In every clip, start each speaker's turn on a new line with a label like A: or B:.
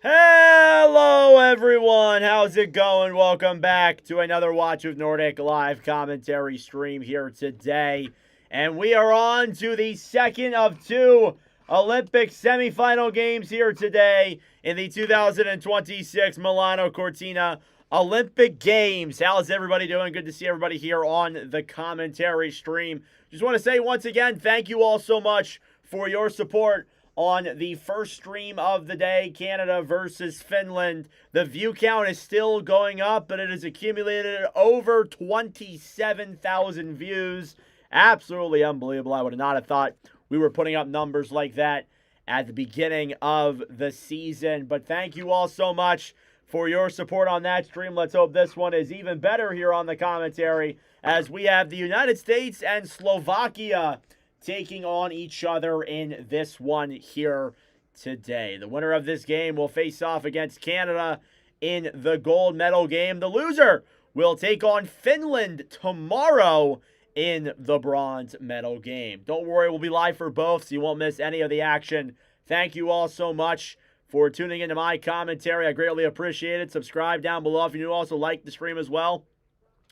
A: Hello everyone, how's it going? Welcome back to another Watch with Nordic live commentary stream here today. And we are on to the second of two Olympic semifinal games here today in the 2026 Milano Cortina Olympic Games. How's everybody doing? Good to see everybody here on the commentary stream. Just want to say once again, thank you all so much for your support on the first stream of the day, Canada versus Finland. The view count is still going up, but it has accumulated over 27,000 views. Absolutely unbelievable. I would not have thought we were putting up numbers like that at the beginning of the season. But thank you all so much for your support on that stream. Let's hope this one is even better here on the commentary as we have the United States and Slovakia taking on each other in this one here today. The winner of this game will face off against Canada in the gold medal game. The loser will take on Finland tomorrow in the bronze medal game. Don't worry, we'll be live for both, so you won't miss any of the action. Thank you all so much for tuning into my commentary. I greatly appreciate it. Subscribe down below if you do. Also like the stream as well.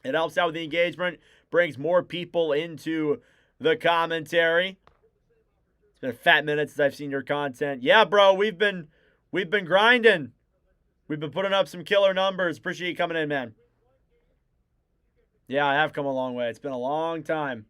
A: It helps out with the engagement, brings more people into the commentary. It's been a fat minute since I've seen your content. Yeah, bro, we've been grinding. We've been putting up some killer numbers. Appreciate you coming in, man. Yeah, I have come a long way. It's been a long time.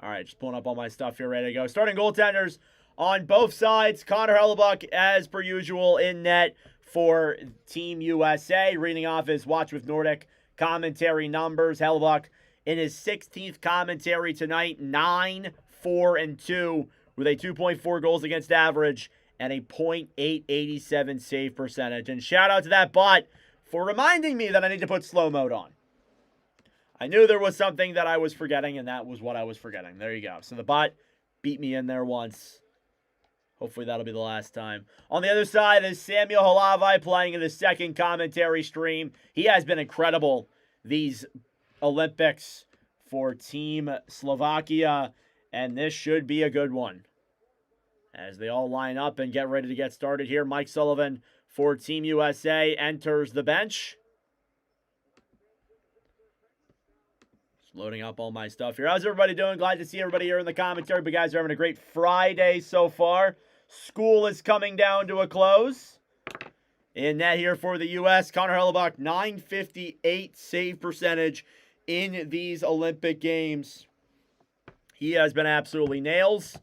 A: All right, just pulling up all my stuff here, ready to go. Starting goaltenders on both sides. Connor Hellebuyck, as per usual, in net for Team USA. Reading off his Watch with Nordic commentary numbers. Hellebuyck in his 16th commentary tonight, 9-4-2 with a 2.4 goals against average and a .887 save percentage. And shout out to that bot for reminding me that I need to put slow mode on. I knew there was something that I was forgetting, and that was what I was forgetting. There you go. So the bot beat me in there once. Hopefully that'll be the last time. On the other side is Samuel Halavai playing in the second commentary stream. He has been incredible these Olympics for Team Slovakia, and this should be a good one. As they all line up and get ready to get started here, Mike Sullivan for Team USA enters the bench. Just loading up all my stuff here. How's everybody doing? Glad to see everybody here in the commentary. But guys are having a great Friday so far. School is coming down to a close. In net here for the U.S., Connor Hellebuyck, .958 save percentage in these Olympic Games. He has been absolutely nails.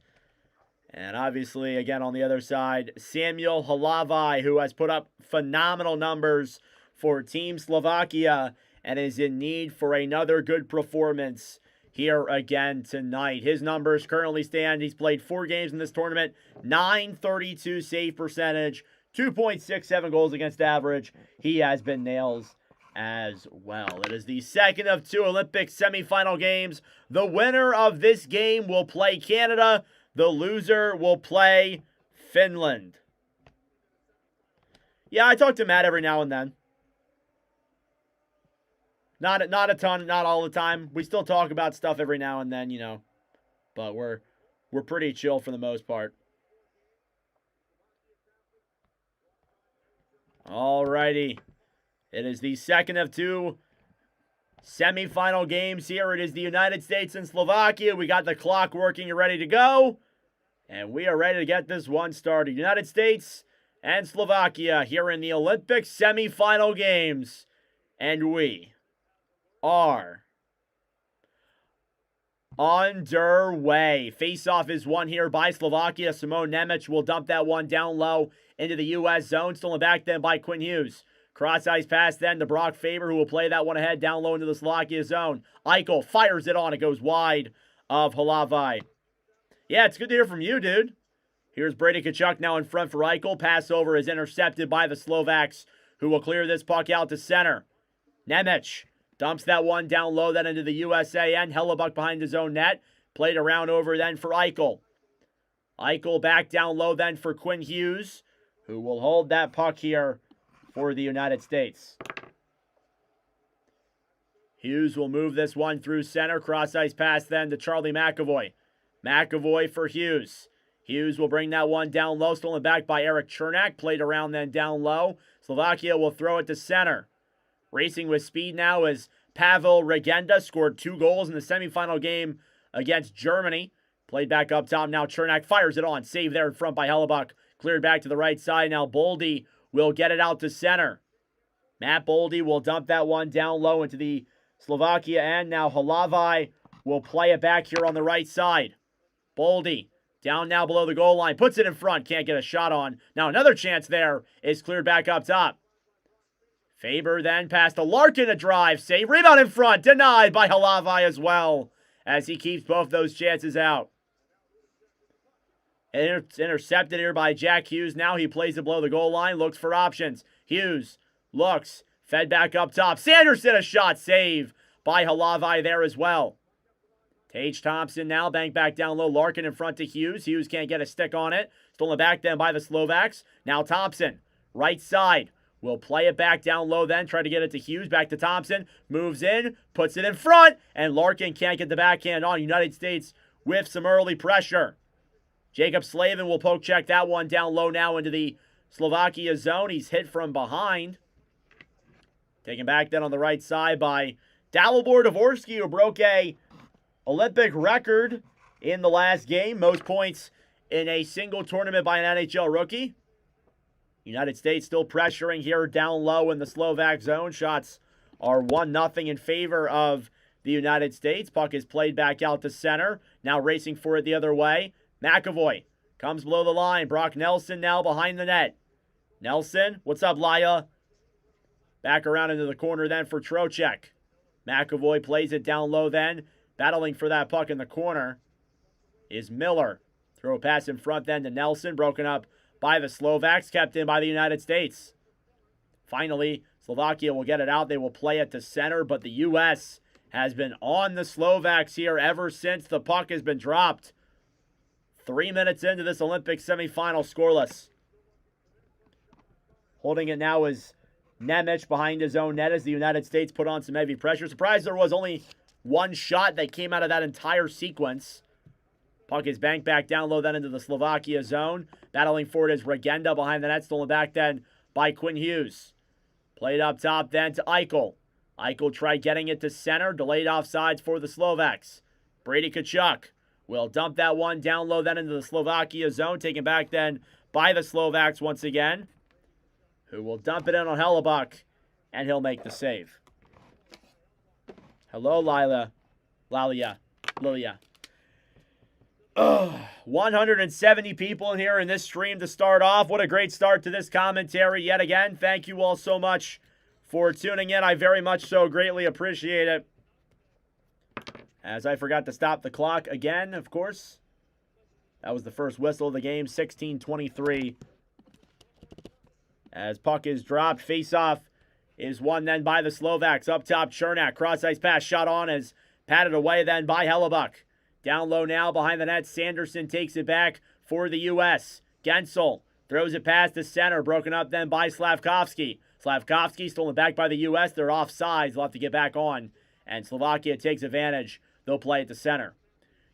A: And obviously, again, on the other side, Samuel Halavai, who has put up phenomenal numbers for Team Slovakia and is in need for another good performance here again tonight. His numbers currently stand. He's played 4 games in this tournament, .932 save percentage, 2.67 goals against average. He has been nails as well. It is the second of 2 Olympic semifinal games. The winner of this game will play Canada. The loser will play Finland. Yeah, I talk to Matt every now and then. Not a ton, not all the time. We still talk about stuff every now and then, you know. But we're pretty chill for the most part. Alrighty. It is the second of 2 semifinal games here. It is the United States and Slovakia. We got the clock working and ready to go. And we are ready to get this one started. United States and Slovakia here in the Olympic semifinal games. And we are underway. Face-off is won here by Slovakia. Simone Nemec will dump that one down low into the U.S. zone. Stolen back then by Quinn Hughes. Cross-ice pass then to Brock Faber, who will play that one ahead down low into the Slovakia zone. Eichel fires it on. It goes wide of Halavai. Yeah, it's good to hear from you, dude. Here's Brady Tkachuk now in front for Eichel. Pass over is intercepted by the Slovaks, who will clear this puck out to center. Nemec dumps that one down low then into the USA end. Hellebuyck behind his own net. Played around over then for Eichel. Eichel back down low then for Quinn Hughes, who will hold that puck here for the United States. Hughes will move this one through center. Cross-ice pass then to Charlie McAvoy. McAvoy for Hughes. Hughes will bring that one down low, stolen back by Eric Chernak, played around then down low. Slovakia will throw it to center. Racing with speed now is Pavel Regenda, scored 2 goals in the semifinal game against Germany. Played back up top, now Chernak fires it on, saved there in front by Hellebuck. Cleared back to the right side, now Boldy will get it out to center. Matt Boldy will dump that one down low into the Slovakia end. Now Halavai will play it back here on the right side. Boldy down now below the goal line. Puts it in front. Can't get a shot on. Now another chance there is cleared back up top. Faber then past to Larkin, a drive. Save. Rebound in front. Denied by Halavai as well, as he keeps both those chances out. Intercepted here by Jack Hughes. Now he plays it below the goal line. Looks for options. Hughes looks. Fed back up top. Sanderson, a shot. Save by Halavai there as well. Tage Thompson now banked back down low. Larkin in front to Hughes. Hughes can't get a stick on it. Stolen back then by the Slovaks. Now Thompson, right side. Will play it back down low then. Try to get it to Hughes. Back to Thompson. Moves in. Puts it in front. And Larkin can't get the backhand on. United States with some early pressure. Jacob Slavin will poke check that one down low now into the Slovakia zone. He's hit from behind. Taken back then on the right side by Dalibor Dvorsky, who broke a Olympic record in the last game. Most points in a single tournament by an NHL rookie. United States still pressuring here down low in the Slovak zone. Shots are 1-0 in favor of the United States. Puck is played back out to center. Now racing for it the other way. McAvoy comes below the line. Brock Nelson now behind the net. Nelson, what's up, Laya? Back around into the corner then for Trocheck. McAvoy plays it down low then. Battling for that puck in the corner is Miller. Throw a pass in front then to Nelson. Broken up by the Slovaks. Kept in by the United States. Finally, Slovakia will get it out. They will play it to center. But the U.S. has been on the Slovaks here ever since the puck has been dropped. 3 minutes into this Olympic semifinal, scoreless. Holding it now is Nemec behind his own net as the United States put on some heavy pressure. Surprised there was only one shot that came out of that entire sequence. Puck is banked back down low then into the Slovakia zone. Battling for it is Regenda behind the net. Stolen back then by Quinn Hughes. Played up top then to Eichel. Eichel tried getting it to center. Delayed offsides for the Slovaks. Brady Tkachuk will dump that one down low then into the Slovakia zone. Taken back then by the Slovaks once again, who will dump it in on Hellebuck, and he'll make the save. Hello, Lilia. 170 people in here in this stream to start off. What a great start to this commentary yet again. Thank you all so much for tuning in. I very much so greatly appreciate it. As I forgot to stop the clock again, of course. That was the first whistle of the game, 16:23. As puck is dropped, face-off is won then by the Slovaks. Up top, Chernak, cross-ice pass, shot on, is patted away then by Hellebuck. Down low now behind the net, Sanderson takes it back for the U.S. Gensel throws it past the center, broken up then by Slavkovsky. Slavkovsky stolen back by the U.S. They're offsides, they'll have to get back on. And Slovakia takes advantage. They'll play it to center.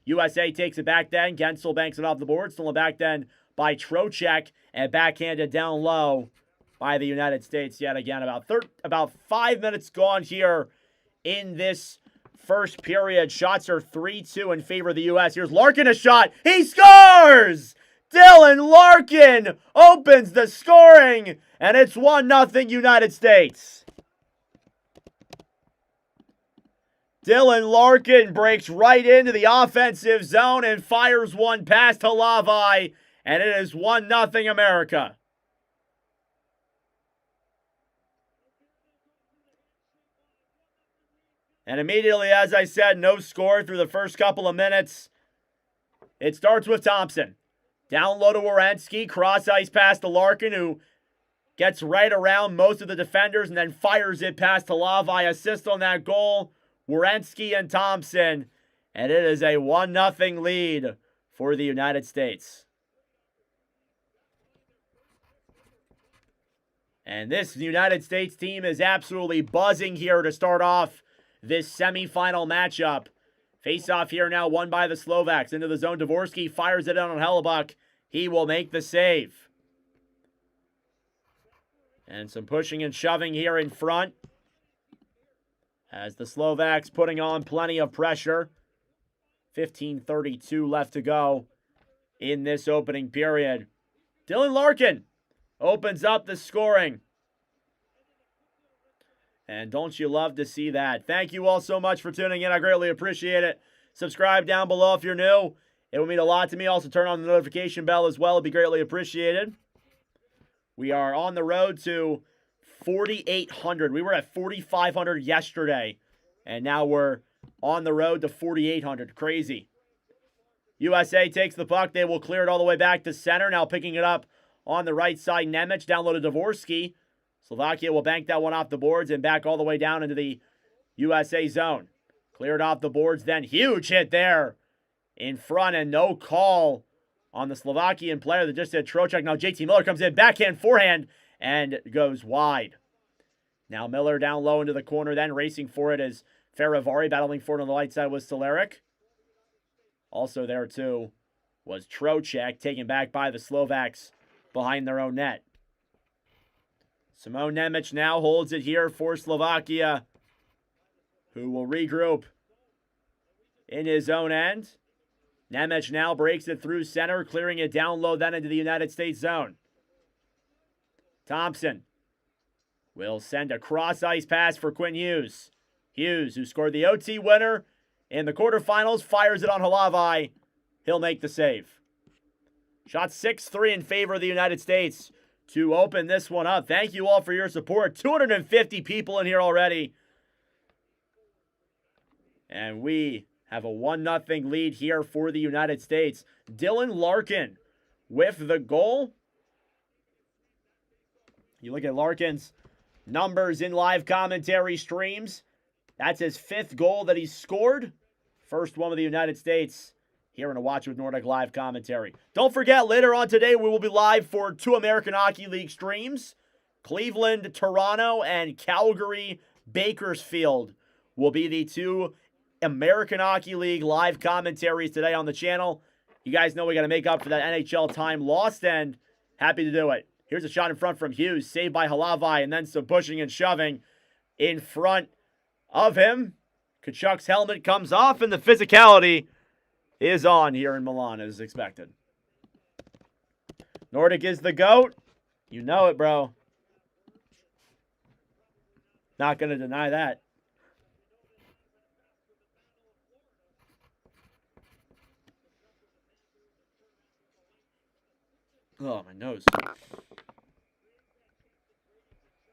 A: USA takes it back then. Gensel banks it off the board. Stolen back then by Trocheck and backhanded down low by the United States yet again. About 5 minutes gone here in this first period. Shots are 3-2 in favor of the U.S. Here's Larkin, a shot. He scores! Dylan Larkin opens the scoring, and it's 1-0 United States. Dylan Larkin breaks right into the offensive zone and fires one past Halavai, and it is 1-0 America. And immediately, as I said, no score through the first couple of minutes. It starts with Thompson. Down low to Werenski, cross ice pass to Larkin, who gets right around most of the defenders and then fires it past Halavai. Assist on that goal, Werenski and Thompson. And it is a 1-0 lead for the United States. And this United States team is absolutely buzzing here to start off this semifinal matchup. Face-off here now won by the Slovaks. Into the zone, Dvorsky fires it in on Hellebuck. He will make the save. And some pushing and shoving here in front, as the Slovaks putting on plenty of pressure. 15:32 left to go in this opening period. Dylan Larkin opens up the scoring. And don't you love to see that? Thank you all so much for tuning in. I greatly appreciate it. Subscribe down below if you're new. It would mean a lot to me. Also turn on the notification bell as well. It'd be greatly appreciated. We are on the road to 4,800. We were at 4,500 yesterday. And now we're on the road to 4,800. Crazy. USA takes the puck. They will clear it all the way back to center. Now picking it up on the right side. Nemec down low to Dvorsky. Slovakia will bank that one off the boards and back all the way down into the USA zone. Cleared off the boards then. Huge hit there in front and no call on the Slovakian player that just hit Trocheck. Now JT Miller comes in, backhand, forehand, and goes wide. Now Miller down low into the corner then, racing for it as Faravari battling for it on the right side was Cehlarik. Also there too was Trocheck, taken back by the Slovaks behind their own net. Simon Nemec now holds it here for Slovakia, who will regroup in his own end. Nemec now breaks it through center, clearing it down low then into the United States zone. Thompson will send a cross-ice pass for Quinn Hughes. Hughes, who scored the OT winner in the quarterfinals, fires it on Halavai. He'll make the save. Shot 6-3 in favor of the United States to open this one up. Thank you all for your support. 250 people in here already. And we have a 1-0 lead here for the United States. Dylan Larkin with the goal. You look at Larkin's numbers in live commentary streams. That's his 5th goal that he's scored. First one with the United States here in a Watch with Nordic live commentary. Don't forget, later on today, we will be live for 2 American Hockey League streams. Cleveland, Toronto, and Calgary, Bakersfield will be the 2 American Hockey League live commentaries today on the channel. You guys know we got to make up for that NHL time lost, and happy to do it. Here's a shot in front from Hughes, saved by Halavai, and then some pushing and shoving in front of him. Kachuk's helmet comes off, and the physicality is on here in Milan, as expected. Nordic is the GOAT. You know it, bro. Not going to deny that. Oh, my nose.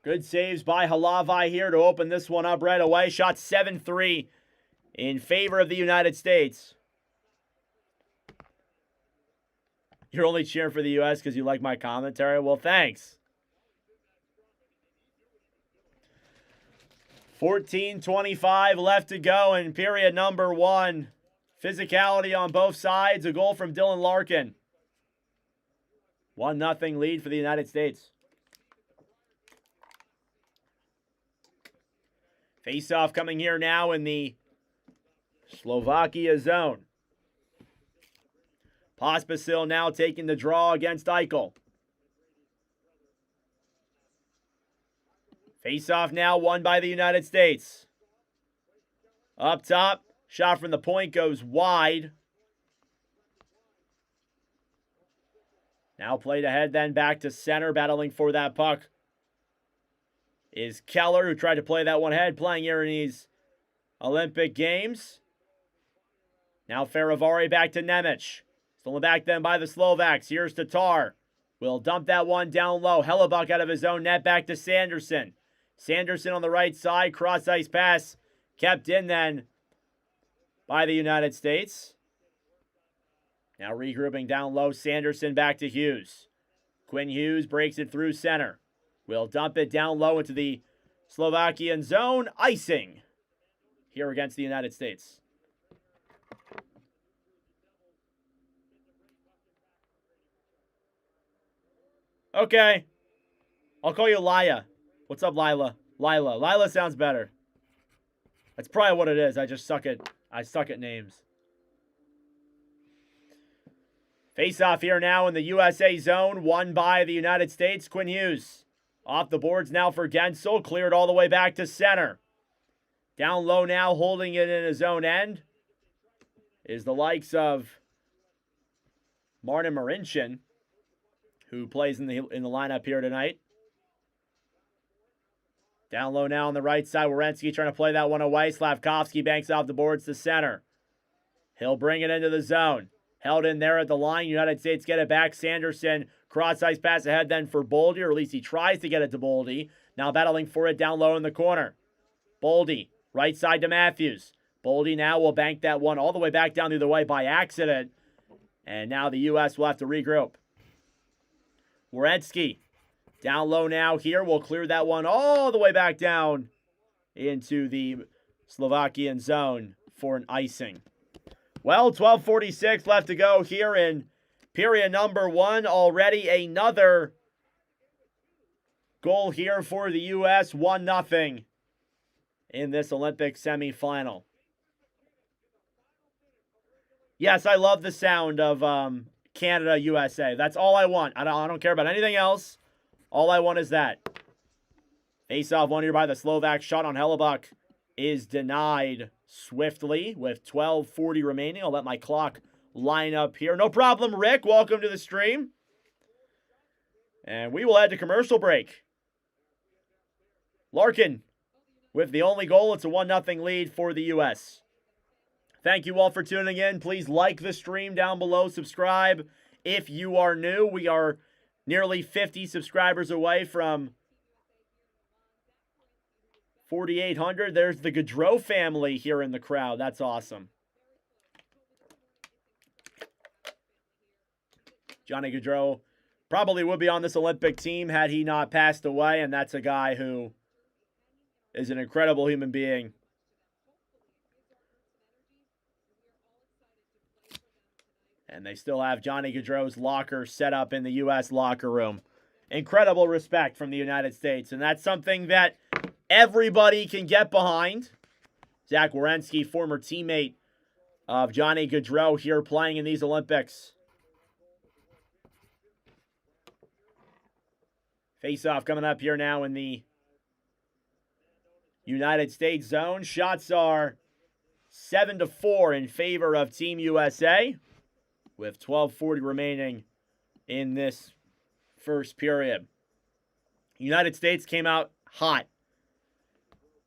A: Good saves by Halavai here to open this one up right away. Shot 7-3 in favor of the United States. You're only cheering for the U.S. because you like my commentary? Well, thanks. 14:25 left to go in period number 1. Physicality on both sides. A goal from Dylan Larkin. 1-0 lead for the United States. Face-off coming here now in the Slovakia zone. Pospisil now taking the draw against Eichel. Face-off now won by the United States. Up top, shot from the point goes wide. Now played ahead then back to center, battling for that puck is Keller, who tried to play that one ahead, playing here in these Olympic Games. Now Faravari back to Nemec. Stolen back then by the Slovaks. Here's Tatar. Will dump that one down low. Hellebuck out of his own net back to Sanderson. Sanderson on the right side. Cross-ice pass. Kept in then by the United States. Now regrouping down low. Sanderson back to Hughes. Quinn Hughes breaks it through center. Will dump it down low into the Slovakian zone. Icing here against the United States. Okay. I'll call you Laya. What's up, Lila? Lila sounds better. That's probably what it is. I suck at names. Face-off here now in the USA zone, won by the United States. Quinn Hughes off the boards now for Gensel, cleared all the way back to center. Down low now, holding it in his own end, is the likes of Martin Marincin, who plays in the lineup here tonight. Down low now on the right side, Werenski trying to play that one away. Slavkovsky banks off the boards to center. He'll bring it into the zone. Held in there at the line. United States get it back. Sanderson, cross-ice pass ahead then for Boldy, or at least he tries to get it to Boldy. Now battling for it down low in the corner. Boldy, right side to Matthews. Boldy now will bank that one all the way back down the other way by accident. And now the U.S. will have to regroup. Werenski, down low now here. We'll clear that one all the way back down into the Slovakian zone for an icing. Well, 12:46 left to go here in period number 1. Already another goal here for the U.S. 1-0 in this Olympic semifinal. Yes, I love the sound of Canada, USA. That's all I want. I don't care about anything else. All I want is that. Face-off won here by the Slovak. Shot on Hellebuck is denied swiftly with 12:40 remaining. I'll let my clock line up here. No problem, Rick. Welcome to the stream. And we will head to commercial break. Larkin with the only goal. It's a 1-0 lead for the U.S. Thank you all for tuning in. Please like the stream down below. Subscribe if you are new. We are nearly 50 subscribers away from 4,800. There's the Gaudreau family here in the crowd. That's awesome. Johnny Gaudreau probably would be on this Olympic team had he not passed away, and that's a guy who is an incredible human being. And they still have Johnny Gaudreau's locker set up in the U.S. locker room. Incredible respect from the United States, and that's something that everybody can get behind. Zach Werenski, former teammate of Johnny Gaudreau, here playing in these Olympics. Face-off coming up here now in the United States zone. Shots are 7-4 in favor of Team USA, with 12:40 remaining in this first period. United States came out hot,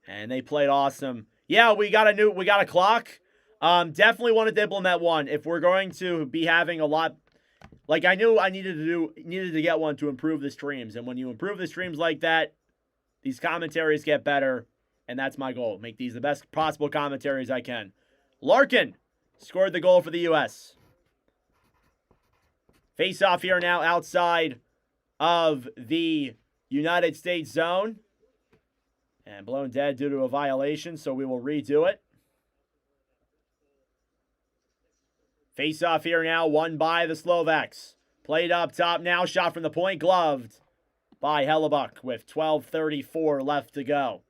A: and they played awesome. Yeah, we got a clock. Definitely wanted to implement one if we're going to be having a lot. Like, I knew I needed to get one to improve the streams, and when you improve the streams like that, these commentaries get better, and that's my goal. Make these the best possible commentaries I can. Larkin scored the goal for the U.S. Face-off here now outside of the United States zone. And blown dead due to a violation, so we will redo it. Face-off here now, won by the Slovaks. Played up top now, shot from the point, gloved by Hellebuck with 12:34 left to go.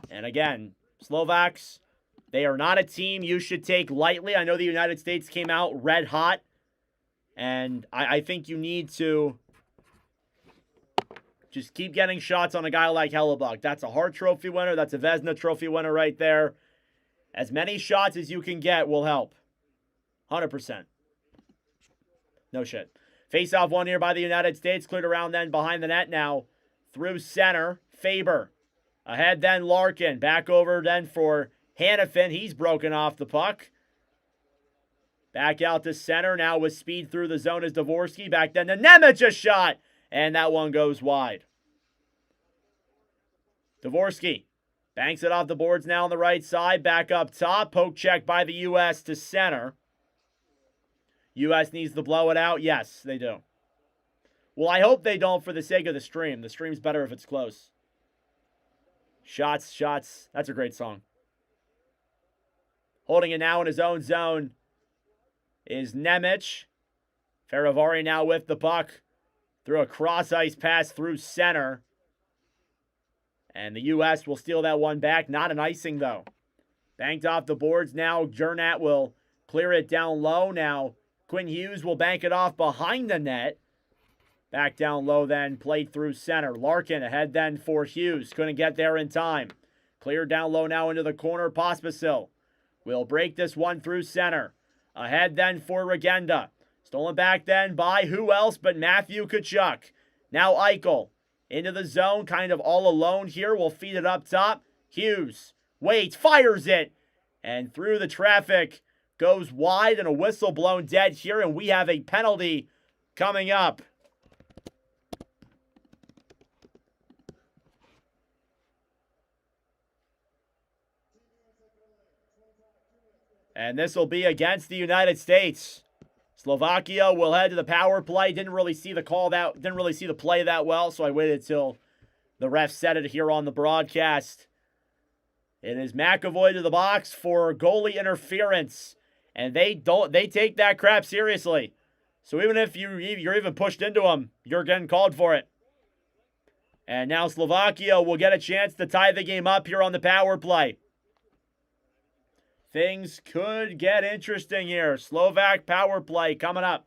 A: And again, Slovaks, they are not a team you should take lightly. I know the United States came out red hot, and I think you need to just keep getting shots on a guy like Hellebuck. That's a Hart Trophy winner. That's a Vezina Trophy winner right there. As many shots as you can get will help. 100%. No shit. Face-off won here by the United States. Cleared around then behind the net now. Through center. Faber. Ahead then Larkin. Back over then for Hannafin. He's broken off the puck. Back out to center. Now with speed through the zone is Dvorsky. Back then to Nemec, a shot. And that one goes wide. Dvorsky banks it off the boards now on the right side. Back up top. Poke check by the U.S. to center. U.S. needs to blow it out. Yes, they do. Well, I hope they don't for the sake of the stream. The stream's better if it's close. Shots, shots. That's a great song. Holding it now in his own zone is Nemec. Faravari now with the puck. Through a cross-ice pass through center. And the U.S. will steal that one back. Not an icing, though. Banked off the boards now. Gernat will clear it down low. Now, Quinn Hughes will bank it off behind the net. Back down low then, played through center. Larkin ahead then for Hughes. Couldn't get there in time. Cleared down low now into the corner. Pospisil will break this one through center. Ahead then for Regenda. Stolen back then by who else but Matthew Tkachuk. Now Eichel into the zone, kind of all alone here. Will feed it up top. Hughes waits, fires it, and through the traffic goes wide, and a whistle blown dead here, and we have a penalty coming up. And this will be against the United States. Slovakia will head to the power play. Didn't really see the play that well, so I waited till the ref said it here on the broadcast. It is McAvoy to the box for goalie interference, and they take that crap seriously. So even if you're even pushed into them, you're getting called for it. And now Slovakia will get a chance to tie the game up here on the power play. Things could get interesting here. Slovak power play coming up.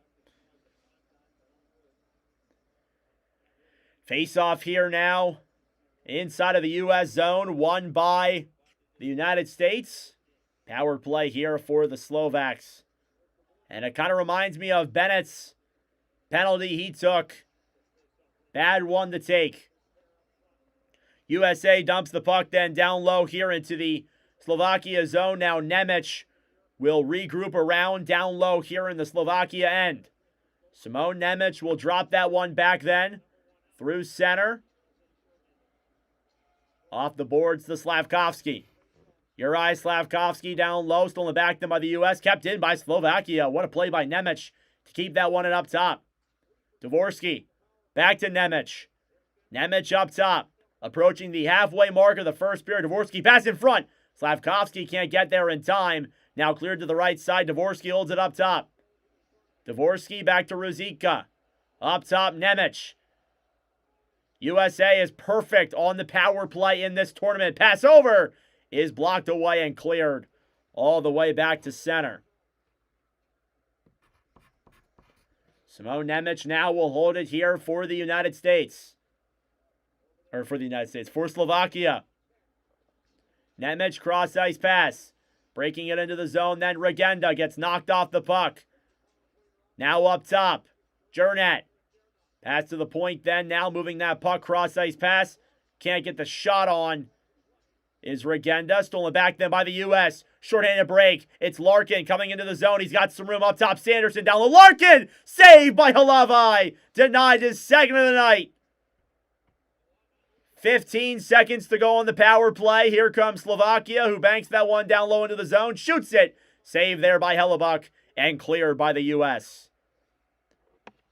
A: Face-off here now. Inside of the U.S. zone, won by the United States. Power play here for the Slovaks. And it kind of reminds me of Bennett's penalty he took. Bad one to take. USA dumps the puck then down low here into the Slovakia zone. Now Nemec will regroup around down low here in the Slovakia end. Simon Nemec will drop that one back then. Through center. Off the boards to Slavkovsky. Juraj Slavkovsky down low. Stolen back then by the U.S. Kept in by Slovakia. What a play by Nemec to keep that one in up top. Dvorsky. Back to Nemec. Nemec up top. Approaching the halfway mark of the first period. Dvorsky pass in front. Slavkovsky can't get there in time. Now cleared to the right side. Dvorsky holds it up top. Dvorsky back to Ruzicka. Up top, Nemec. USA is perfect on the power play in this tournament. Pass over is blocked away and cleared all the way back to center. Simon Nemec now will hold it here for the United States. For Slovakia. Nemec cross ice pass. Breaking it into the zone. Then Regenda gets knocked off the puck. Now up top. Jurnat. Pass to the point then. Now moving that puck. Cross ice pass. Can't get the shot on. Is Regenda. Stolen back then by the U.S. Shorthanded break. It's Larkin coming into the zone. He's got some room up top. Sanderson down low. Larkin! Saved by Halavai. Denied his second of the night. 15 seconds to go on the power play. Here comes Slovakia, who banks that one down low into the zone. Shoots it. Saved there by Hellebuck and cleared by the U.S.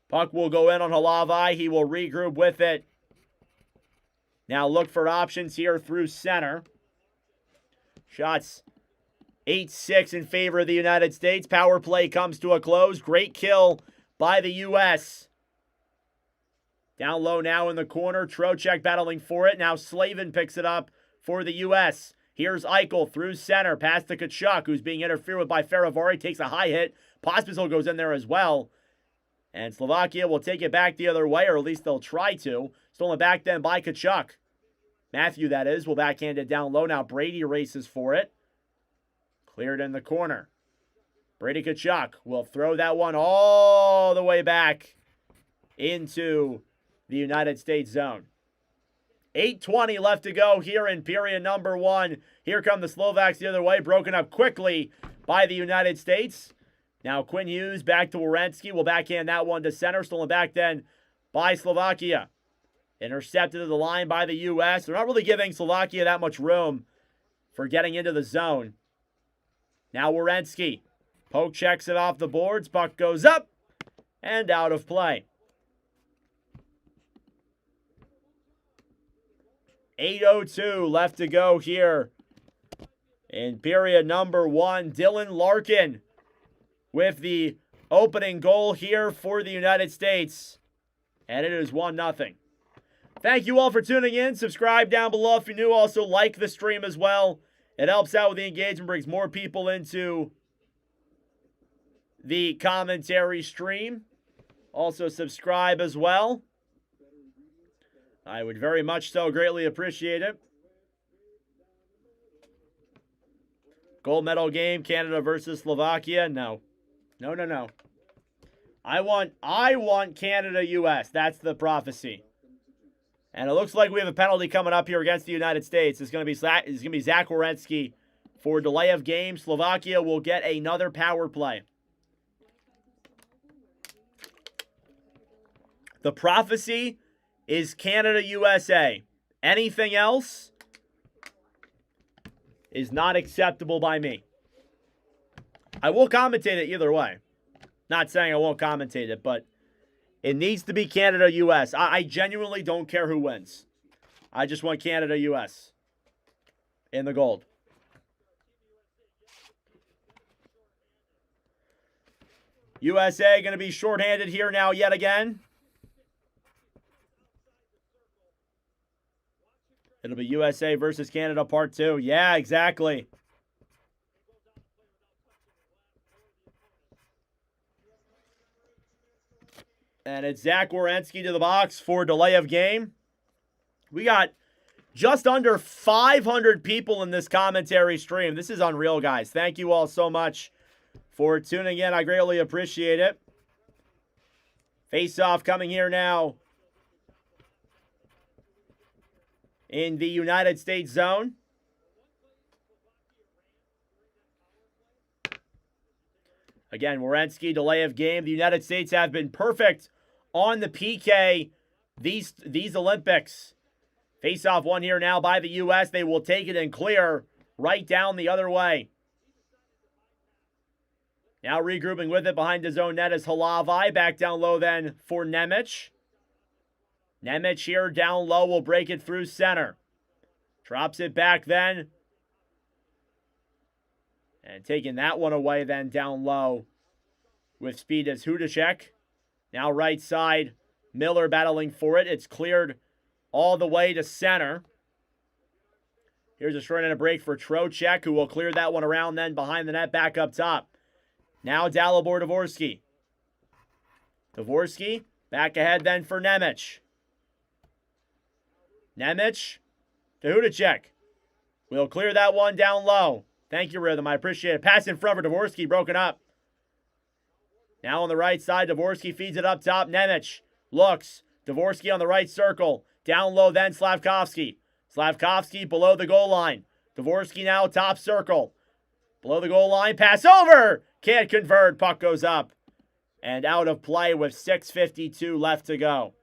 A: Puck will go in on Halavai. He will regroup with it. Now look for options here through center. Shots 8-6 in favor of the United States. Power play comes to a close. Great kill by the U.S. Down low now in the corner. Trocheck battling for it. Now Slavin picks it up for the U.S. Here's Eichel through center. Pass to Tkachuk, who's being interfered with by Faravari. Takes a high hit. Pospisil goes in there as well. And Slovakia will take it back the other way, or at least they'll try to. Stolen back then by Tkachuk. Matthew, that is, will backhand it down low. Now Brady races for it. Cleared in the corner. Brady Tkachuk will throw that one all the way back into the United States zone. 8:20 left to go here in period number 1. Here come the Slovaks the other way, broken up quickly by the United States. Now Quinn Hughes back to Werenski. Will backhand that one to center. Stolen back then by Slovakia. Intercepted to the line by the U.S. They're not really giving Slovakia that much room for getting into the zone. Now Werenski. Poke checks it off the boards. Puck goes up and out of play. 8:02 left to go here in period number 1. Dylan Larkin with the opening goal here for the United States. And it is 1-0. Thank you all for tuning in. Subscribe down below if you're new. Also like the stream as well. It helps out with the engagement, brings more people into the commentary stream. Also subscribe as well. I would very much so greatly appreciate it. Gold medal game, Canada versus Slovakia. No. No. I want Canada, U.S. That's the prophecy. And it looks like we have a penalty coming up here against the United States. It's going to be Zach Werenski for delay of game. Slovakia will get another power play. The prophecy is Canada, USA. Anything else is not acceptable by me. I will commentate it either way. Not saying I won't commentate it, but it needs to be Canada, US. I genuinely don't care who wins. I just want Canada, US in the gold. USA going to be shorthanded here now yet again. It'll be USA versus Canada part 2. Yeah, exactly. And it's Zach Werenski to the box for delay of game. We got just under 500 people in this commentary stream. This is unreal, guys. Thank you all so much for tuning in. I greatly appreciate it. Face-off coming here now in the United States zone. Again, Werenski, delay of game. The United States have been perfect on the PK these Olympics. Face-off one here now by the U.S. They will take it and clear right down the other way. Now regrouping with it behind his own net is Halavi. Back down low then for Nemec. Nemec here down low will break it through center. Drops it back then. And taking that one away then down low with speed is Hudacek. Now right side, Miller battling for it. It's cleared all the way to center. Here's a short end of break for Trocheck, who will clear that one around then behind the net back up top. Now Dalibor Dvorsky. Dvorsky back ahead then for Nemec. Nemec to Hudacek. We'll clear that one down low. Thank you, Rhythm. I appreciate it. Pass in front for Dvorsky, broken up. Now on the right side, Dvorsky feeds it up top. Nemec looks. Dvorsky on the right circle. Down low then Slavkovsky. Slavkovsky below the goal line. Dvorsky now top circle. Below the goal line. Pass over. Can't convert. Puck goes up. And out of play with 6:52 left to go.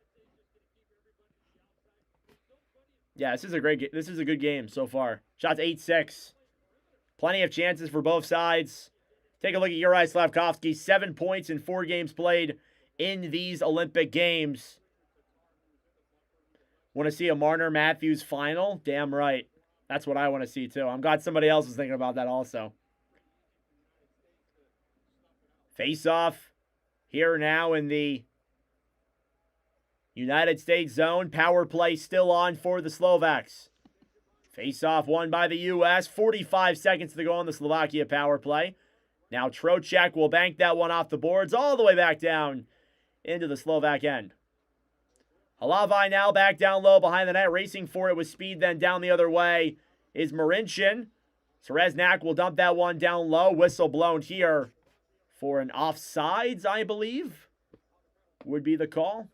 A: Yeah, this is a great game. This is a good game so far. Shots 8-6. Plenty of chances for both sides. Take a look at Uri Slavkovsky. 7 points in 4 games played in these Olympic Games. Want to see a Marner-Matthews final? Damn right. That's what I want to see too. I'm glad somebody else is thinking about that also. Face-off here now in the United States zone. Power play still on for the Slovaks. Face-off won by the U.S. 45 seconds to go on the Slovakia power play. Now Trocheck will bank that one off the boards all the way back down into the Slovak end. Halavi now back down low behind the net, racing for it with speed then down the other way is Marincin. Sereznak will dump that one down low. Whistle blown here for an offsides, I believe, would be the call.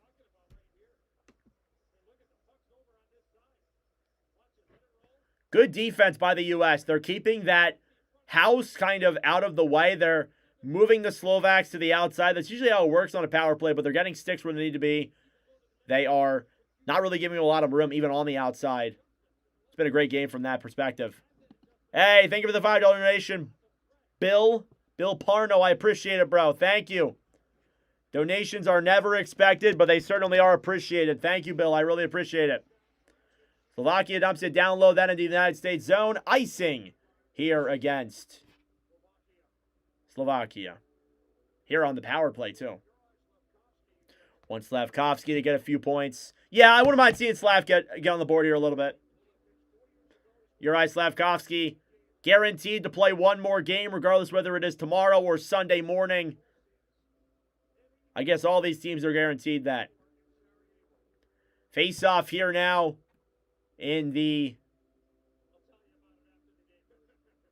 A: Good defense by the U.S. They're keeping that house kind of out of the way. They're moving the Slovaks to the outside. That's usually how it works on a power play, but they're getting sticks where they need to be. They are not really giving a lot of room, even on the outside. It's been a great game from that perspective. Hey, thank you for the $5 donation. Bill Parno, I appreciate it, bro. Thank you. Donations are never expected, but they certainly are appreciated. Thank you, Bill. I really appreciate it. Slovakia dumps it down low then into the United States zone. Icing here against Slovakia. Here on the power play, too. Want Slavkovsky to get a few points. Yeah, I wouldn't mind seeing Slav get on the board here a little bit. Uri Slavkovsky guaranteed to play one more game, regardless whether it is tomorrow or Sunday morning. I guess all these teams are guaranteed that. Face off here now in the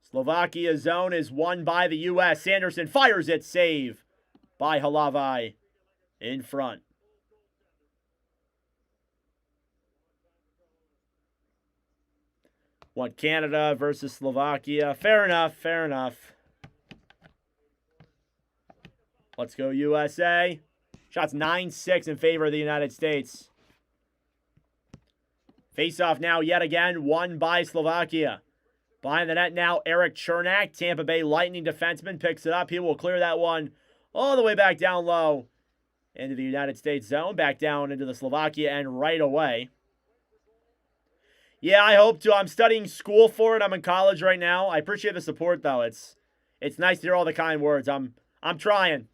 A: Slovakia zone is won by the U.S. Sanderson fires it. Save by Halavai in front. Want Canada versus Slovakia. Fair enough, fair enough. Let's go USA. Shots 9-6 in favor of the United States. Face-off now yet again, won by Slovakia. Behind the net now, Eric Chernak, Tampa Bay Lightning defenseman, picks it up. He will clear that one all the way back down low into the United States zone, back down into the Slovakia end right away. Yeah, I hope to. I'm studying school for it. I'm in college right now. I appreciate the support, though. It's nice to hear all the kind words. I'm trying.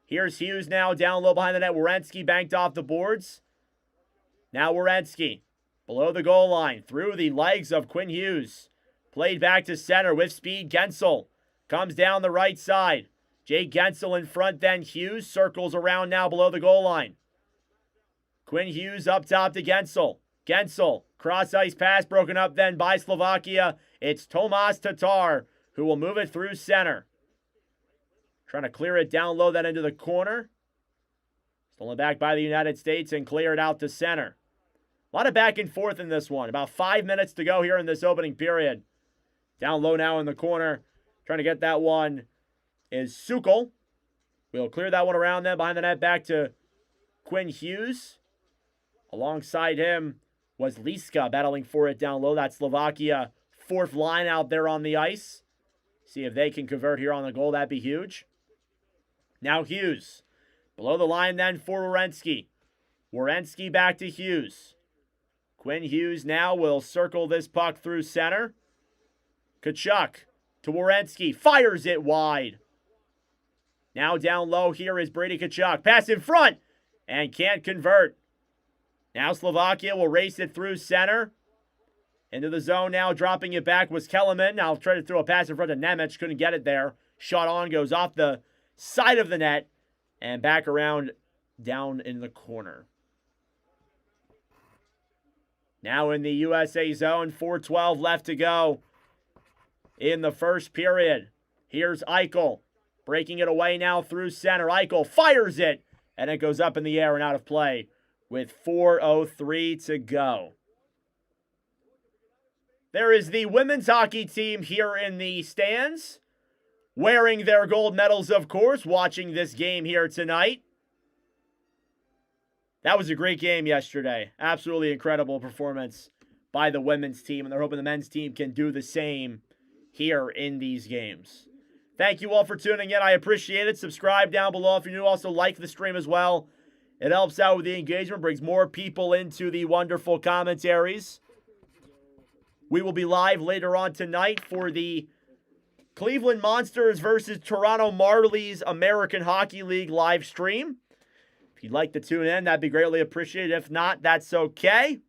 A: Here's Hughes now, down low behind the net. Werenski banked off the boards. Now Werenski, below the goal line, through the legs of Quinn Hughes. Played back to center with speed. Gensel comes down the right side. Jay Gensel in front, then Hughes circles around now below the goal line. Quinn Hughes up top to Gensel. Gensel, cross-ice pass broken up then by Slovakia. It's Tomas Tatar who will move it through center. Trying to clear it down low, then into the corner. Stolen back by the United States and cleared out to center. A lot of back and forth in this one. About 5 minutes to go here in this opening period. Down low now in the corner. Trying to get that one is Sukol. We'll clear that one around then. Behind the net back to Quinn Hughes. Alongside him was Liska battling for it down low. That's Slovakia. Fourth line out there on the ice. See if they can convert here on the goal. That'd be huge. Now Hughes. Below the line then for Werenski. Werenski back to Hughes. Quinn Hughes now will circle this puck through center. Tkachuk to Werenski. Fires it wide. Now down low here is Brady Tkachuk. Pass in front. And can't convert. Now Slovakia will race it through center. Into the zone now, dropping it back was Kellerman. Now try to throw a pass in front of Nemec. Couldn't get it there. Shot on, goes off the side of the net. And back around down in the corner. Now in the USA zone, 4:12 left to go in the first period. Here's Eichel. Breaking it away now through center. Eichel fires it. And it goes up in the air and out of play with 4:03 to go. There is the women's hockey team here in the stands, wearing their gold medals, of course, watching this game here tonight. That was a great game yesterday. Absolutely incredible performance by the women's team, and they're hoping the men's team can do the same here in these games. Thank you all for tuning in. I appreciate it. Subscribe down below if you're new. Also, like the stream as well. It helps out with the engagement, brings more people into the wonderful commentaries. We will be live later on tonight for the Cleveland Monsters versus Toronto Marlies American Hockey League live stream. If you'd like to tune in, that'd be greatly appreciated. If not, that's okay.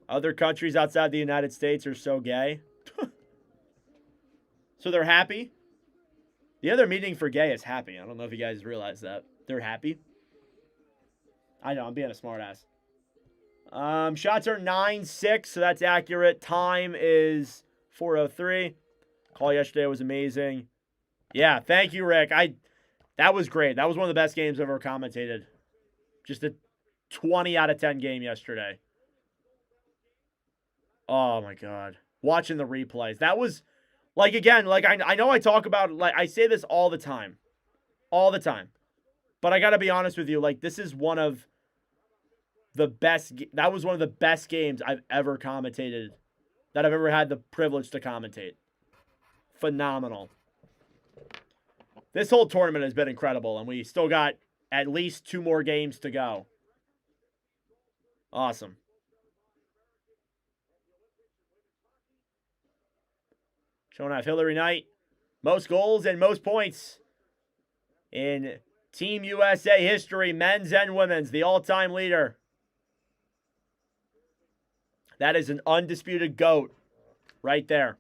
A: Other countries outside the United States are so gay. So they're happy. The other meaning for gay is happy. I don't know if you guys realize that. They're happy. I know, I'm being a smartass. Shots are 9-6, so that's accurate. Time is 4:03. Call yesterday was amazing. Yeah, thank you, Rick. That was great. That was one of the best games I've ever commentated. Just a 20 out of 10 game yesterday. Oh my God. Watching the replays. That was, like, again, like, I know I talk about, like, I say this all the time. All the time. But I got to be honest with you, like, this is one of the best, that was one of the best games I've ever commentated, that I've ever had the privilege to commentate. Phenomenal. This whole tournament has been incredible, and we still got at least 2 more games to go. Awesome. Showing off Hillary Knight. Most goals and most points in Team USA history, men's and women's, the all-time leader. That is an undisputed GOAT right there.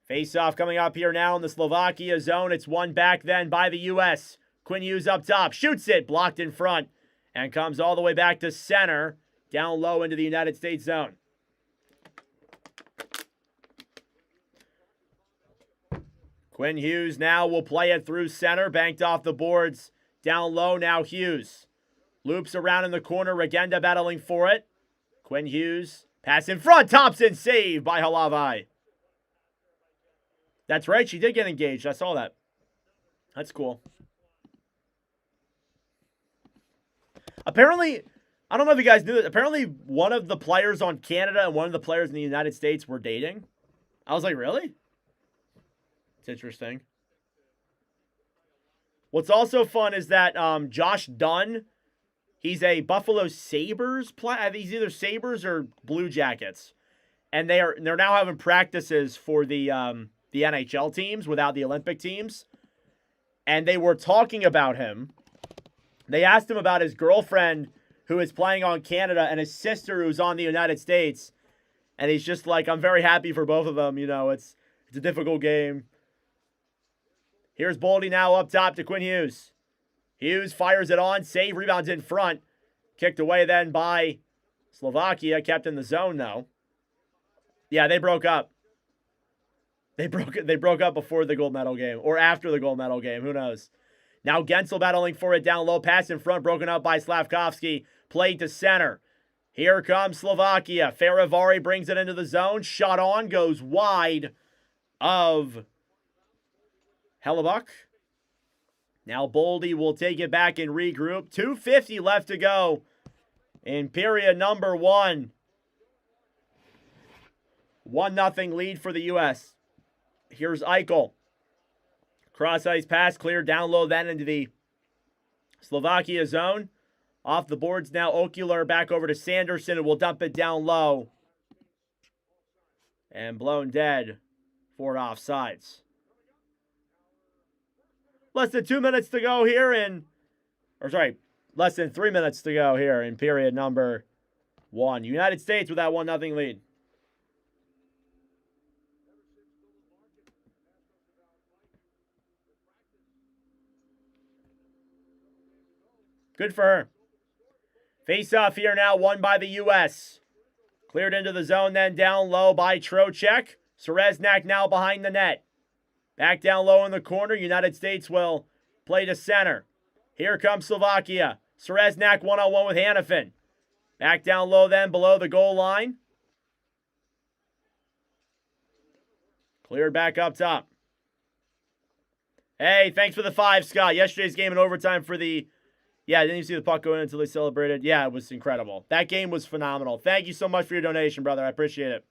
A: Face-off coming up here now in the Slovakia zone. It's won back then by the U.S. Quinn Hughes up top. Shoots it. Blocked in front. And comes all the way back to center. Down low into the United States zone. Quinn Hughes now will play it through center. Banked off the boards. Down low now Hughes. Loops around in the corner. Regenda battling for it. Quinn Hughes. Pass in front. Thompson saved by Halavai. That's right. She did get engaged. I saw that. That's cool. Apparently, I don't know if you guys knew this. Apparently, one of the players on Canada and one of the players in the United States were dating. I was like, really? It's interesting. What's also fun is that Josh Dunn, he's a Buffalo Sabres player. He's either Sabres or Blue Jackets. And they're now having practices for the NHL teams without the Olympic teams. And they were talking about him. They asked him about his girlfriend who is playing on Canada and his sister who's on the United States. And he's just like, I'm very happy for both of them. You know, it's a difficult game. Here's Boldy now up top to Quinn Hughes. Hughes fires it on. Save, rebounds in front. Kicked away then by Slovakia. Kept in the zone, though. Yeah, they broke up. They broke up before the gold medal game. Or after the gold medal game. Who knows? Now Gensel battling for it down low. Pass in front. Broken up by Slavkovsky. Played to center. Here comes Slovakia. Farivari brings it into the zone. Shot on. Goes wide of Hellebuck. Now Boldy will take it back and regroup. 2:50 left to go in period number 1. 1-0 lead for the U.S. Here's Eichel. Cross-ice pass cleared down low then into the Slovakia zone. Off the boards now, Ocular back over to Sanderson, and will dump it down low. And blown dead for offsides. Less than 2 minutes to go here less than 3 minutes to go here in period number 1. United States with that 1-0 lead. Good for her. Face-off here now, won by the U.S. Cleared into the zone, then down low by Trocheck. Sereznak now behind the net. Back down low in the corner. United States will play to center. Here comes Slovakia. Sereznak one-on-one with Hannafin. Back down low then below the goal line. Cleared back up top. Hey, thanks for the 5, Scott. Yesterday's game in overtime for the... Yeah, didn't you see the puck go in until they celebrated? Yeah, it was incredible. That game was phenomenal. Thank you so much for your donation, brother. I appreciate it.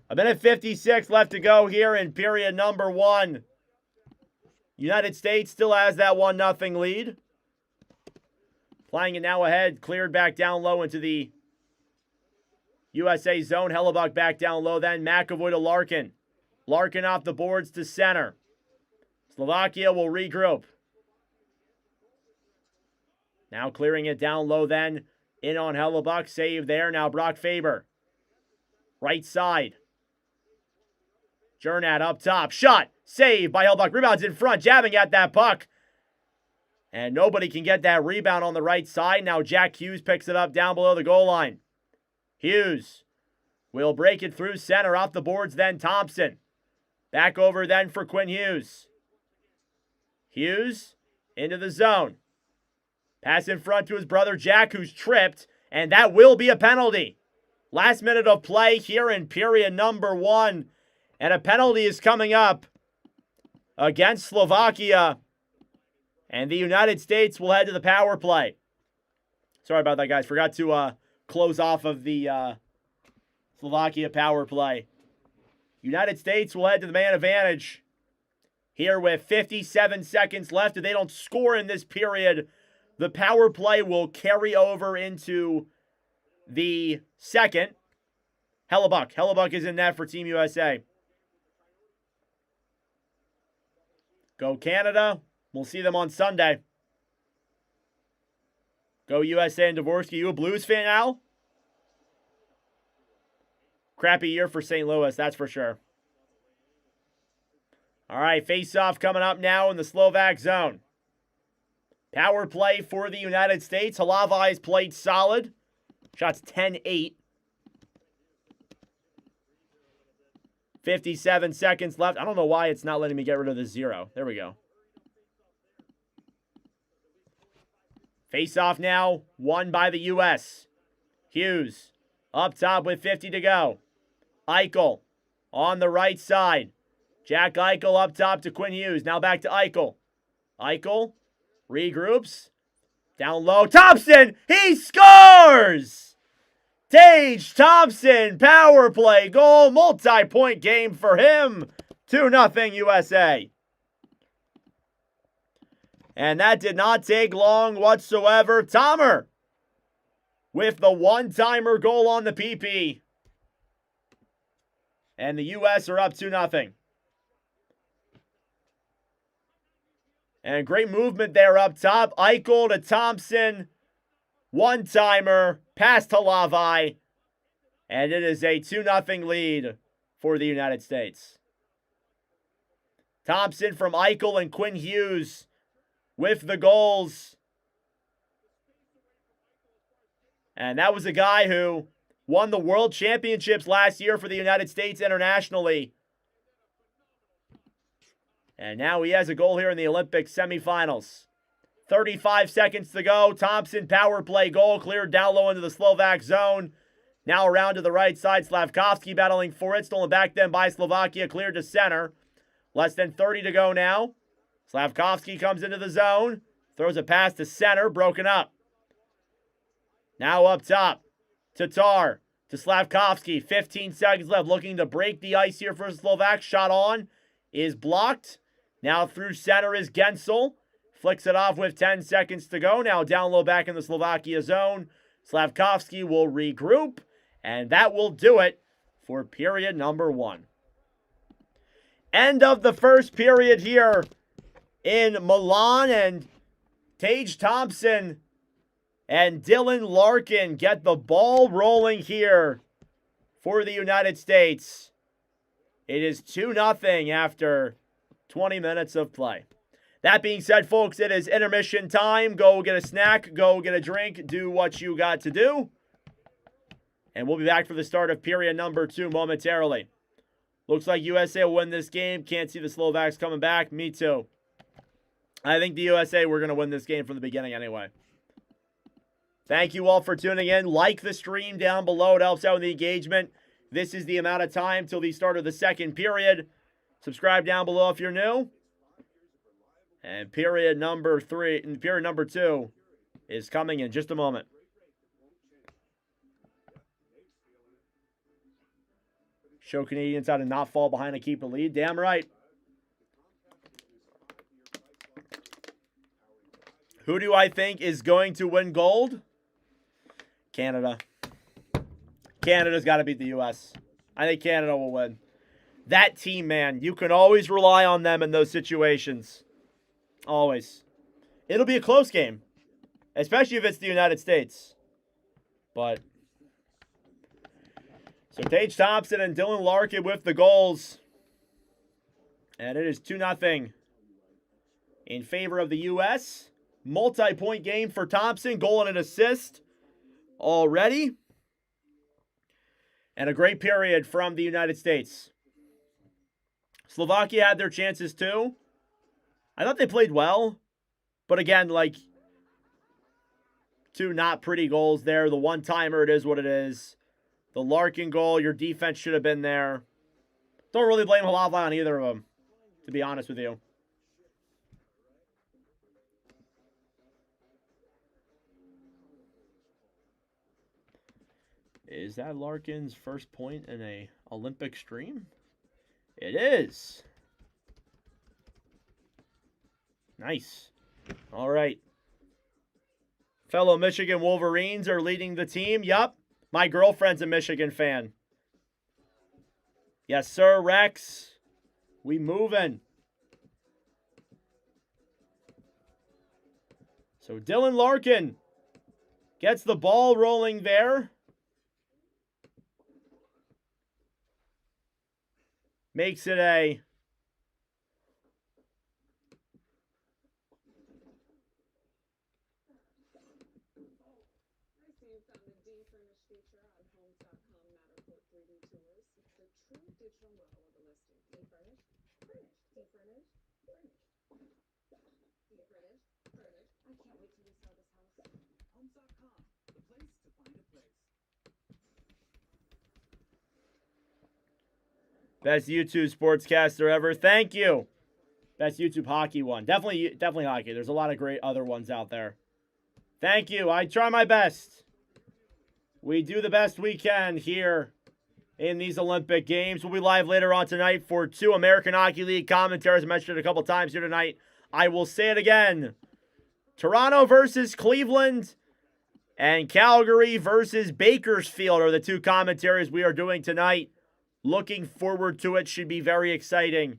A: A minute 56 left to go here in period number 1. United States still has that 1-0 lead. Playing it now ahead. Cleared back down low into the USA zone. Hellebuck back down low then. McAvoy to Larkin. Larkin off the boards to center. Slovakia will regroup. Now clearing it down low then. In on Hellebuck. Save there. Now Brock Faber. Right side. Jernat up top. Shot. Save by Hellebuck. Rebounds in front. Jabbing at that puck. And nobody can get that rebound on the right side. Now Jack Hughes picks it up down below the goal line. Hughes will break it through center. Off the boards then Thompson. Back over then for Quinn Hughes. Hughes into the zone. Pass in front to his brother Jack, who's tripped, and that will be a penalty. Last minute of play here in period number 1, and a penalty is coming up against Slovakia, and the United States will head to the power play. Sorry about that, guys. Forgot to close off of the Slovakia power play. United States will head to the man advantage here with 57 seconds left. If they don't score in this period, the power play will carry over into the second. Hellebuck. Hellebuck is in net for Team USA. Go Canada. We'll see them on Sunday. Go USA and Dvorsky. You a Blues fan, Al? Crappy year for St. Louis, that's for sure. All right, face-off coming up now in the Slovak zone. Power play for the United States. Halavai's played solid. Shots 10-8. 57 seconds left. I don't know why it's not letting me get rid of the 0. There we go. Face-off now, won by the U.S. Hughes up top with 50 to go. Eichel on the right side. Jack Eichel up top to Quinn Hughes. Now back to Eichel. Eichel regroups. Down low. Thompson! He scores! Tage Thompson, power play goal. Multi-point game for him. 2-0 USA. And that did not take long whatsoever. Tomer with the one-timer goal on the PP. And the U.S. are up 2-0. And great movement there up top. Eichel to Thompson. One-timer. Past Halavai. And it is a 2-0 lead for the United States. Thompson from Eichel and Quinn Hughes with the goals. And that was a guy who won the World Championships last year for the United States internationally. And now he has a goal here in the Olympic semifinals. 35 seconds to go. Thompson, power play goal, cleared down low into the Slovak zone. Now around to the right side. Slavkovsky battling for it. Stolen back then by Slovakia. Cleared to center. Less than 30 to go now. Slavkovsky comes into the zone. Throws a pass to center. Broken up. Now up top. Tatar to Slavkovsky. 15 seconds left. Looking to break the ice here for the Slovaks. Shot on. Is blocked. Now through center is Gensel. Flicks it off with 10 seconds to go. Now down low back in the Slovakia zone. Slavkovsky will regroup. And that will do it for period number 1. End of the first period here in Milan. And Tage Thompson and Dylan Larkin get the ball rolling here for the United States. It is 2-0 after 20 minutes of play. That being said, folks, it is intermission time. Go get a snack, go get a drink, do what you got to do. And we'll be back for the start of period number 2 momentarily. Looks like USA will win this game. Can't see the Slovaks coming back. Me too. I think the USA, we're going to win this game from the beginning anyway. Thank you all for tuning in. Like the stream down below. It helps out with the engagement. This is the amount of time till the start of the second period. Subscribe down below if you're new. And period number 2 is coming in just a moment. Show Canadians how to not fall behind and keep a lead. Damn right. Who do I think is going to win gold? Canada. Canada's got to beat the U.S. I think Canada will win. That team, man, you can always rely on them in those situations. Always. It'll be a close game, especially if it's the United States. But so Tage Thompson and Dylan Larkin with the goals. And it is 2-0 in favor of the U.S. Multi-point game for Thompson. Goal and an assist already. And a great period from the United States. Slovakia had their chances too. I thought they played well. But again, like, 2 not pretty goals there. The one-timer, it is what it is. The Larkin goal, your defense should have been there. Don't really blame Halavai on either of them, to be honest with you. Is that Larkin's first point in a Olympic stream? It is. Nice. All right. Fellow Michigan Wolverines are leading the team. Yup. My girlfriend's a Michigan fan. Yes, sir, Rex. We moving. So Dylan Larkin gets the ball rolling there. makes it a best YouTube sportscaster ever. Thank you. Best YouTube hockey one. Definitely hockey. There's a lot of great other ones out there. Thank you. I try my best. We do the best we can here in these Olympic Games. We'll be live later on tonight for 2 American Hockey League commentaries. I mentioned it a couple times here tonight. I will say it again. Toronto versus Cleveland and Calgary versus Bakersfield are the 2 commentaries we are doing tonight. Looking forward to it. Should be very exciting.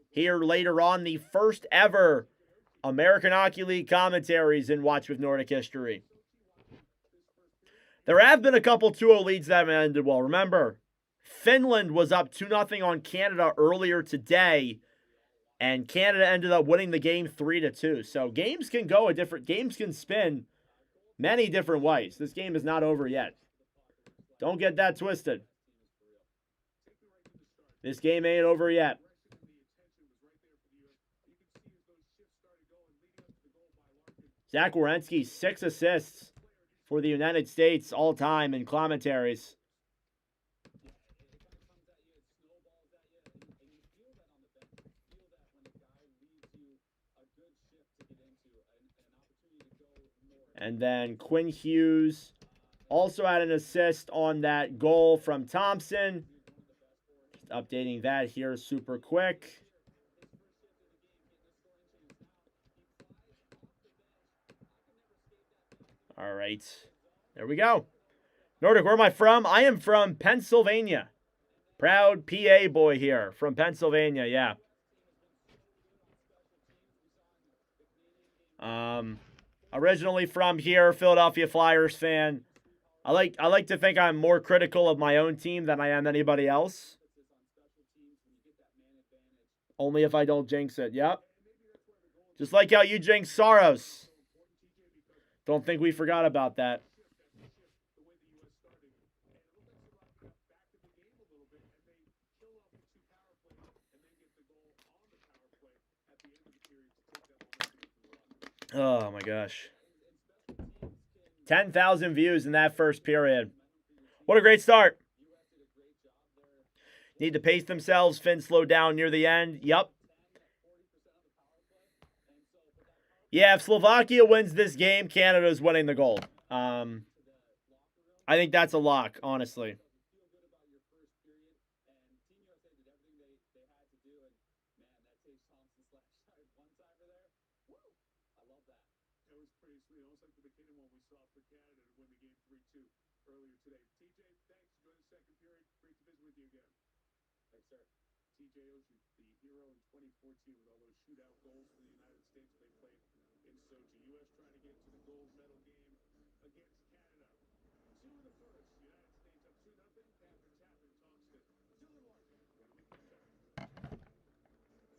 A: Here later on, the first ever American Hockey League commentaries in Watch with Nordic history. There have been a couple 2-0 leads that have ended well. Remember, Finland was up 2-0 on Canada earlier today, and Canada ended up winning the game 3-2. So games can go games can spin many different ways. This game is not over yet. Don't get that twisted. This game ain't over yet. Zach Werenski, 6 assists for the United States all-time in commentaries. And then Quinn Hughes also had an assist on that goal from Thompson. Just updating that here super quick. All right. There we go. Nordic, where am I from? I am from Pennsylvania. Proud PA boy here from Pennsylvania, yeah. Originally from here, Philadelphia Flyers fan. I like to think I'm more critical of my own team than I am anybody else. Only if I don't jinx it. Yep. Just like how you jinxed Soros. Don't think we forgot about that. Oh my gosh. 10,000 views in that first period. What a great start. Need to pace themselves. Finn slowed down near the end. Yep. Yeah, if Slovakia wins this game, Canada's winning the gold. I think that's a lock, honestly.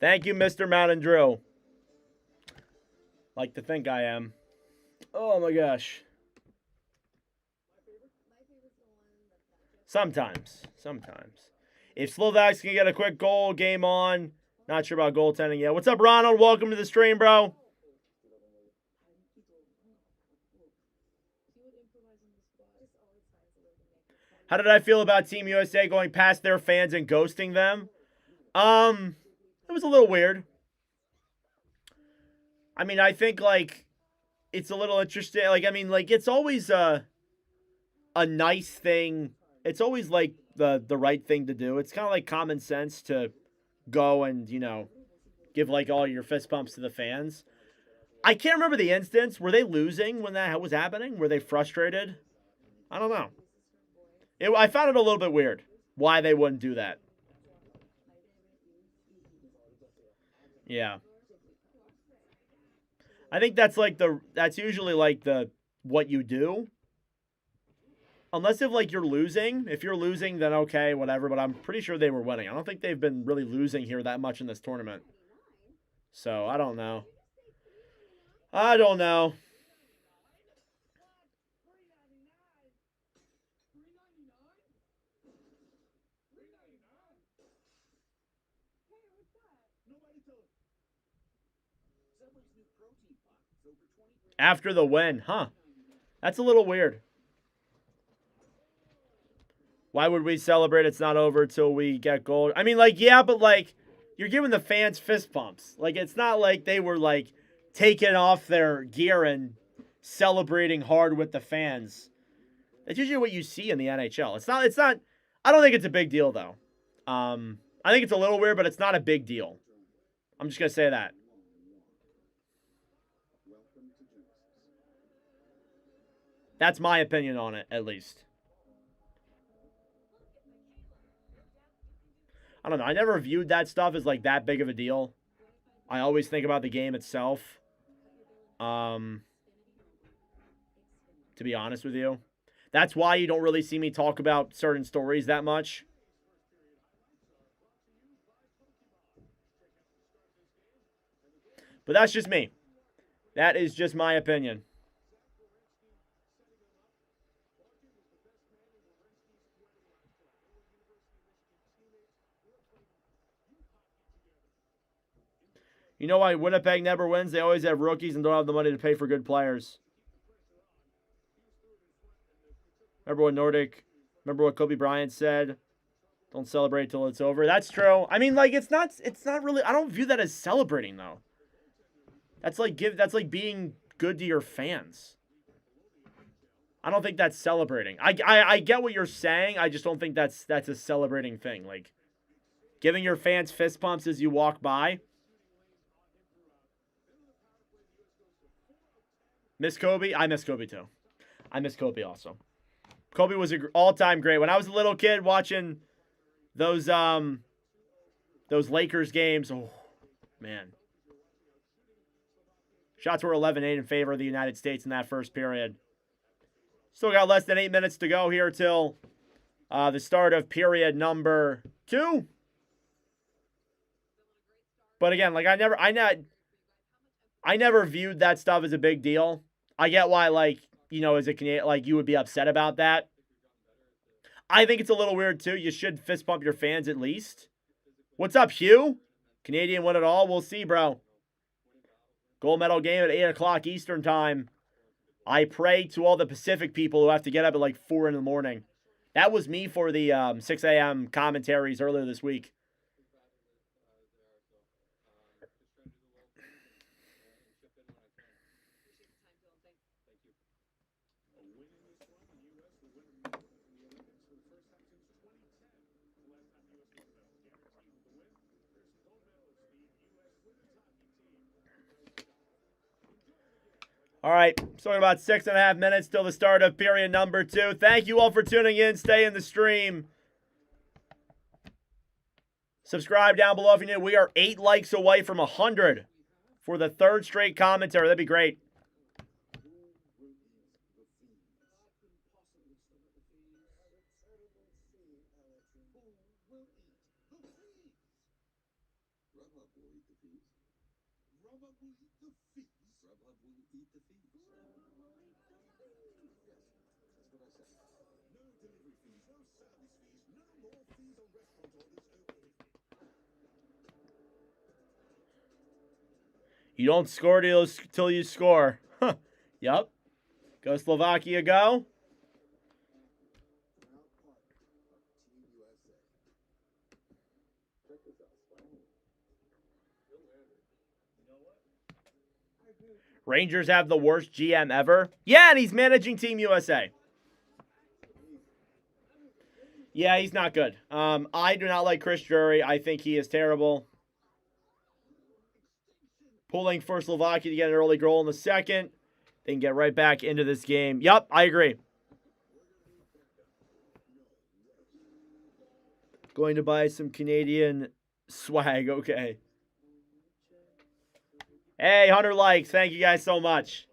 A: Thank you, Mr. Mountain Drill. Like to think I am. Oh my gosh. Sometimes. If Slovaks can get a quick goal, game on. Not sure about goaltending yet. What's up, Ronald? Welcome to the stream, bro. How did I feel about Team USA going past their fans and ghosting them? It was a little weird. I mean, I think, like, it's a little interesting. Like, I mean, like, it's always a nice thing. It's always, like, the right thing to do. It's kind of like common sense to go and, you know, give, like, all your fist bumps to the fans. I can't remember the instance. Were they losing when that was happening? Were they frustrated? I don't know. I found it a little bit weird why they wouldn't do that. Yeah. I think that's like that's usually like what you do. Unless if, like, you're losing. If you're losing, then okay, whatever. But I'm pretty sure they were winning. I don't think they've been really losing here that much in this tournament. So, I don't know. I don't know. After the win, huh? That's a little weird. Why would we celebrate? It's not over till we get gold. I mean, like, yeah, but, like, you're giving the fans fist bumps. Like, it's not like they were, like, taking off their gear and celebrating hard with the fans. That's usually what you see in the NHL. It's not, I don't think it's a big deal, though. I think it's a little weird, but it's not a big deal. I'm just going to say that. That's my opinion on it, at least. I don't know. I never viewed that stuff as, like, that big of a deal. I always think about the game itself. To be honest with you. That's why you don't really see me talk about certain stories that much. But that's just me. That is just my opinion. You know why Winnipeg never wins? They always have rookies and don't have the money to pay for good players. Remember what Kobe Bryant said? Don't celebrate till it's over. That's true. I mean, like, it's not really, I don't view that as celebrating, though. That's like being good to your fans. I don't think that's celebrating. I get what you're saying. I just don't think that's a celebrating thing. Like, giving your fans fist pumps as you walk by. Miss Kobe? I miss Kobe, too. I miss Kobe also. Kobe was an all-time great. When I was a little kid watching those Lakers games, oh, man. Shots were 11-8 in favor of the United States in that first period. Still got less than 8 minutes to go here till the start of period number 2. But again, like, I never viewed that stuff as a big deal. I get why, like, you know, as a Canadian, like, you would be upset about that. I think it's a little weird, too. You should fist pump your fans at least. What's up, Hugh? Canadian win it all? We'll see, bro. Gold medal game at 8 o'clock Eastern time. I pray to all the Pacific people who have to get up at like 4 in the morning. That was me for the 6 a.m. commentaries earlier this week. All right, so about 6.5 minutes till the start of period number 2. Thank you all for tuning in. Stay in the stream. Subscribe down below if you're new. We are 8 likes away from 100 for the 3rd straight commentary. That'd be great. You don't score till you score. Huh. Yup. Go Slovakia, go. Rangers have the worst GM ever. Yeah, and he's managing Team USA. Yeah, he's not good. I do not like Chris Drury. I think he is terrible. Pulling for Slovakia to get an early goal in the second. They can get right back into this game. Yup, I agree. Going to buy some Canadian swag. Okay. Hey, 100 likes. Thank you guys so much.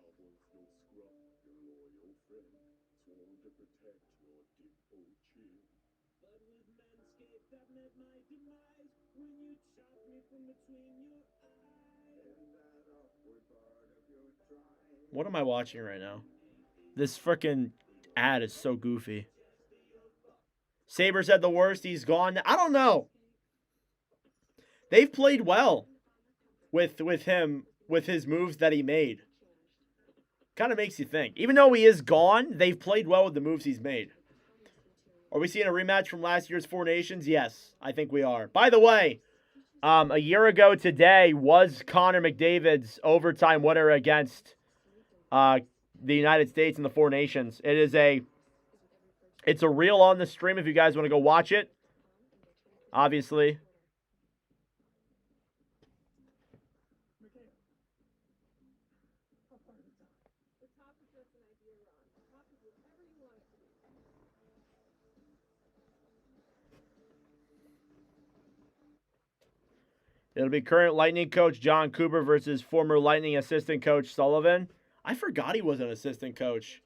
A: What am I watching right now? This freaking ad is so goofy. Saber said the worst. He's gone. I don't know. They've played well with him, with his moves that he made. Kind of makes you think. Even though he is gone, they've played well with the moves he's made. Are we seeing a rematch from last year's Four Nations? Yes, I think we are. By the way, a year ago today was Connor McDavid's overtime winner against the United States in the Four Nations. It's a reel on the stream if you guys want to go watch it. Obviously. It'll be current Lightning coach John Cooper versus former Lightning assistant coach Sullivan. I forgot he was an assistant coach.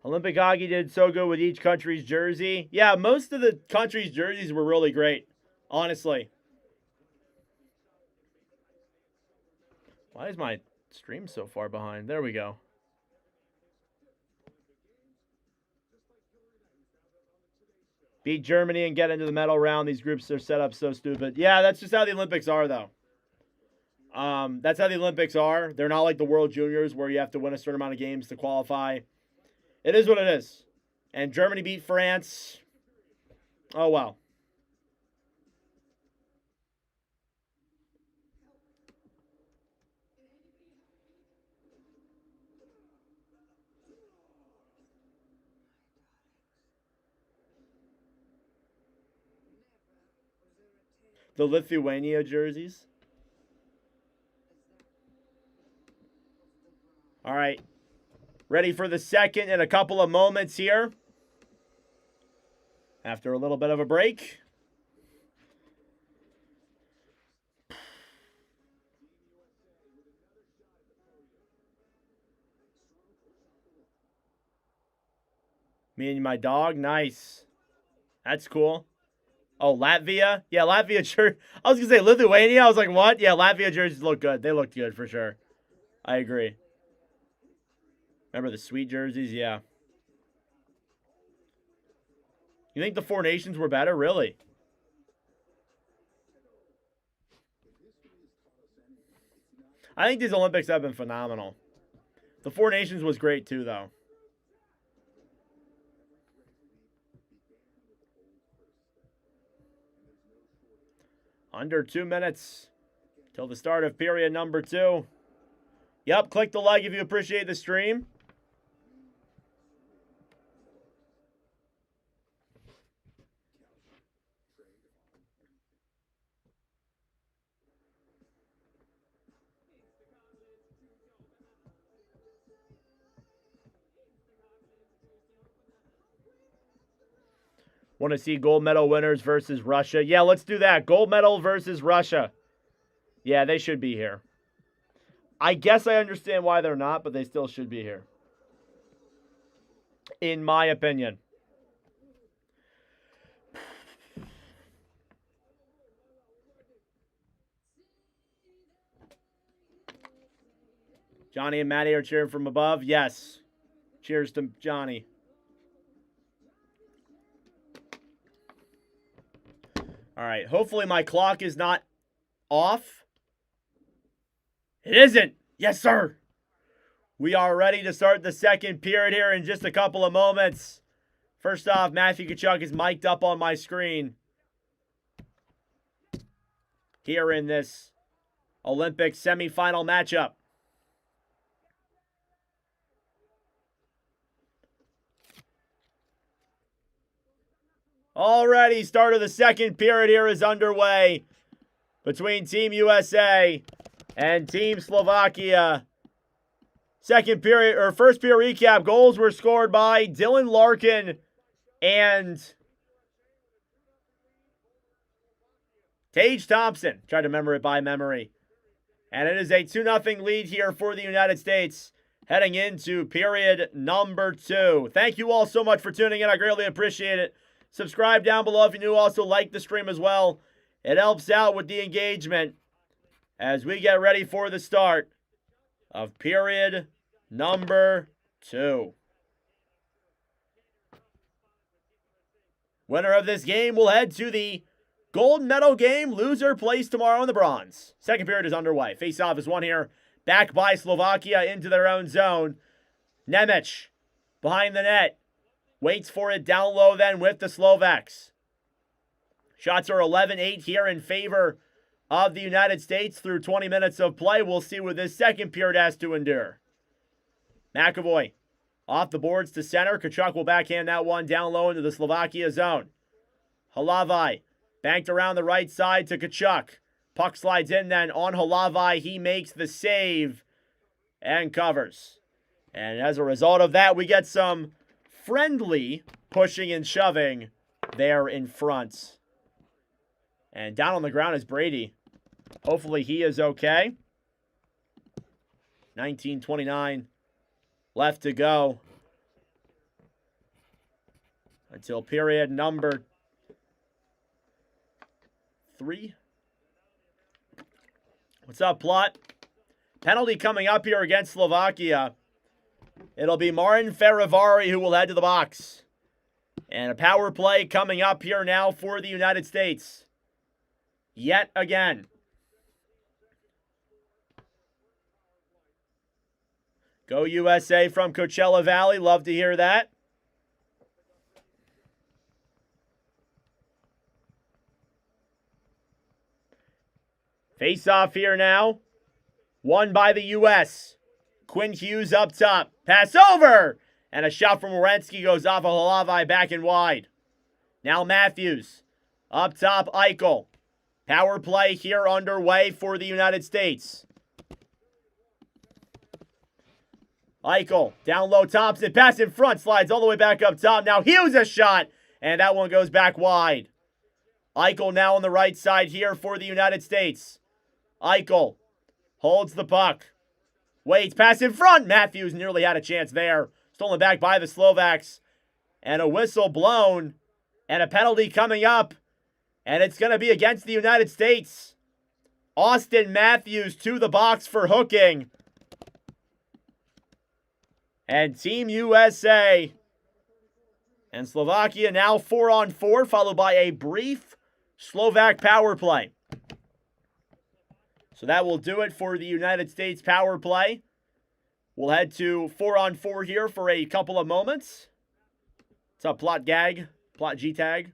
A: Olympic hockey did so good with each country's jersey. Yeah, most of the country's jerseys were really great, honestly. Why is my stream so far behind? There we go. Beat Germany and get into the medal round. These groups are set up so stupid. Yeah, that's just how the Olympics are, though. That's how the Olympics are. They're not like the World Juniors where you have to win a certain amount of games to qualify. It is what it is. And Germany beat France. Oh, wow. The Lithuania jerseys. All right. Ready for the second in a couple of moments here. After a little bit of a break. Me and my dog. Nice. That's cool. Oh, Latvia? Yeah, Latvia shirt. I was going to say Lithuania. I was like, what? Yeah, Latvia jerseys look good. They looked good for sure. I agree. Remember the sweet jerseys? Yeah. You think the Four Nations were better? Really? I think these Olympics have been phenomenal. The Four Nations was great too, though. Under 2 minutes till the start of period number 2. Yep, click the like if you appreciate the stream. Want to see gold medal winners versus Russia? Yeah, let's do that. Gold medal versus Russia. Yeah, they should be here. I guess I understand why they're not, but they still should be here. In my opinion. Johnny and Maddie are cheering from above. Yes. Cheers to Johnny. All right. Hopefully my clock is not off. It isn't. Yes, sir. We are ready to start the second period here in just a couple of moments. First off, Matthew Tkachuk is mic'd up on my screen here in this Olympic semifinal matchup. Already, start of the second period here is underway between Team USA and Team Slovakia. Second period, or first period recap, goals were scored by Dylan Larkin and Tage Thompson. Tried to remember it by memory. And it is a 2-0 lead here for the United States heading into period number 2. Thank you all so much for tuning in. I greatly appreciate it. Subscribe down below if you're new. Also like the stream as well. It helps out with the engagement as we get ready for the start of period number 2. Winner of this game will head to the gold medal game. Loser plays tomorrow in the bronze. Second period is underway. Face-off is won here. Back by Slovakia into their own zone. Nemec behind the net. Waits for it down low then with the Slovaks. Shots are 11-8 here in favor of the United States through 20 minutes of play. We'll see what this second period has to endure. McAvoy off the boards to center. Tkachuk will backhand that one down low into the Slovakia zone. Halavai banked around the right side to Tkachuk. Puck slides in then on Halavai. He makes the save and covers. And as a result of that, we get some friendly pushing and shoving there in front. And down on the ground is Brady. Hopefully he is okay. 19:29 left to go until period number 3. What's up, Plot? Penalty coming up here against Slovakia. It'll be Marin Ferivari who will head to the box. And a power play coming up here now for the United States. Yet again. Go USA from Coachella Valley. Love to hear that. Face off here now. Won by the U.S. Quinn Hughes up top. Pass over! And a shot from Werenski goes off of Halavai back and wide. Now Matthews. Up top, Eichel. Power play here underway for the United States. Eichel, down low, Thompson, pass in front, slides all the way back up top. Now Hughes a shot, and that one goes back wide. Eichel now on the right side here for the United States. Eichel holds the puck. Waits, pass in front. Matthews nearly had a chance there. Stolen back by the Slovaks. And a whistle blown, and a penalty coming up. And it's going to be against the United States. Austin Matthews to the box for hooking. And Team USA and Slovakia now 4-on-4, followed by a brief Slovak power play. So that will do it for the United States power play. We'll head to 4-on-4 here for a couple of moments. What's up, Plot Gag? Plot G-Tag.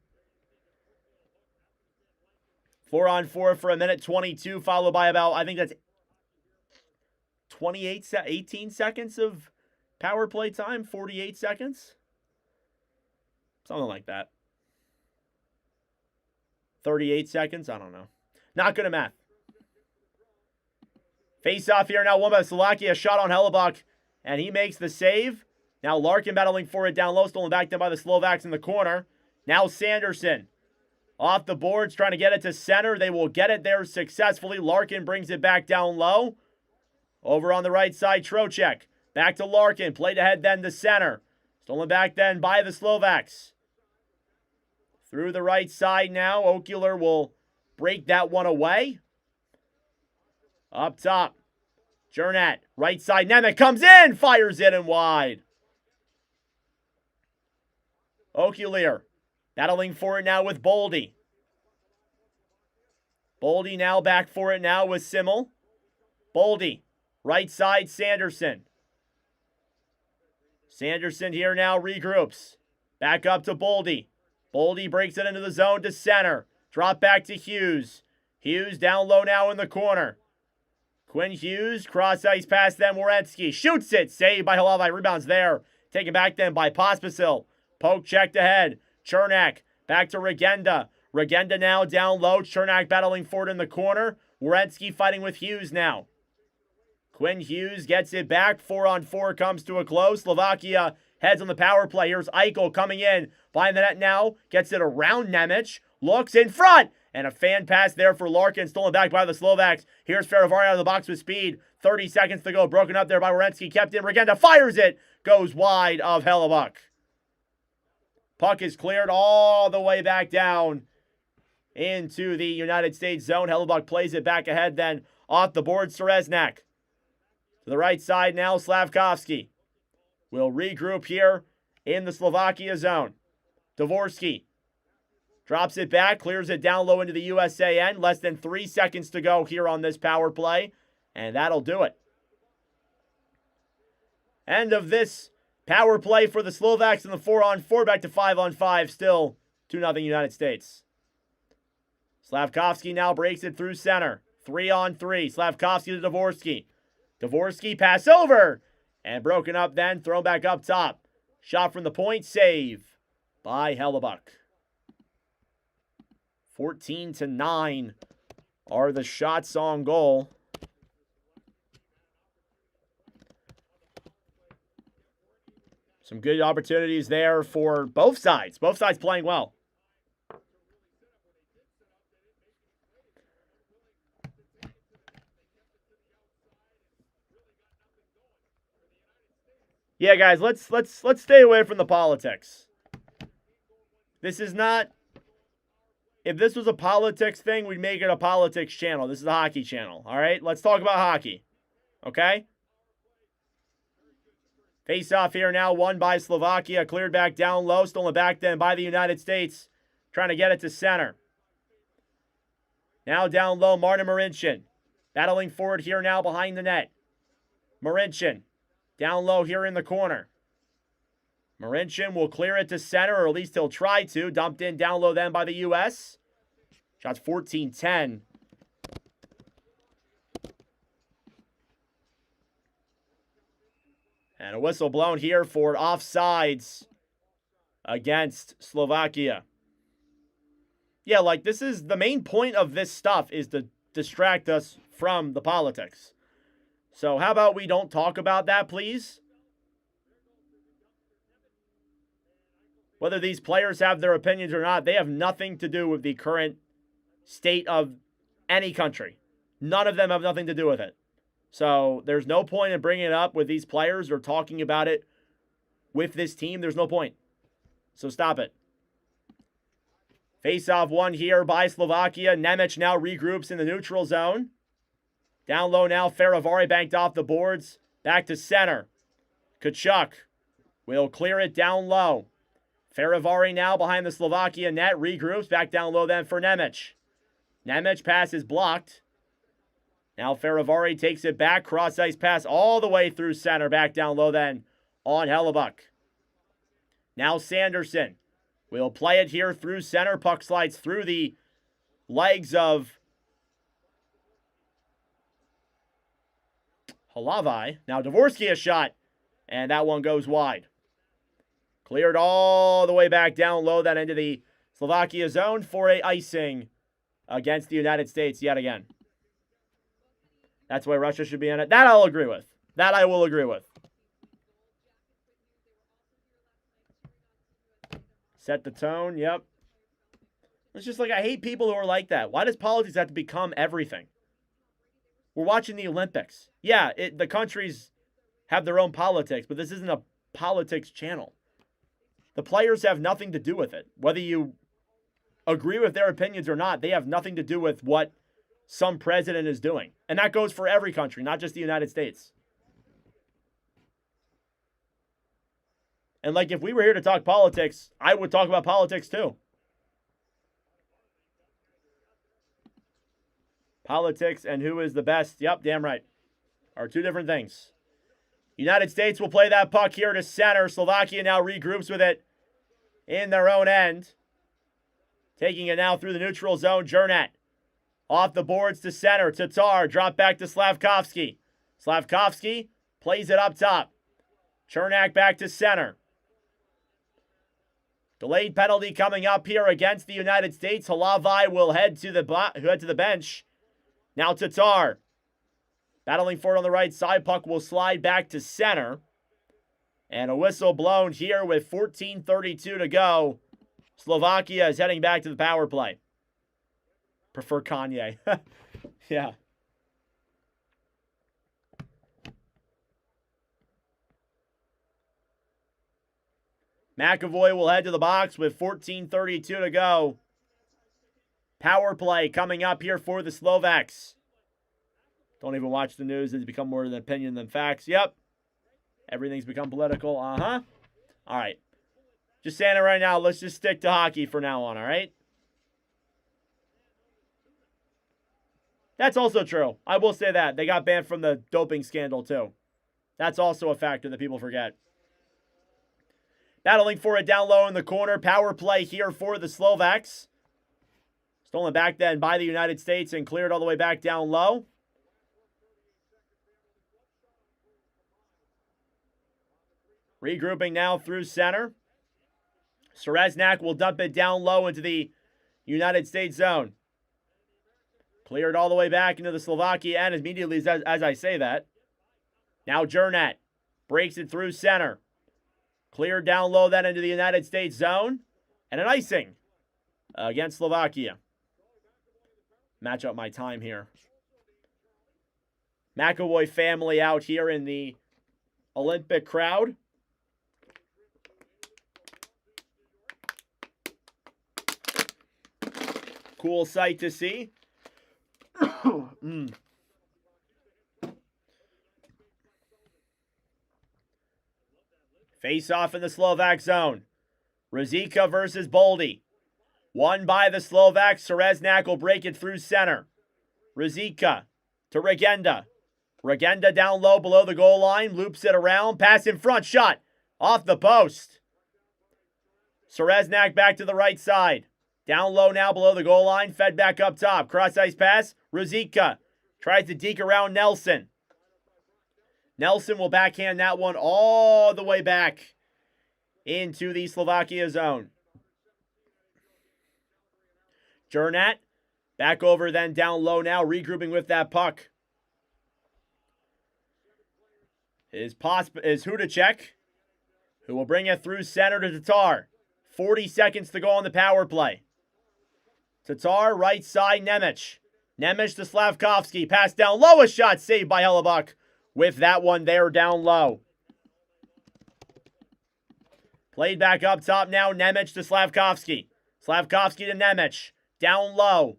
A: 4-on-4 for a minute 22, followed by about, I think that's 18 seconds of power play time, 48 seconds. Something like that. 38 seconds, I don't know. Not good at math. Face off here now, won by Slovakia, shot on Hellebuck, and he makes the save. Now Larkin battling for it down low, stolen back then by the Slovaks in the corner. Now Sanderson. Off the boards, trying to get it to center. They will get it there successfully. Larkin brings it back down low. Over on the right side, Trocheck. Back to Larkin. Played ahead then to center. Stolen back then by the Slovaks. Through the right side now. Ocular will break that one away. Up top. Jernat. Right side. Nemec comes in. Fires it and wide. Ocular. Battling for it now with Boldy. Boldy now back for it now with Simmel. Boldy. Right side, Sanderson. Sanderson here now regroups. Back up to Boldy. Boldy breaks it into the zone to center. Drop back to Hughes. Hughes down low now in the corner. Quinn Hughes, cross ice pass then Werenski. Shoots it. Saved by Halavai. Rebounds there. Taken back then by Pospisil. Poke checked ahead. Chernak back to Regenda. Regenda now down low. Chernak battling for it in the corner. Werenski fighting with Hughes now. Quinn Hughes gets it back. 4-on-4 comes to a close. Slovakia heads on the power play. Here's Eichel coming in. Behind the net now. Gets it around Nemec. Looks in front. And a fan pass there for Larkin, stolen back by the Slovaks. Here's Faravari out of the box with speed. 30 seconds to go. Broken up there by Werenski. Kept in. Regenda fires it. Goes wide of Hellebuyck. Puck is cleared all the way back down into the United States zone. Hellebuyck plays it back ahead, then off the board, Sereznak. To the right side now, Slavkovsky will regroup here in the Slovakia zone. Dvorsky drops it back, clears it down low into the USA end. Less than 3 seconds to go here on this power play, and that'll do it. End of this power play for the Slovaks in the 4-on-4, back to 5-on-5, still 2-0 United States. Slavkovsky now breaks it through center. 3-on-3. Slavkovsky to Dvorsky. Dvorsky pass over. And broken up then. Thrown back up top. Shot from the point. Save by Hellebuyck. 14-9 are the shots on goal. Some good opportunities there for both sides. Both sides playing well. Yeah, guys, let's stay away from the politics. This is not. If this was a politics thing, we'd make it a politics channel. This is a hockey channel. All right, let's talk about hockey. Okay. Face off here now, won by Slovakia, cleared back down low, stolen back then by the United States, trying to get it to center. Now down low, Martin Marincin, battling forward here now behind the net. Marincin. Down low here in the corner. Marincin will clear it to center, or at least he'll try to. Dumped in down low then by the U.S. Shots 14-10. And a whistle blown here for offsides against Slovakia. Yeah, like this is the main point of this stuff is to distract us from the politics. So how about we don't talk about that, please? Whether these players have their opinions or not, they have nothing to do with the current state of any country. None of them have nothing to do with it. So there's no point in bringing it up with these players or talking about it with this team. There's no point. So stop it. Face-off won here by Slovakia. Nemec now regroups in the neutral zone. Down low now, Faravari banked off the boards. Back to center. Tkachuk will clear it down low. Faravari now behind the Slovakia net. Regroups. Back down low then for Nemec. Nemec pass is blocked. Now Faravari takes it back. Cross-ice pass all the way through center. Back down low then on Hellebuyck. Now Sanderson will play it here through center. Puck slides through the legs of Hlavai. Now Dvorsky a shot, and that one goes wide. Cleared all the way back down low, that into the Slovakia zone for a icing against the United States yet again. That's why Russia should be in it. That I'll agree with. That I will agree with. Set the tone, yep. It's just like, I hate people who are like that. Why does politics have to become everything? We're watching the Olympics. Yeah, the countries have their own politics, but this isn't a politics channel. The players have nothing to do with it. Whether you agree with their opinions or not, they have nothing to do with what some president is doing. And that goes for every country, not just the United States. And like, if we were here to talk politics, I would talk about politics too. Politics and who is the best, yep, damn right, are two different things. United States will play that puck here to center. Slovakia now regroups with it in their own end. Taking it now through the neutral zone. Jurnet off the boards to center. Tatar drop back to Slavkovsky. Slavkovsky plays it up top. Chernak back to center. Delayed penalty coming up here against the United States. Hlavai will head to the bench. Now Tatar battling for it on the right side. Puck will slide back to center. And a whistle blown here with 14:32 to go. Slovakia is heading back to the power play. Prefer Kanye. Yeah. McAvoy will head to the box with 14:32 to go. Power play coming up here for the Slovaks. Don't even watch the news. It's become more of an opinion than facts. Yep. Everything's become political. Uh-huh. All right. Just saying it right now. Let's just stick to hockey for now on, all right? That's also true. I will say that. They got banned from the doping scandal, too. That's also a factor that people forget. Battling for it down low in the corner. Power play here for the Slovaks. Stolen back then by the United States and cleared all the way back down low. Regrouping now through center. Sereznak will dump it down low into the United States zone. Cleared all the way back into the Slovakia end immediately as I say that. Now Jernat breaks it through center. Cleared down low then into the United States zone. And an icing against Slovakia. Match up my time here. McAvoy family out here in the Olympic crowd. Cool sight to see. Face off in the Slovak zone. Ruzicka versus Boldy. Won by the Slovaks. Sereznak will break it through center. Ruzicka to Regenda. Regenda down low below the goal line. Loops it around. Pass in front. Shot. Off the post. Sereznak back to the right side. Down low now below the goal line. Fed back up top. Cross ice pass. Ruzicka tries to deke around Nelson. Nelson will backhand that one all the way back into the Slovakia zone. Jernat back over then down low now. Regrouping with that puck. Is Hudacek, who will bring it through center to Tatar. 40 seconds to go on the power play. Tatar, right side, Nemec. Nemec to Slavkovsky. Pass down low. A shot saved by Hellebuck with that one there down low. Played back up top now. Nemec to Slavkovsky. Slavkovsky to Nemec. Down low.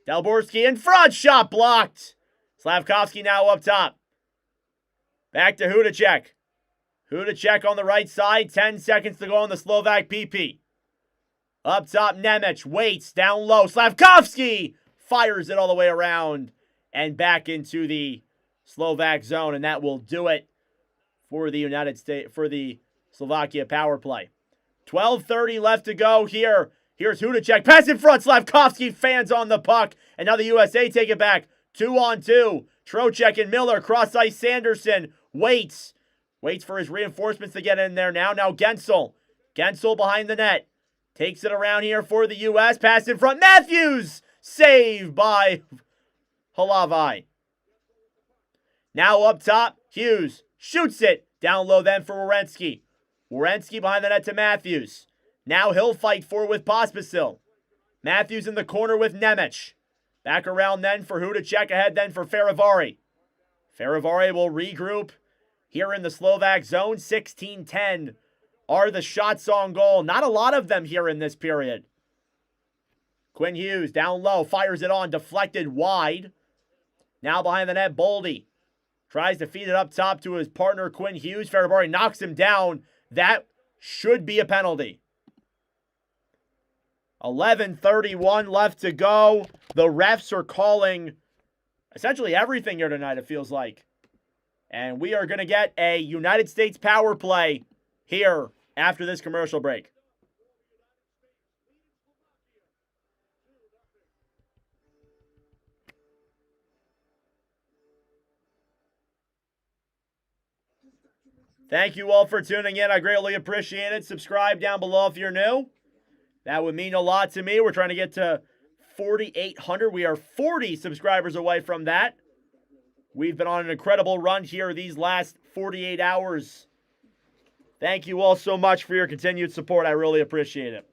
A: Delborski in front. Shot blocked. Slavkovsky now up top. Back to Hudacek. Hudacek on the right side. 10 seconds to go on the Slovak PP. Up top, Nemec waits. Down low. Slavkovsky fires it all the way around and back into the Slovak zone. And that will do it for the United States, for the Slovakia power play. 12:30 left to go here. Here's Hudacek. Pass in front. Slavkovsky fans on the puck. And now the USA take it back. 2-on-2. Trocheck and Miller. Cross ice Sanderson. Waits for his reinforcements to get in there now. Now Gensel. Gensel behind the net. Takes it around here for the U.S. Pass in front. Matthews. Saved by Halavai. Now up top. Hughes. Shoots it. Down low then for Werenski. Werenski behind the net to Matthews. Now he'll fight for with Pospisil. Matthews in the corner with Nemec. Back around then for Hudacek. Ahead then for Ferivari. Ferivari will regroup here in the Slovak zone. 16-10 are the shots on goal. Not a lot of them here in this period. Quinn Hughes down low. Fires it on. Deflected wide. Now behind the net, Boldy. Tries to feed it up top to his partner, Quinn Hughes. Ferivari knocks him down. That should be a penalty. 11:31 left to go. The refs are calling essentially everything here tonight, it feels like. And we are going to get a United States power play here after this commercial break. Thank you all for tuning in. I greatly appreciate it. Subscribe down below if you're new. That would mean a lot to me. We're trying to get to 4,800. We are 40 subscribers away from that. We've been on an incredible run here these last 48 hours. Thank you all so much for your continued support. I really appreciate it.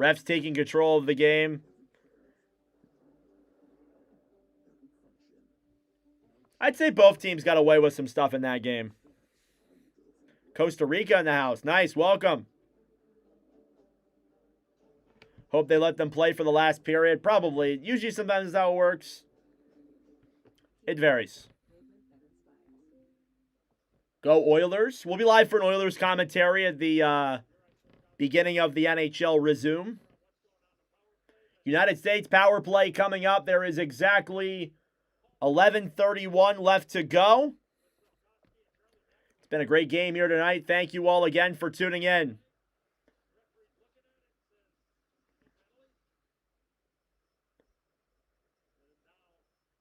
A: Refs taking control of the game. I'd say both teams got away with some stuff in that game. Costa Rica in the house. Nice. Welcome. Hope they let them play for the last period. Probably. Usually sometimes that's how it works. It varies. Go Oilers. We'll be live for an Oilers commentary at the beginning of the NHL resume. United States power play coming up. There is exactly 11:31 left to go. It's been a great game here tonight. Thank you all again for tuning in.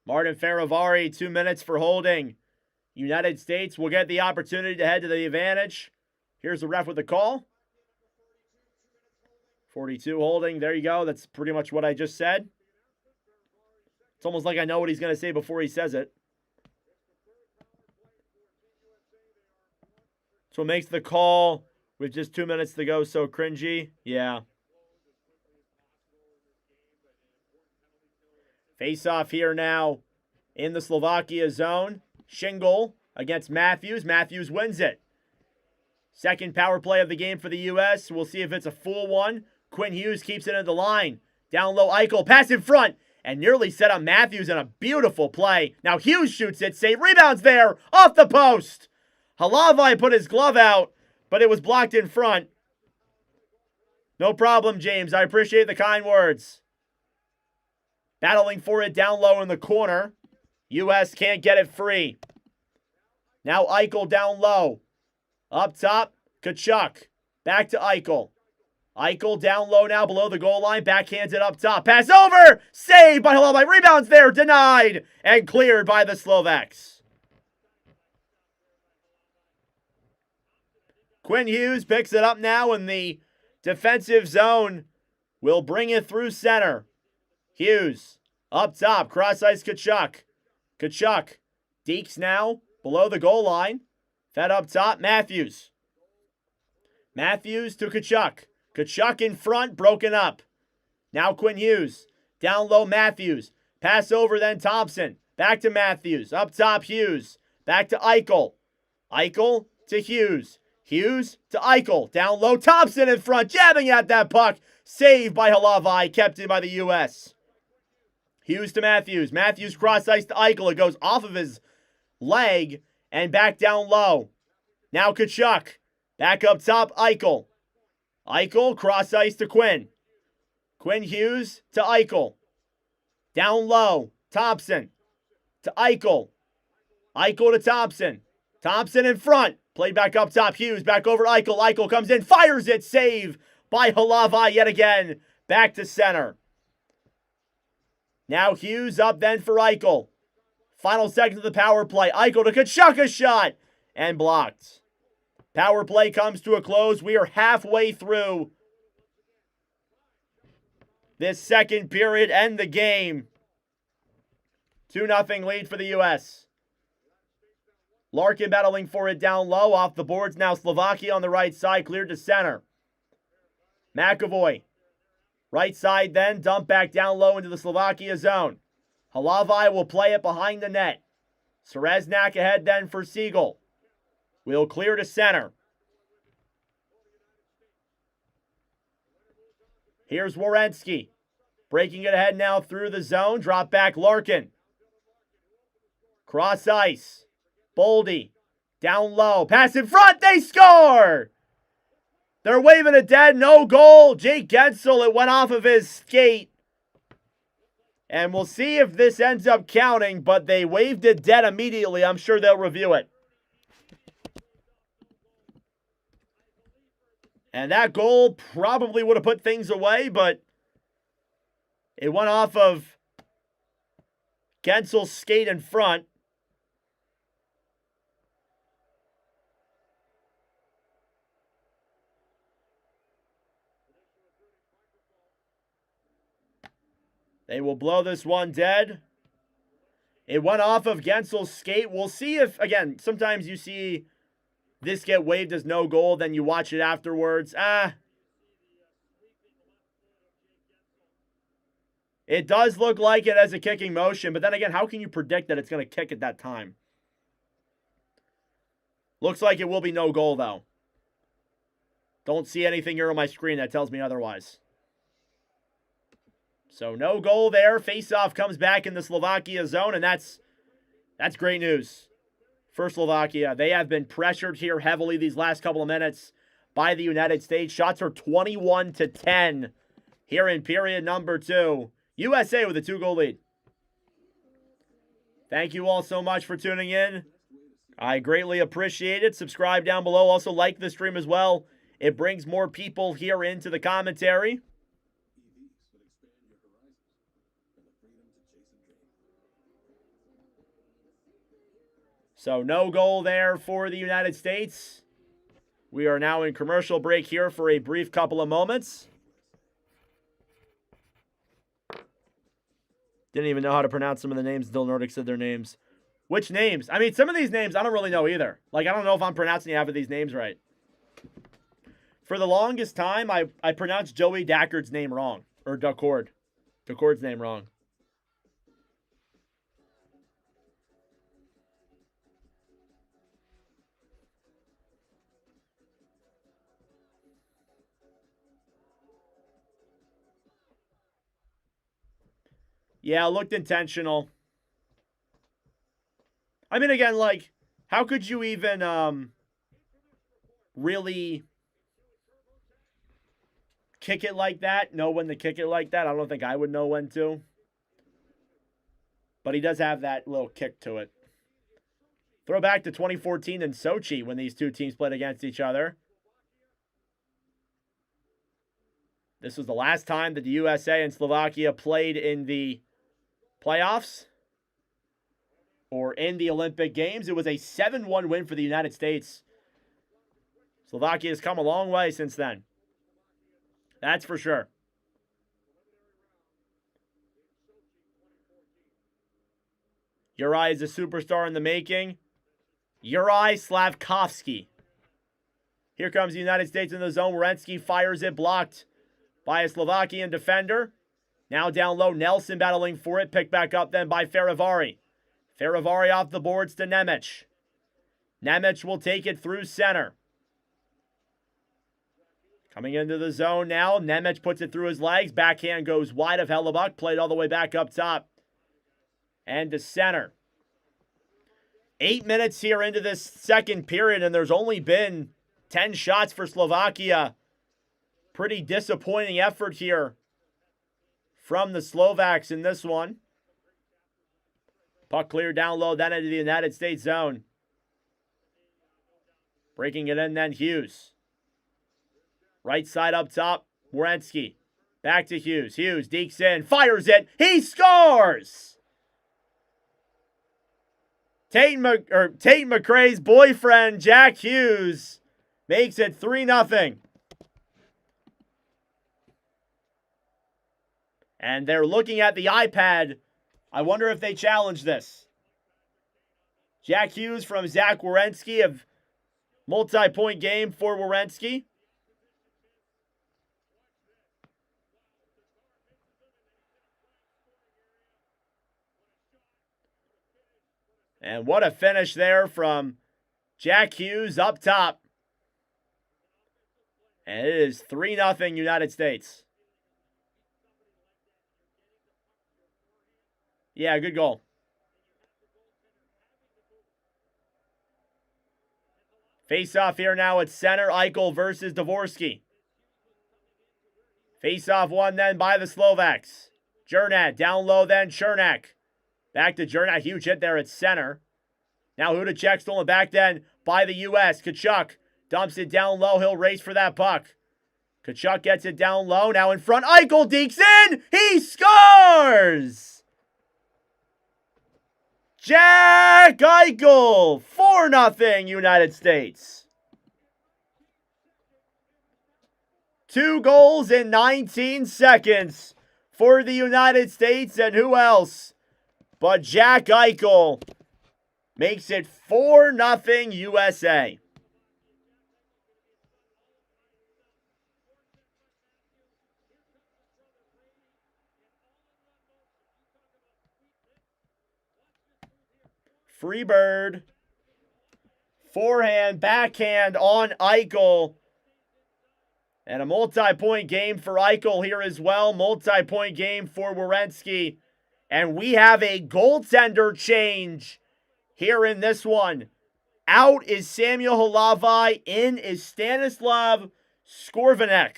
A: Martin Faravari, 2 minutes for holding. United States will get the opportunity to head to the advantage. Here's the ref with the call. 42 holding. There you go. That's pretty much what I just said. It's almost like I know what he's going to say before he says it. So it makes the call with just 2 minutes to go so cringy. Yeah. Face off here now in the Slovakia zone. Shingle against Matthews. Matthews wins it. Second power play of the game for the U.S. We'll see if it's a full one. Quinn Hughes keeps it in the line. Down low, Eichel. Pass in front. And nearly set up Matthews in a beautiful play. Now Hughes shoots it. Save. Rebounds there. Off the post. Halavai put his glove out, but it was blocked in front. No problem, James. I appreciate the kind words. Battling for it down low in the corner. U.S. can't get it free. Now Eichel down low. Up top, Tkachuk. Back to Eichel. Eichel down low now below the goal line. Backhands it up top. Pass over! Saved by Halavai. Rebounds there. Denied. And cleared by the Slovaks. Quinn Hughes picks it up now in the defensive zone. Will bring it through center. Hughes, up top, cross ice Tkachuk. Tkachuk, Deeks now, below the goal line. Fed up top, Matthews. Matthews to Tkachuk. Tkachuk in front, broken up. Now Quinn Hughes, down low Matthews. Pass over then Thompson. Back to Matthews, up top Hughes. Back to Eichel. Eichel to Hughes. Hughes to Eichel. Down low, Thompson in front, jabbing at that puck. Saved by Halavai, kept in by the U.S. Hughes to Matthews. Matthews cross ice to Eichel. It goes off of his leg and back down low. Now Tkachuk. Back up top, Eichel. Eichel cross ice to Quinn. Quinn Hughes to Eichel. Down low, Thompson to Eichel. Eichel to Thompson. Thompson in front. Played back up top. Hughes back over Eichel. Eichel comes in, fires it. Save by Halavai yet again. Back to center. Now Hughes up then for Eichel. Final seconds of the power play. Eichel to Tkachuk, a shot. And blocked. Power play comes to a close. We are halfway through this second period and the game. 2-0 lead for the U.S. Larkin battling for it down low. Off the boards now. Slovakia on the right side. Cleared to center. McAvoy. Right side then. Dump back down low into the Slovakia zone. Halavai will play it behind the net. Sereznak ahead then for Siegel. Will clear to center. Here's Werenski. Breaking it ahead now through the zone. Drop back Larkin. Cross ice. Boldy. Down low. Pass in front. They score! They're waving it dead. No goal. Jake Gensel. It went off of his skate. And we'll see if this ends up counting, but they waved it dead immediately. I'm sure they'll review it. And that goal probably would have put things away, but it went off of Gensel's skate in front. They will blow this one dead. It went off of Gensel's skate. We'll see if, again, sometimes you see this get waved as no goal, then you watch it afterwards. It does look like it as a kicking motion, but then again, how can you predict that it's going to kick at that time? Looks like it will be no goal, though. Don't see anything here on my screen that tells me otherwise. So no goal there. Faceoff comes back in the Slovakia zone, and that's great news for Slovakia. They have been pressured here heavily these last couple of minutes by the United States. Shots are 21-10 here in period number 2. USA with a 2-goal lead. Thank you all so much for tuning in. I greatly appreciate it. Subscribe down below. Also like the stream as well. It brings more people here into the commentary. So no goal there for the United States. We are now in commercial break here for a brief couple of moments. Didn't even know how to pronounce some of the names until Nordic said their names. Which names? I mean, some of these names I don't really know either. Like, I don't know if I'm pronouncing half of these names right. For the longest time, I pronounced Joey Dackard's name wrong. Or Dacord. Dacord's name wrong. Yeah, it looked intentional. I mean, again, like, how could you even really kick it like that? Know when to kick it like that? I don't think I would know when to. But he does have that little kick to it. Throw back to 2014 in Sochi when these two teams played against each other. This was the last time that the USA and Slovakia played in the playoffs or in the Olympic Games. It was a 7-1 win for the United States. Slovakia has come a long way since then. That's for sure. Uri is a superstar in the making. Uri Slavkovsky. Here comes the United States in the zone. Werenski fires it, blocked by a Slovakian defender. Now down low, Nelson battling for it. Picked back up then by Ferivari. Ferivari off the boards to Nemec. Nemec will take it through center. Coming into the zone now. Nemec puts it through his legs. Backhand goes wide of Hellebuyck. Played all the way back up top. And to center. 8 minutes here into this second period, and there's only been 10 shots for Slovakia. Pretty disappointing effort here from the Slovaks in this one. Puck cleared down low, then into the United States zone. Breaking it in then, Hughes. Right side up top, Werenski. Back to Hughes. Hughes dekes in, fires it. He scores! Tate McRae's boyfriend, Jack Hughes, makes it 3-0. And they're looking at the iPad. I wonder if they challenge this. Jack Hughes from Zach Werenski, of multi-point game for Werenski. And what a finish there from Jack Hughes up top. And it is 3-0 United States. Yeah, good goal. Face off here now at center. Eichel versus Dvorsky. Face off won then by the Slovaks. Jernat down low then Chernak. Back to Jernat. Huge hit there at center. Now Hudacek stolen back then by the U.S. Tkachuk dumps it down low. He'll race for that puck. Tkachuk gets it down low. Now in front. Eichel dekes in. He scores! Jack Eichel, 4-0 United States. 2 goals in 19 seconds for the United States, and who else but Jack Eichel makes it 4-0 USA. Freebird. Forehand, backhand on Eichel. And a multi-point game for Eichel here as well. Multi-point game for Werenski. And we have a goaltender change here in this one. Out is Samuel Halavaj. In is Stanislav Skorvanek,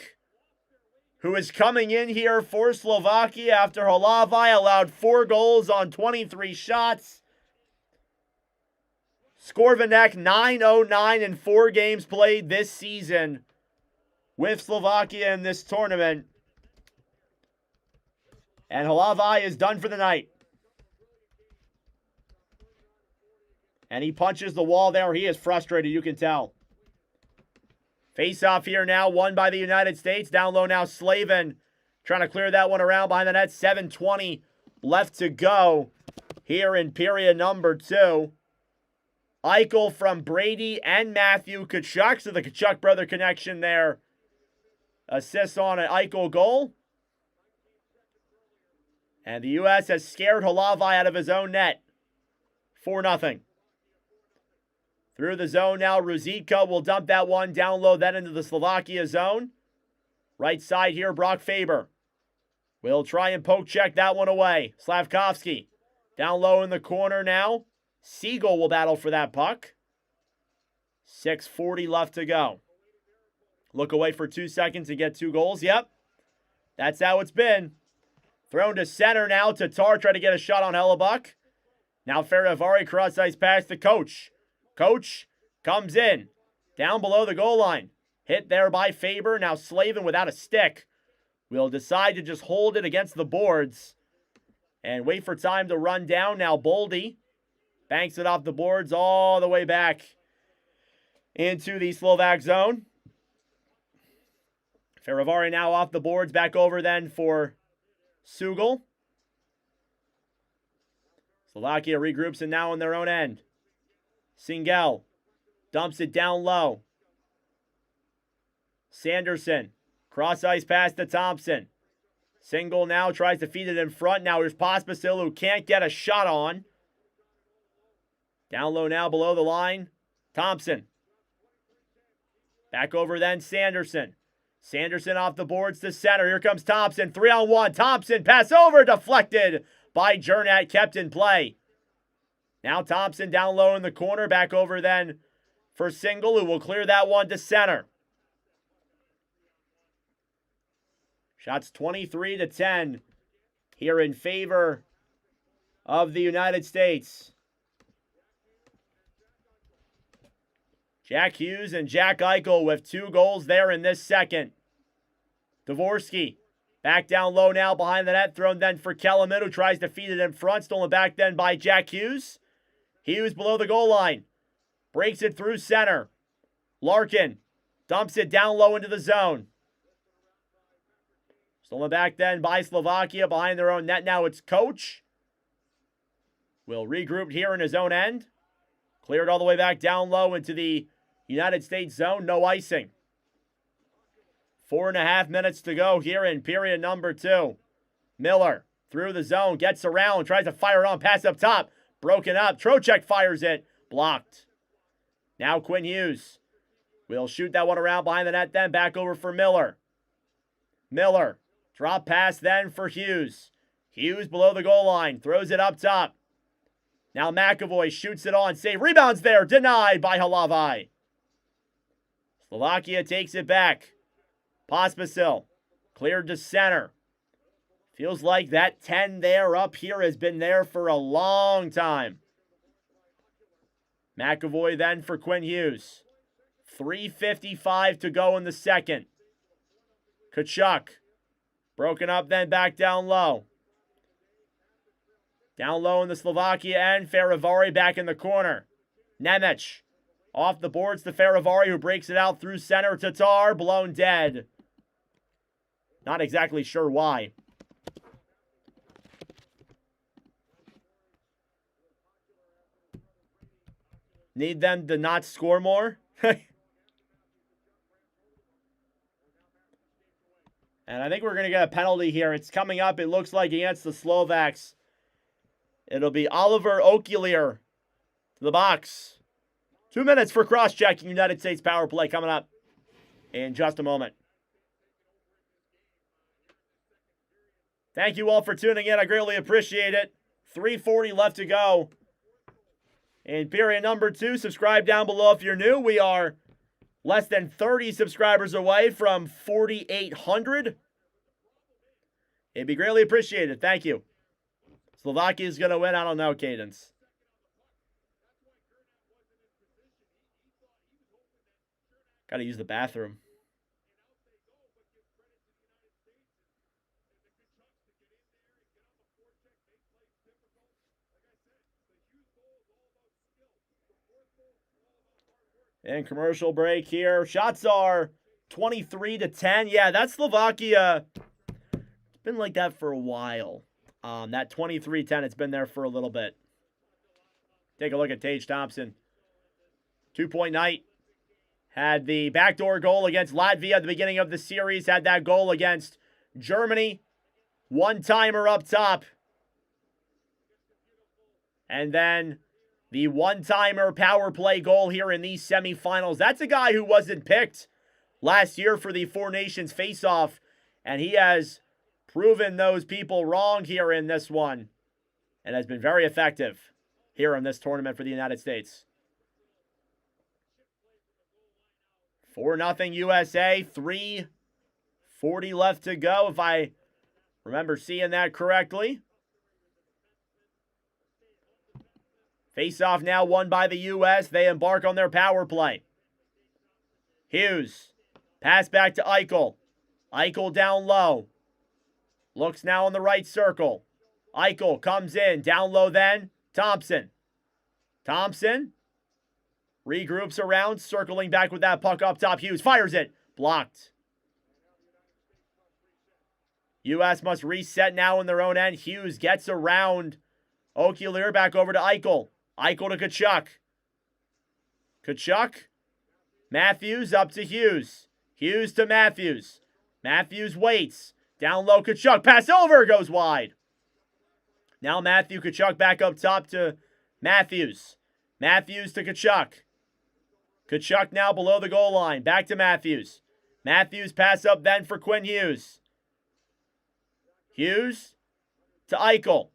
A: who is coming in here for Slovakia after Halavaj allowed 4 goals on 23 shots. Skorvanek 9-0-9 in 4 games played this season with Slovakia in this tournament. And Halavaj is done for the night. And he punches the wall there. He is frustrated, you can tell. Face-off here now, won by the United States. Down low now, Slavin trying to clear that one around behind the net. 7:20 left to go here in period number 2. Eichel from Brady and Matthew Tkachuk. So the Tkachuk brother connection there. Assists on an Eichel goal. And the U.S. has scared Halavaj out of his own net. 4-0. Through the zone now, Ruzicka will dump that one down low, then into the Slovakia zone. Right side here, Brock Faber will try and poke check that one away. Slavkovsky down low in the corner now. Siegel will battle for that puck. 6:40 left to go. Look away for 2 seconds to get 2 goals. Yep, that's how it's been. Thrown to center now. Tatar try to get a shot on Hellebuck. Now Feravari cross-ice pass to Coach. Coach comes in. Down below the goal line. Hit there by Faber. Now Slavin without a stick will decide to just hold it against the boards and wait for time to run down. Now Boldy banks it off the boards all the way back into the Slovak zone. Feravari now off the boards. Back over then for Sugel. Slovakia regroups and now on their own end. Singel dumps it down low. Sanderson, cross-ice pass to Thompson. Single now tries to feed it in front. Now here's Pospisil, who can't get a shot on. Down low now below the line. Thompson. Back over then Sanderson. Sanderson off the boards to center. Here comes Thompson. 3-on-1. Thompson pass over. Deflected by Jernat. Kept in play. Now Thompson down low in the corner. Back over then for Single, who will clear that one to center. Shots 23-10 here in favor of the United States. Jack Hughes and Jack Eichel with 2 goals there in this second. Dvorsky back down low now behind the net. Thrown then for Kellerman, who tries to feed it in front. Stolen back then by Jack Hughes. Hughes below the goal line. Breaks it through center. Larkin dumps it down low into the zone. Stolen back then by Slovakia behind their own net. Now it's Coach. Will regroup here in his own end. Cleared all the way back down low into the United States zone. No icing. 4.5 minutes to go here in period number 2. Miller through the zone. Gets around. Tries to fire it on. Pass up top. Broken up. Trocheck fires it. Blocked. Now Quinn Hughes will shoot that one around behind the net. Then back over for Miller. Miller. Drop pass then for Hughes. Hughes below the goal line. Throws it up top. Now McAvoy shoots it on. Save. Rebounds there. Denied by Halavaj. Slovakia takes it back. Pospisil. Cleared to center. Feels like that 10 there up here has been there for a long time. McAvoy then for Quinn Hughes. 3:55 to go in the second. Tkachuk. Broken up then back down low. Down low in the Slovakia end. Feravari back in the corner. Nemec. Off the boards to Feravari, who breaks it out through center. Tatar blown dead. Not exactly sure why. Need them to not score more. And I think we're going to get a penalty here. It's coming up, it looks like, against the Slovaks. It'll be Oliver Okilir to the box. 2 minutes for cross-checking. United States power play coming up in just a moment. Thank you all for tuning in. I greatly appreciate it. 3:40 left to go in period number 2. Subscribe down below if you're new. We are less than 30 subscribers away from 4,800. It'd be greatly appreciated. Thank you. Slovakia is going to win. I don't know, Cadence. Got to use the bathroom. And commercial break here. Shots are 23-10. Yeah, that's Slovakia. It's been like that for a while. That 23-10, it's been there for a little bit. Take a look at Tage Thompson. 2-point night. Had the backdoor goal against Latvia at the beginning of the series. Had that goal against Germany. One-timer up top. And then the one-timer power play goal here in these semifinals. That's a guy who wasn't picked last year for the Four Nations face-off. And he has proven those people wrong here in this one. And has been very effective here in this tournament for the United States. 4-0 USA. 3:40 left to go, if I remember seeing that correctly. Face-off now won by the U.S. They embark on their power play. Hughes. Pass back to Eichel. Eichel down low. Looks now in the right circle. Eichel comes in. Down low then. Thompson. Thompson. Regroups around. Circling back with that puck up top. Hughes fires it. Blocked. U.S. must reset now in their own end. Hughes gets around Okilir back over to Eichel. Eichel to Tkachuk. Tkachuk. Matthews up to Hughes. Hughes to Matthews. Matthews waits. Down low, Tkachuk. Pass over. Goes wide. Now Matthew Tkachuk back up top to Matthews. Matthews to Tkachuk. Tkachuk now below the goal line. Back to Matthews. Matthews pass up then for Quinn Hughes. Hughes to Eichel.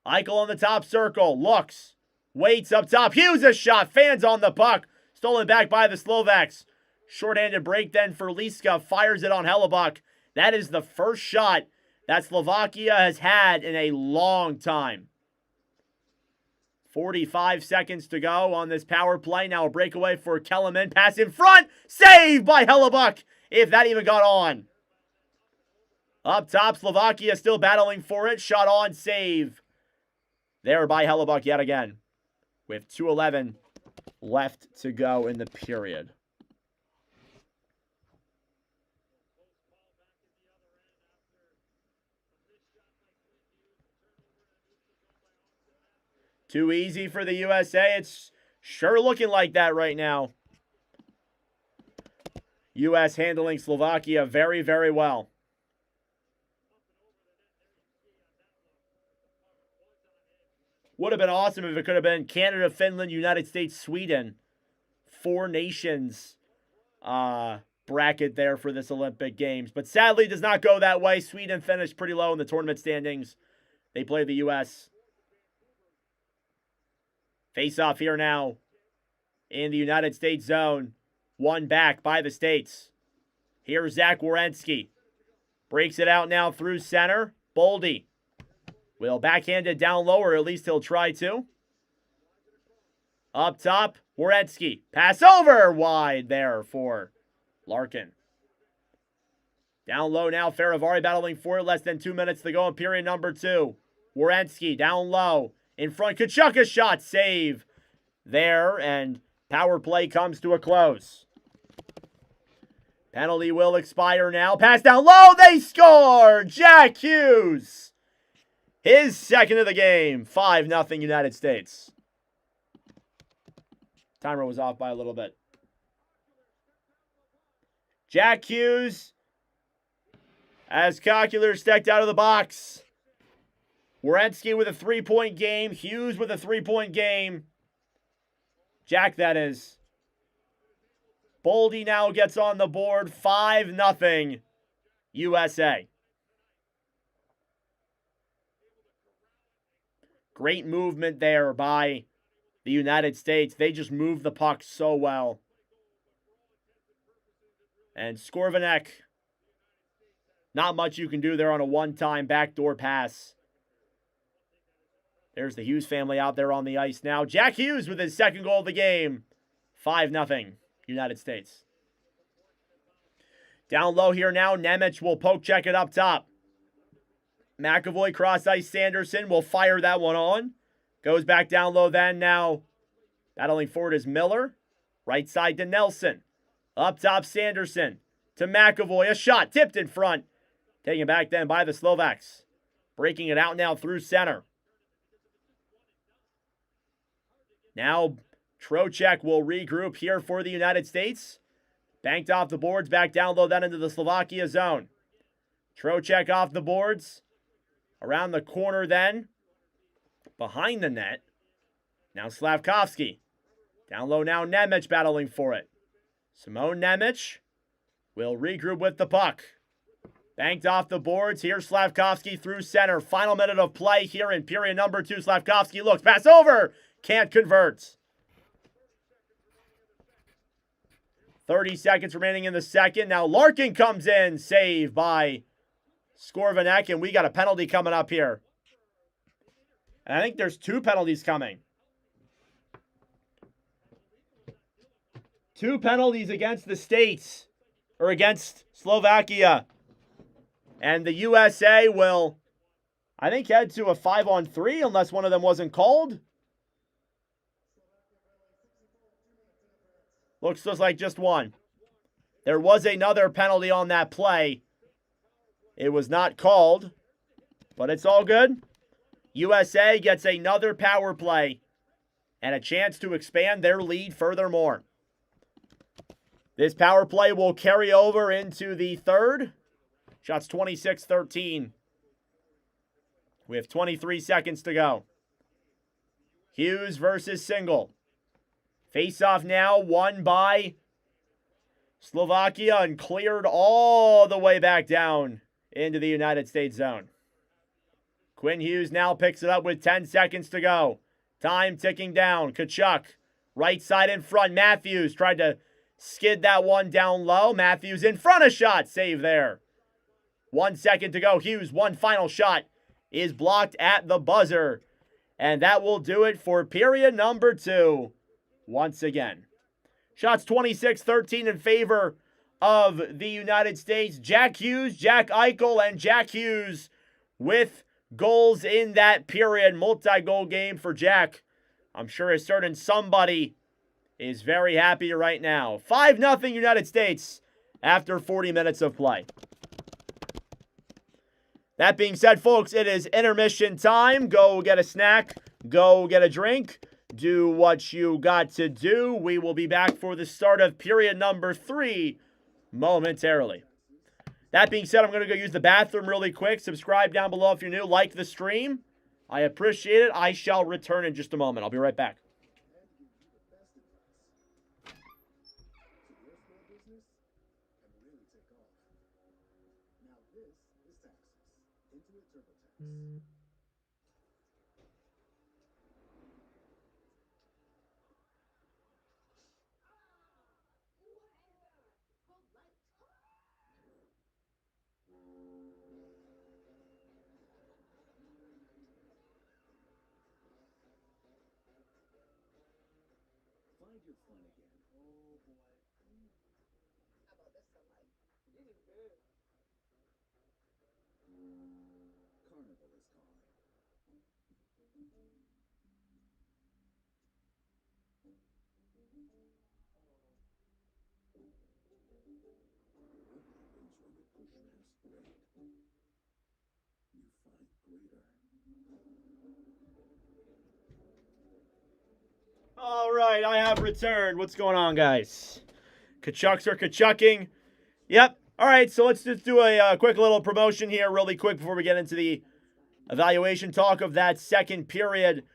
A: Eichel on the top circle. Looks. Waits up top. Hughes a shot. Fans on the puck. Stolen back by the Slovaks. Shorthanded break then for Liska. Fires it on Hellebuck. That is the first shot that Slovakia has had in a long time. 45 seconds to go on this power play. Now a breakaway for Kellerman. Pass in front. Saved by Hellebuck. If that even got on. Up top, Slovakia still battling for it. Shot on, save. There by Hellebuck yet again. With 2:11 left to go in the period. Too easy for the USA. It's sure looking like that right now. U.S. handling Slovakia very, very well. Would have been awesome if it could have been Canada, Finland, United States, Sweden. Four nations bracket there for this Olympic Games. But sadly, it does not go that way. Sweden finished pretty low in the tournament standings. They play the U.S. Face-off here now in the United States zone. One back by the States. Here's Zach Werenski. Breaks it out now through center. Boldy will backhand it down low, or at least he'll try to. Up top, Werenski. Pass over wide there for Larkin. Down low now, Faravari battling for it. Less than 2 minutes to go in period number 2. Werenski down low. In front, Tkachuk a shot. Save there, and power play comes to a close. Penalty will expire now. Pass down low. They score! Jack Hughes. His second of the game. 5-0 United States. Timer was off by a little bit. Jack Hughes as Calcular stepped out of the box. Werenski with a 3-point game. Hughes with a 3-point game. Jack, that is. Boldy now gets on the board. 5-0 USA. Great movement there by the United States. They just moved the puck so well. And Skorvanek, not much you can do there on a one-time backdoor pass. There's the Hughes family out there on the ice now. Jack Hughes with his second goal of the game. 5-0 United States. Down low here now, Nemec will poke check it up top. McAvoy cross-ice Sanderson will fire that one on. Goes back down low then now. Battling forward is Miller. Right side to Nelson. Up top, Sanderson to McAvoy. A shot tipped in front. Taken back then by the Slovaks. Breaking it out now through center. Now, Trocheck will regroup here for the United States. Banked off the boards, back down low then into the Slovakia zone. Trocheck off the boards. Around the corner then. Behind the net. Now Slavkovsky. Down low now, Nemec battling for it. Simone Nemec will regroup with the puck. Banked off the boards. Here's Slavkovsky through center. Final minute of play here in period number 2. Slavkovsky looks. Pass over. Can't convert. 30 seconds remaining in the second. Now Larkin comes in. Save by Skorvanek. And we got a penalty coming up here. And I think there's 2 penalties coming. 2 penalties against the States. Or against Slovakia. And the USA will, I think, head to a 5-on-3 unless one of them wasn't called. Looks just like just one. There was another penalty on that play. It was not called, but it's all good. USA gets another power play and a chance to expand their lead furthermore. This power play will carry over into the third. Shots 26-13. We have 23 seconds to go. Hughes versus Single. Face-off now, won by Slovakia and cleared all the way back down into the United States zone. Quinn Hughes now picks it up with 10 seconds to go. Time ticking down. Kachuk, right side in front. Matthews tried to skid that one down low. Matthews in front of shot. Save there. 1 second to go. Hughes, one final shot, is blocked at the buzzer. And that will do it for period number 2. Once again. Shots 26-13 in favor of the United States. Jack Hughes, Jack Eichel, and Jack Hughes with goals in that period. Multi-goal game for Jack. I'm sure a certain somebody is very happy right now. 5-0 United States after 40 minutes of play. That being said, folks, it is intermission time. Go get a snack. Go get a drink. Do what you got to do. We will be back for the start of period number 3 momentarily. That being said, I'm going to go use the bathroom really quick. Subscribe down below if you're new. Like the stream. I appreciate it. I shall return in just a moment. I'll be right back. All right, I have returned. What's going on, guys? Kachucks are kachucking. Yep. All right, so let's just do a quick little promotion here really quick before we get into the evaluation talk of that second period.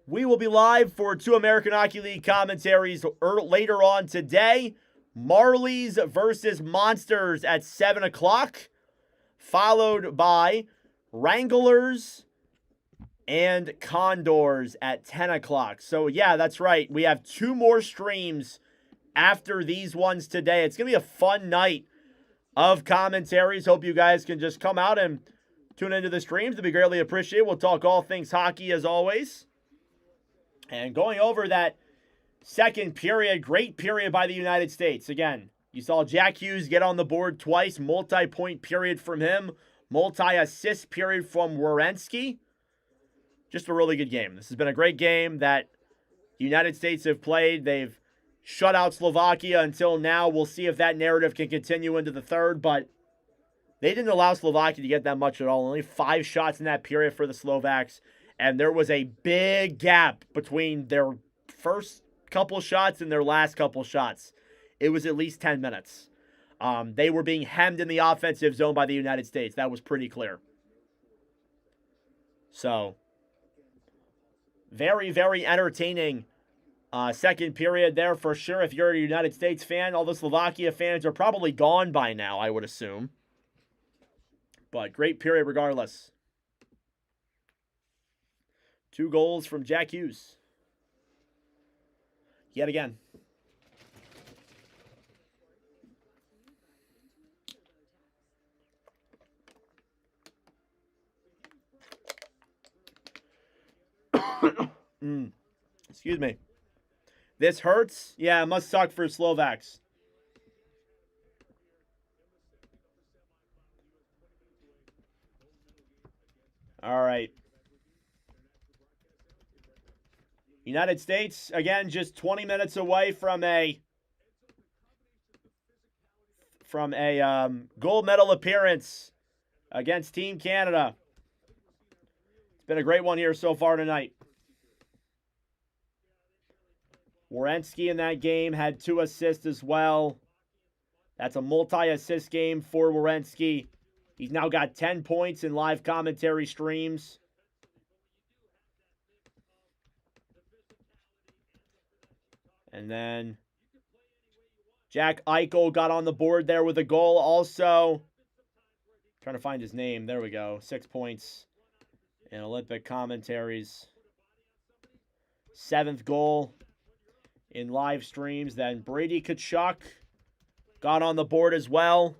A: We will be live for 2 American Hockey League commentaries later on today. Marlies versus Monsters at 7 o'clock, followed by Wranglers and Condors at 10 o'clock. So, yeah, that's right. We have 2 more streams after these ones today. It's going to be a fun night of commentaries. Hope you guys can just come out and tune into the streams. It'd be greatly appreciated. We'll talk all things hockey as always. And going over that second period, great period by the United States. Again, you saw Jack Hughes get on the board twice, multi-point period from him, multi-assist period from Werenski. Just a really good game. This has been a great game that the United States have played. They've shut out Slovakia until now. We'll see if that narrative can continue into the third, but they didn't allow Slovakia to get that much at all. Only 5 shots in that period for the Slovaks, and there was a big gap between their first couple shots and their last couple shots. It was at least 10 minutes. They were being hemmed in the offensive zone by the United States. That was pretty clear. So, very, very entertaining second period there for sure. If you're a United States fan, all the Slovakia fans are probably gone by now, I would assume. But great period regardless. 2 goals from Jack Hughes. Yet again. Excuse me. This hurts? Yeah, it must suck for Slovaks. All right. United States, again, just 20 minutes away from a gold medal appearance against Team Canada. It's been a great one here so far tonight. Werenski in that game had 2 assists as well. That's a multi-assist game for Werenski. He's now got 10 points in live commentary streams. And then Jack Eichel got on the board there with a goal also. Trying to find his name. There we go. 6 points in Olympic commentaries. 7th goal in live streams. Then Brady Tkachuk got on the board as well.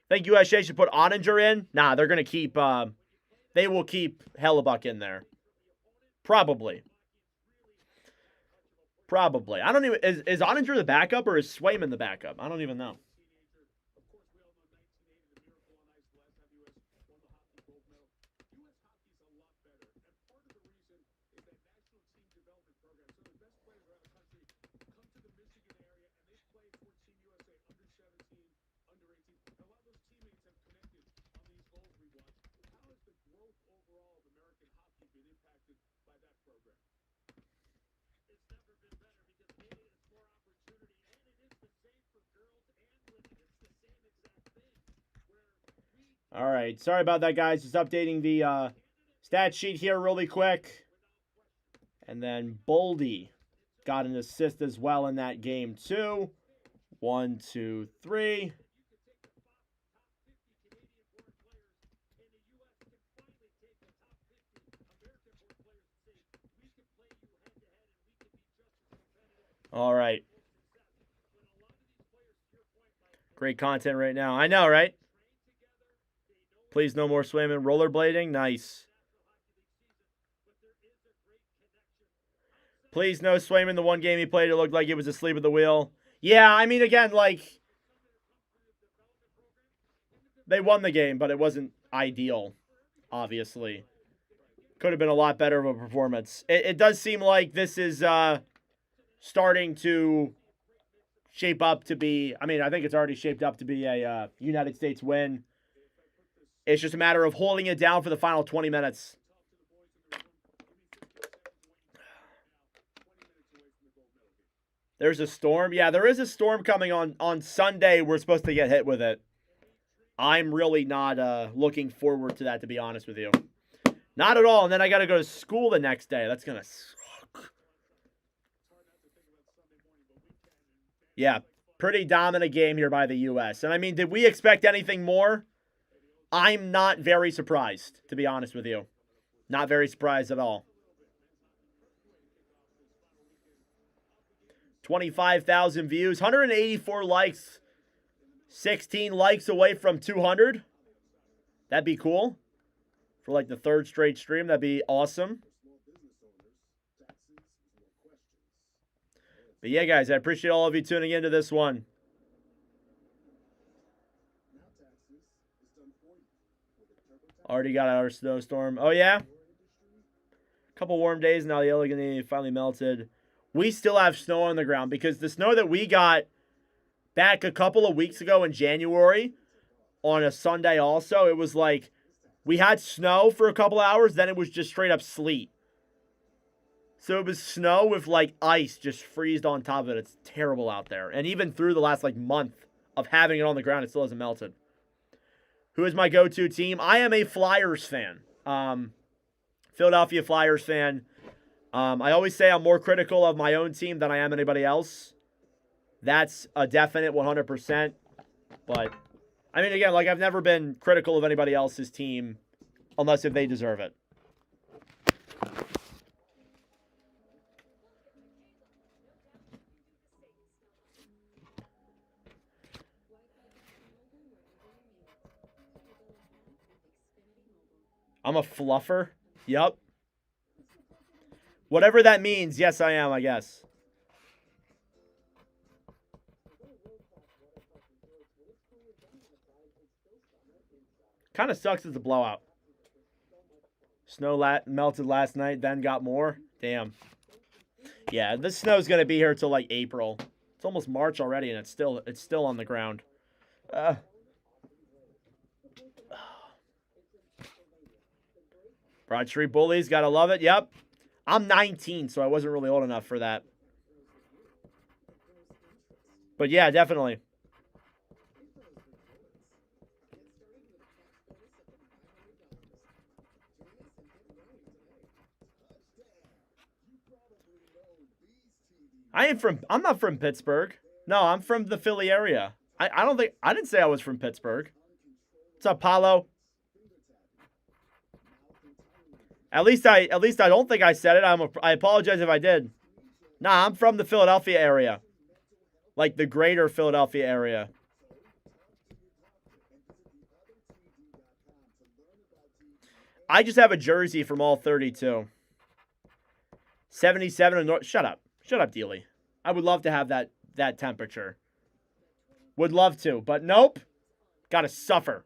A: Think USA should put Oettinger in? Nah, they're going to keep, they will keep Hellebuck in there. Probably. I don't even, is Oettinger the backup or is Swayman the backup? I don't even know. All right. Sorry about that, guys. Just updating the stat sheet here really quick. And then Boldy got an assist as well in that game, too. 1, 2, 3. All right. Great content right now. I know, right? Please, no more Swayman. Rollerblading? Nice. Please, no Swayman. The one game he played, it looked like he was asleep at the wheel. Yeah, I mean, again, like, they won the game, but it wasn't ideal, obviously. Could have been a lot better of a performance. It does seem like this is starting to shape up to be, I mean, I think it's already shaped up to be a United States win. It's just a matter of holding it down for the final 20 minutes. There's a storm. Yeah, there is a storm coming on Sunday. We're supposed to get hit with it. I'm really not looking forward to that, to be honest with you. Not at all. And then I got to go to school the next day. That's going to suck. Yeah, pretty dominant game here by the U.S. And I mean, did we expect anything more? I'm not very surprised, to be honest with you. Not very surprised at all. 25,000 views, 184 likes, 16 likes away from 200. That'd be cool. For like the third straight stream, that'd be awesome. But yeah, guys, I appreciate all of you tuning into this one. Already got our snowstorm. Oh, yeah? Couple warm days now. The Allegheny finally melted. We still have snow on the ground because the snow that we got back a couple of weeks ago in January on a Sunday also, it was like we had snow for a couple hours, then it was just straight up sleet. So it was snow with like ice just freezed on top of it. It's terrible out there. And even through the last like month of having it on the ground, it still hasn't melted. Who is my go-to team? I am a Flyers fan. Philadelphia Flyers fan. I always say I'm more critical of my own team than I am anybody else. That's a definite 100%. But, I mean, again, like I've never been critical of anybody else's team unless if they deserve it. I'm a fluffer. Yup. Whatever that means, yes, I am, I guess. Kind of sucks it's a blowout. Snow melted last night, then got more. Damn. Yeah, this snow's going to be here till like April. It's almost March already, and it's still on the ground. Broad Street Bullies, gotta love it. Yep. I'm 19, so I wasn't really old enough for that. But yeah, definitely. I'm not from Pittsburgh. No, I'm from the Philly area. I didn't say I was from Pittsburgh. What's up, Paulo? At least I don't think I said it. I apologize if I did. Nah, I'm from the Philadelphia area. Like the greater Philadelphia area. I just have a jersey from all 32. 77 in North. Shut up, Dealey. I would love to have that temperature. Would love to, but nope. Gotta suffer.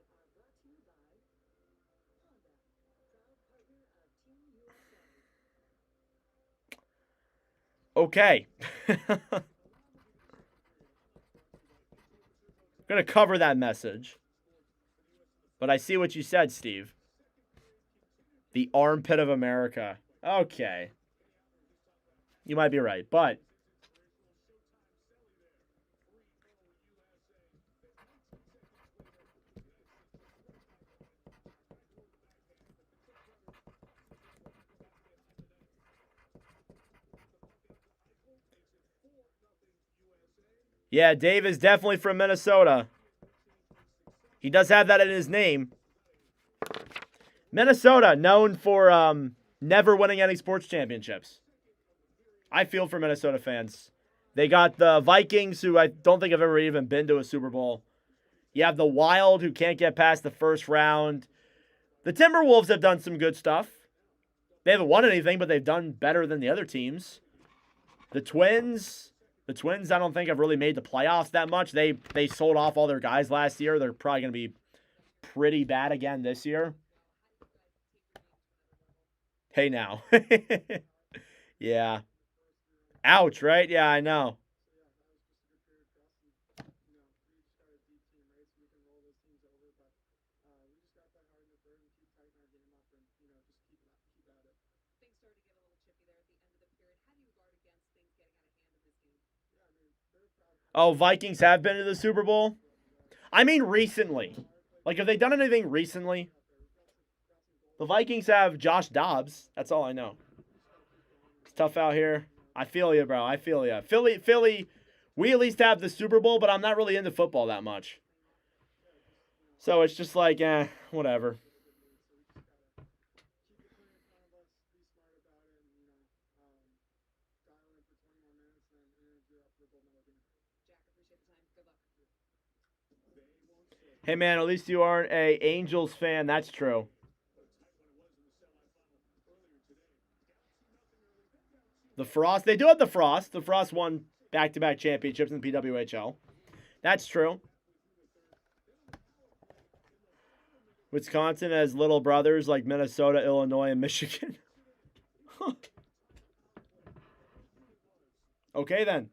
A: Okay. I'm going to cover that message. But I see what you said, Steve. The armpit of America. Okay. You might be right, but... Yeah, Dave is definitely from Minnesota. He does have that in his name. Minnesota, known for never winning any sports championships. I feel for Minnesota fans. They got the Vikings, who I don't think have ever even been to a Super Bowl. You have the Wild, who can't get past the first round. The Timberwolves have done some good stuff. They haven't won anything, but they've done better than the other teams. The Twins, I don't think have really made the playoffs that much. They sold off all their guys last year. They're probably going to be pretty bad again this year. Hey, now. Yeah. Ouch, right? Yeah, I know. Oh, Vikings have been to the Super Bowl? I mean recently. Like, have they done anything recently? The Vikings have Josh Dobbs. That's all I know. It's tough out here. I feel you, bro. I feel you. Philly, we at least have the Super Bowl, but I'm not really into football that much. So it's just like, whatever. Hey, man, at least you aren't a Angels fan. That's true. The Frost. They do have the Frost. The Frost won back-to-back championships in the PWHL. That's true. Wisconsin has little brothers like Minnesota, Illinois, and Michigan. Okay, then.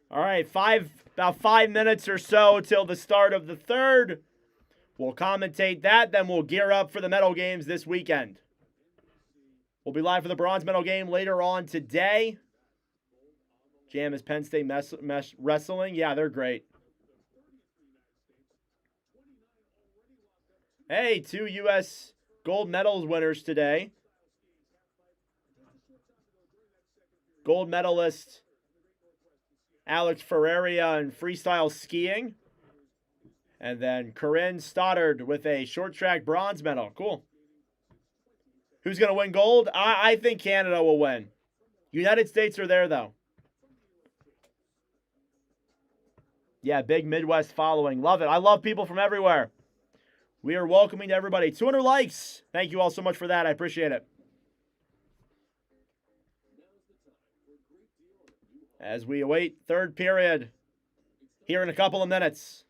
A: All right, about 5 minutes or so till the start of the third. We'll commentate that, then we'll gear up for the medal games this weekend. We'll be live for the bronze medal game later on today. Jam is Penn State Wrestling. Yeah, they're great. Hey, 2 U.S. gold medals winners today. Gold medalist Alex Ferreira in freestyle skiing. And then Corinne Stoddard with a short track bronze medal. Cool. Who's going to win gold? I think Canada will win. United States are there, though. Yeah, big Midwest following. Love it. I love people from everywhere. We are welcoming to everybody. 200 likes. Thank you all so much for that. I appreciate it. As we await third period here in a couple of minutes.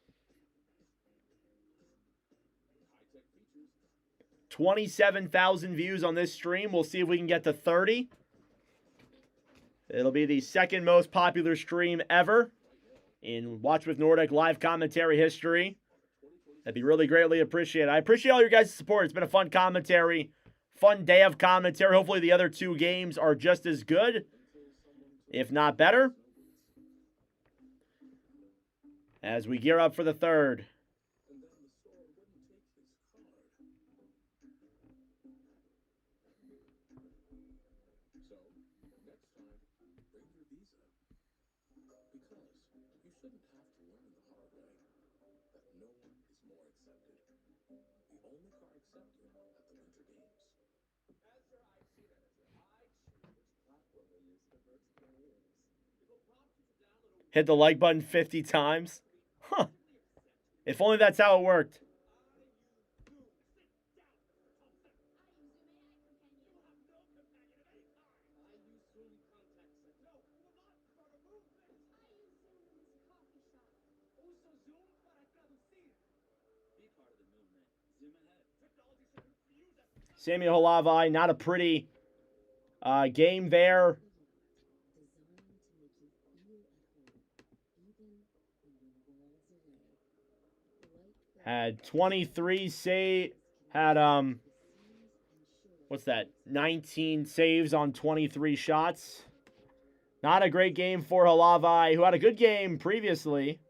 A: 27,000 views on this stream. We'll see if we can get to 30. It'll be the second most popular stream ever in Watch with Nordic live commentary history. That'd be really greatly appreciated. I appreciate all your guys' support. It's been a fun commentary, fun day of commentary. Hopefully the other 2 games are just as good, if not better, as we gear up for the third. Hit the like button 50 times. Huh. If only that's how it worked. Samuel Halavai, not a pretty game there. Had 23 what's that? 19 saves on 23 shots. Not a great game for Halavai, who had a good game previously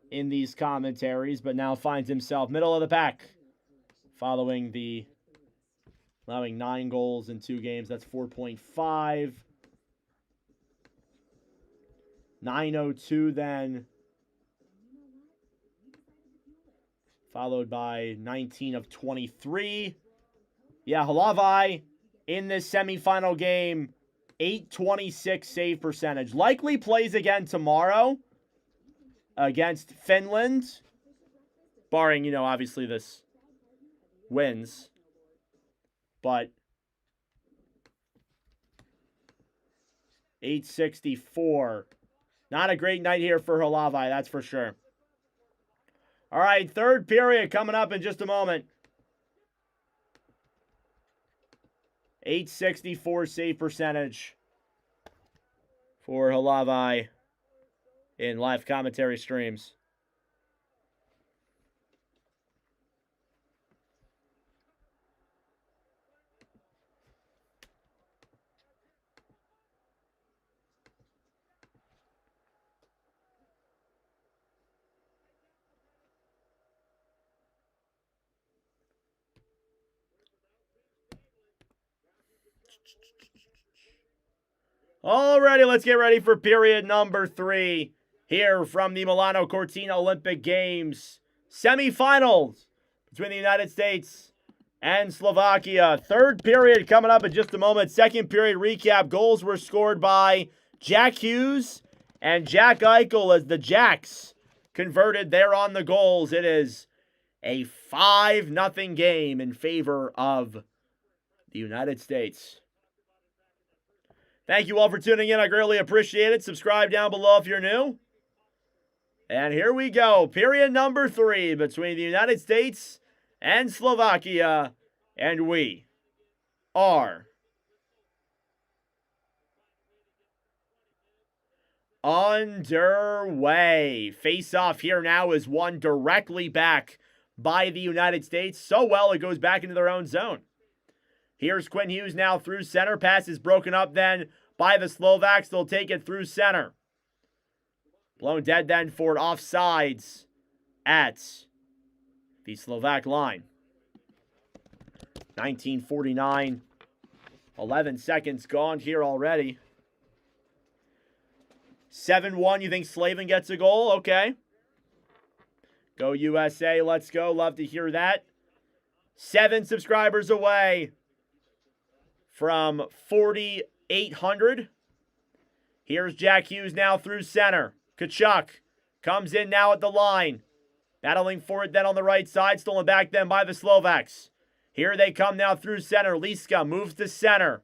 A: in these commentaries, but now finds himself middle of the pack following the allowing 9 goals in 2 games. That's 4.5. 902 then, followed by 19 of 23. Yeah, Halavai in this semifinal game, 826 save percentage. Likely plays again tomorrow against Finland, barring, obviously this wins. But 864. Not a great night here for Halavai, that's for sure. All right, third period coming up in just a moment. .864 save percentage for Halavi in live commentary streams. Alrighty, let's get ready for period number 3 here from the Milano Cortina Olympic Games semifinals between the United States and Slovakia. Third period coming up in just a moment. Second period recap. Goals were scored by Jack Hughes and Jack Eichel as the Jacks converted there on the goals. It is a 5-0 game in favor of the United States. Thank you all for tuning in. I greatly appreciate it. Subscribe down below if you're new. And here we go. Period number 3 between the United States and Slovakia. And we are underway. Face-off here now is won directly back by the United States. So well, it goes back into their own zone. Here's Quinn Hughes now through center. Pass is broken up then by the Slovaks. They'll take it through center. Blown dead then for offsides at the Slovak line. 19:49. 11 seconds gone here already. 7-1. You think Slavin gets a goal? Okay. Go USA. Let's go. Love to hear that. 7 subscribers away from 4,800. Here's Jack Hughes now through center. Kachuk comes in now at the line. Battling for it then on the right side. Stolen back then by the Slovaks. Here they come now through center. Liska moves to center.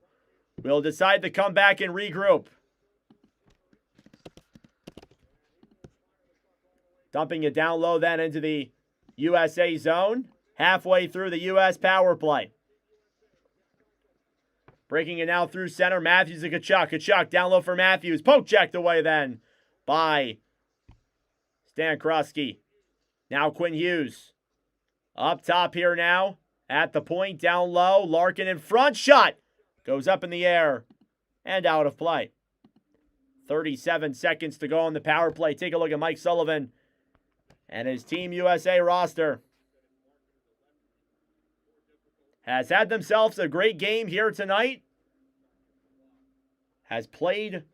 A: Will decide to come back and regroup. Dumping it down low then into the USA zone. Halfway through the US power play. Breaking it now through center. Matthews and Kachuk. Kachuk down low for Matthews. Poke checked away then by Stan Krosky. Now Quinn Hughes. Up top here now. At the point down low. Larkin in front. Shot. Goes up in the air. And out of play. 37 seconds to go on the power play. Take a look at Mike Sullivan and his Team USA roster. Has had themselves a great game here tonight. Has played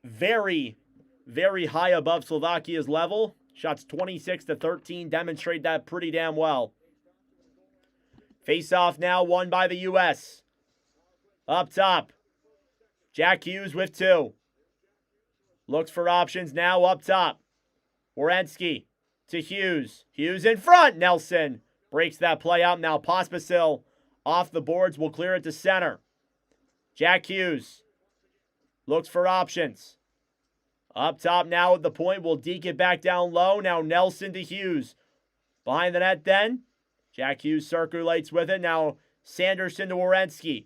A: very, very high above Slovakia's level. Shots 26-13 demonstrate that pretty damn well. Face-off now won by the U.S. Up top. Jack Hughes with 2. Looks for options now up top. Werenski to Hughes. Hughes in front. Nelson breaks that play out. Now Pospisil off the boards. Will clear it to center. Jack Hughes looks for options. Up top now at the point. Will deke it back down low. Now Nelson to Hughes. Behind the net then. Jack Hughes circulates with it. Now Sanderson to Werenski.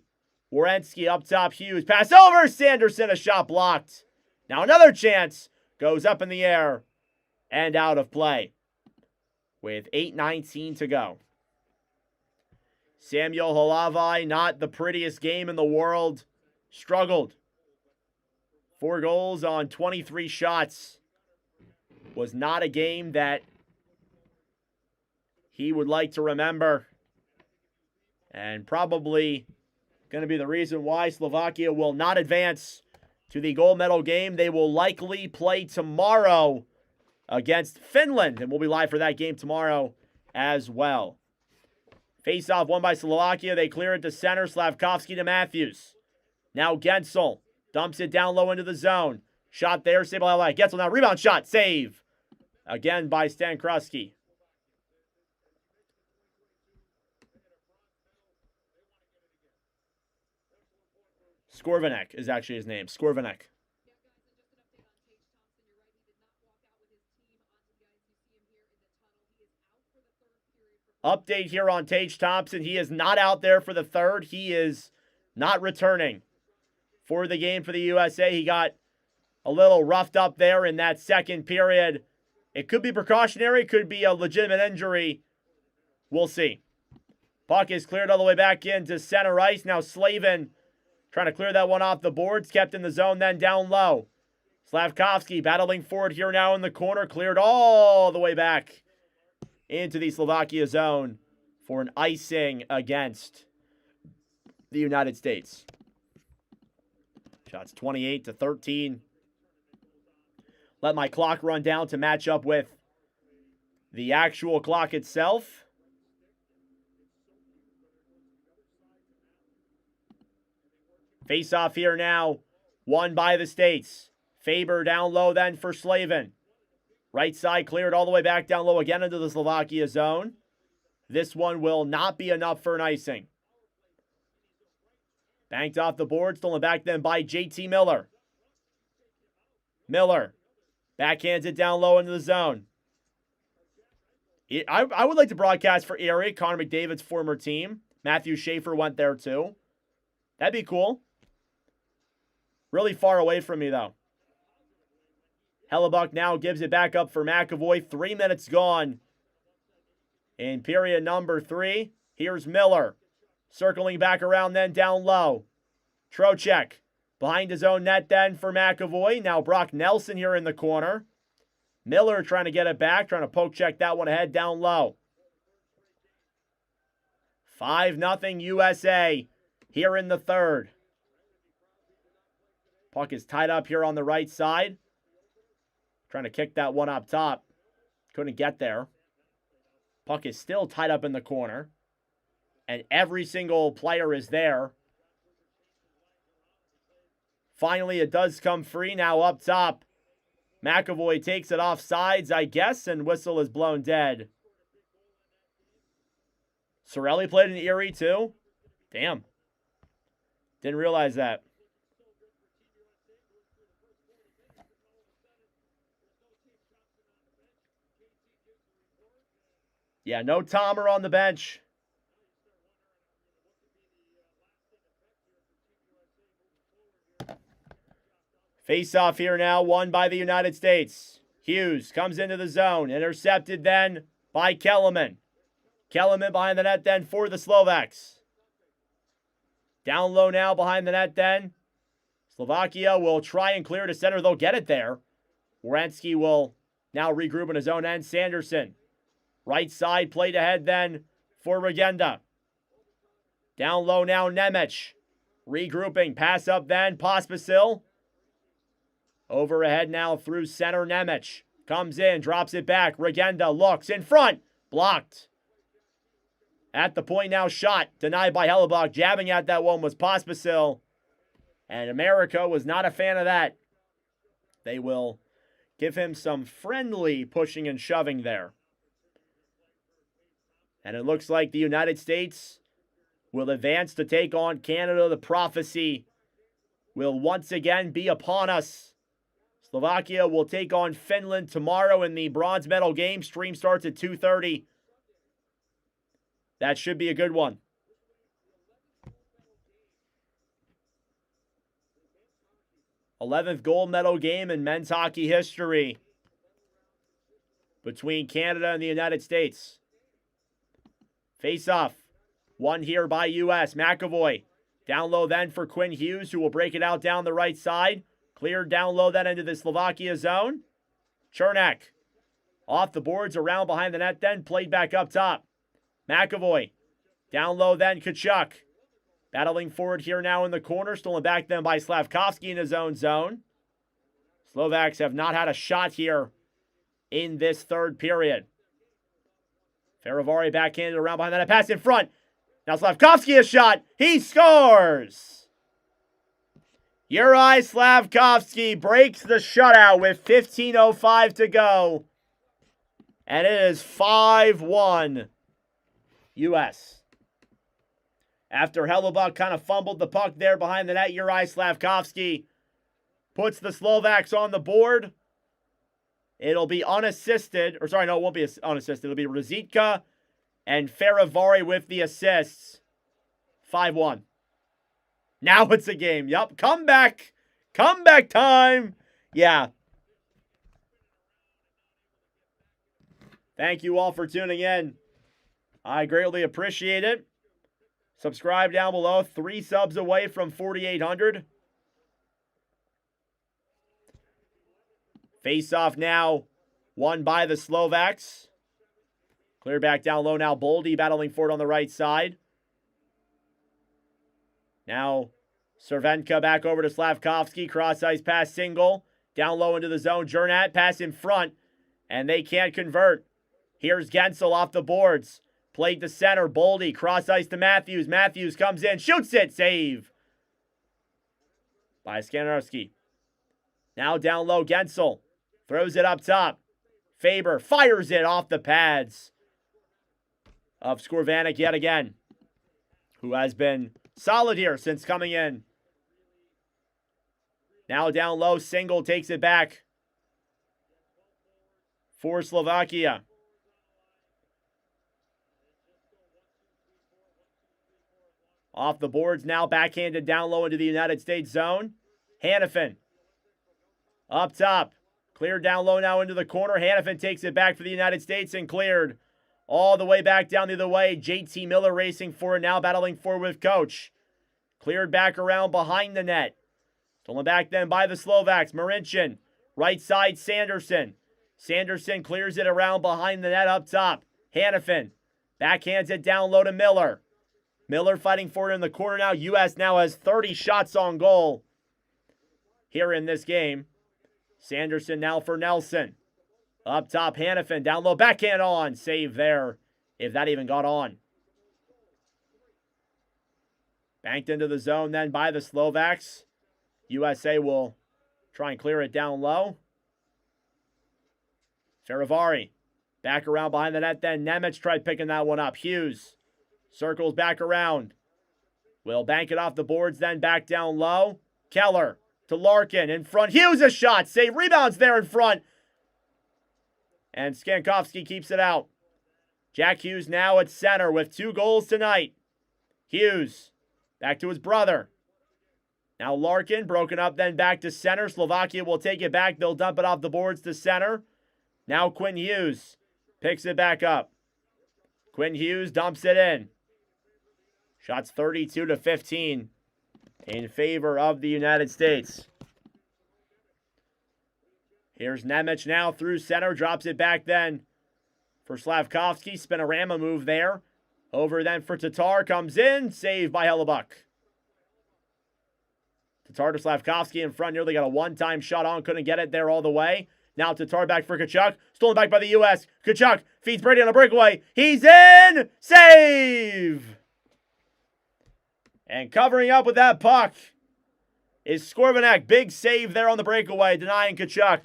A: Werenski up top. Hughes. Pass over. Sanderson. A shot blocked. Now another chance. Goes up in the air. And out of play. With 8:19 to go. Samuel Halavi, not the prettiest game in the world. Struggled. 4 goals on 23 shots. Was not a game that he would like to remember. And probably going to be the reason why Slovakia will not advance to the gold medal game. They will likely play tomorrow against Finland. And we'll be live for that game tomorrow as well. Face-off won by Slovakia. They clear it to center. Slavkovsky to Matthews. Now Gensel dumps it down low into the zone. Shot there. Saved by Light. Gensel now. Rebound shot. Save. Again by Stan Krosky. Skorvanek is actually his name. Skorvanek. Update here on Tage Thompson. He is not out there for the third. He is not returning for the game for the USA. He got a little roughed up there in that second period. It could be precautionary, could be a legitimate injury. We'll see. Puck is cleared all the way back into center ice. Now Slavin trying to clear that one off the boards. Kept in the zone, then down low. Slavkovsky battling forward here now in the corner. Cleared all the way back into the Slovakia zone for an icing against the United States. Shots 28-13. Let my clock run down to match up with the actual clock itself. Face off here now. Won by the States. Faber down low then for Slavin. Right side cleared all the way back down low again into the Slovakia zone. This one will not be enough for an icing. Banked off the board. Stolen back then by JT Miller. Miller backhands it down low into the zone. I would like to broadcast for Erie, Connor McDavid's former team. Matthew Schaefer went there too. That'd be cool. Really far away from me, though. Hellebuck now gives it back up for McAvoy. 3 minutes gone in period number 3. Here's Miller. Circling back around then down low. Trocheck behind his own net then for McAvoy. Now Brock Nelson here in the corner. Miller trying to get it back. Trying to poke check that one ahead down low. 5-0 USA here in the third. Puck is tied up here on the right side. Trying to kick that one up top. Couldn't get there. Puck is still tied up in the corner. And every single player is there. Finally, it does come free now up top. McAvoy takes it off sides, I guess, and whistle is blown dead. Sorelli played in Erie too? Damn. Didn't realize that. Yeah, no Tomer on the bench. Face off here now, won by the United States. Hughes comes into the zone, intercepted then by Kellerman. Kellerman behind the net then for the Slovaks. Down low now behind the net then. Slovakia will try and clear to center. They'll get it there. Wierenski will now regroup in his own end. Sanderson. Right side played ahead then for Regenda. Down low now Nemec. Regrouping. Pass up then. Pospisil. Over ahead now through center. Nemec. Comes in. Drops it back. Regenda looks in front. Blocked. At the point now, shot. Denied by Hellebuck. Jabbing at that one was Pospisil. And America was not a fan of that. They will give him some friendly pushing and shoving there. And it looks like the United States will advance to take on Canada. The prophecy will once again be upon us. Slovakia will take on Finland tomorrow in the bronze medal game. Stream starts at 2:30. That should be a good one. '11th gold medal game in men's hockey history between Canada and the United States. Face-off. Won here by U.S. McAvoy. Down low then for Quinn Hughes, who will break it out down the right side. Cleared down low then into the Slovakia zone. Chernak. Off the boards, around behind the net then. Played back up top. McAvoy. Down low then Tkachuk. Battling forward here now in the corner. Stolen back then by Slavkovsky in his own zone. Slovaks have not had a shot here in this third period. Faravari backhanded around behind that. Pass in front. Now Slavkovsky a shot. He scores. Yuri Slavkovsky breaks the shutout with 15:05 to go. And it is 5-1 U.S. After Hellebuck kind of fumbled the puck there behind the net, Yuri Slavkovsky puts the Slovaks on the board. It'll be unassisted. Or sorry, no, it won't be unassisted. It'll be Ruzicka and Faravari with the assists. 5-1. Now it's a game. Yup. Comeback. Comeback time. Yeah. Thank you all for tuning in. I greatly appreciate it. Subscribe down below. 3 subs away from 4,800. Face off now. Won by the Slovaks. Clear back down low now. Boldy battling for it on the right side. Now Cervenka back over to Slavkovsky. Cross ice pass single. Down low into the zone. Jernat pass in front. And they can't convert. Here's Gensel off the boards. Played to center. Boldy. Cross ice to Matthews. Matthews comes in. Shoots it. Save by Skanarski. Now down low. Gensel. Throws it up top. Faber fires it off the pads of Skorvanik yet again, who has been solid here since coming in. Now down low, Single takes it back for Slovakia. Off the boards now, backhanded down low into the United States zone. Hannafin up top. Cleared down low now into the corner. Hannafin takes it back for the United States and cleared all the way back down the other way. JT Miller racing for it now, battling forward with Coach. Cleared back around behind the net. Stolen back then by the Slovaks. Marincin. Right side, Sanderson. Sanderson clears it around behind the net up top. Hannafin backhands it down low to Miller. Miller fighting for it in the corner now. U.S. now has 30 shots on goal here in this game. Sanderson now for Nelson. Up top, Hannafin. Down low, backhand on. Save there, if that even got on. Banked into the zone then by the Slovaks. USA will try and clear it down low. Ferivari. Back around behind the net then. Nemec tried picking that one up. Hughes circles back around. Will bank it off the boards then back down low. Keller to Larkin in front. Hughes a shot. Save. Rebounds there in front. And Skankovsky keeps it out. Jack Hughes now at center with 2 goals tonight. Hughes back to his brother. Now Larkin broken up then back to center. Slovakia will take it back. They'll dump it off the boards to center. Now Quinn Hughes picks it back up. Quinn Hughes dumps it in. Shots 32-15 in favor of the United States. Here's Nemec now through center. Drops it back then for Slavkovsky. Spinorama move there. Over then for Tatar. Comes in. Saved by Hellebuck. Tatar to Slavkovsky in front. Nearly got a one-time shot on. Couldn't get it there all the way. Now Tatar back for Tkachuk. Stolen back by the U.S. Tkachuk feeds Brady on a breakaway. He's in. Save. And covering up with that puck is Skorvanik. Big save there on the breakaway, denying Tkachuk.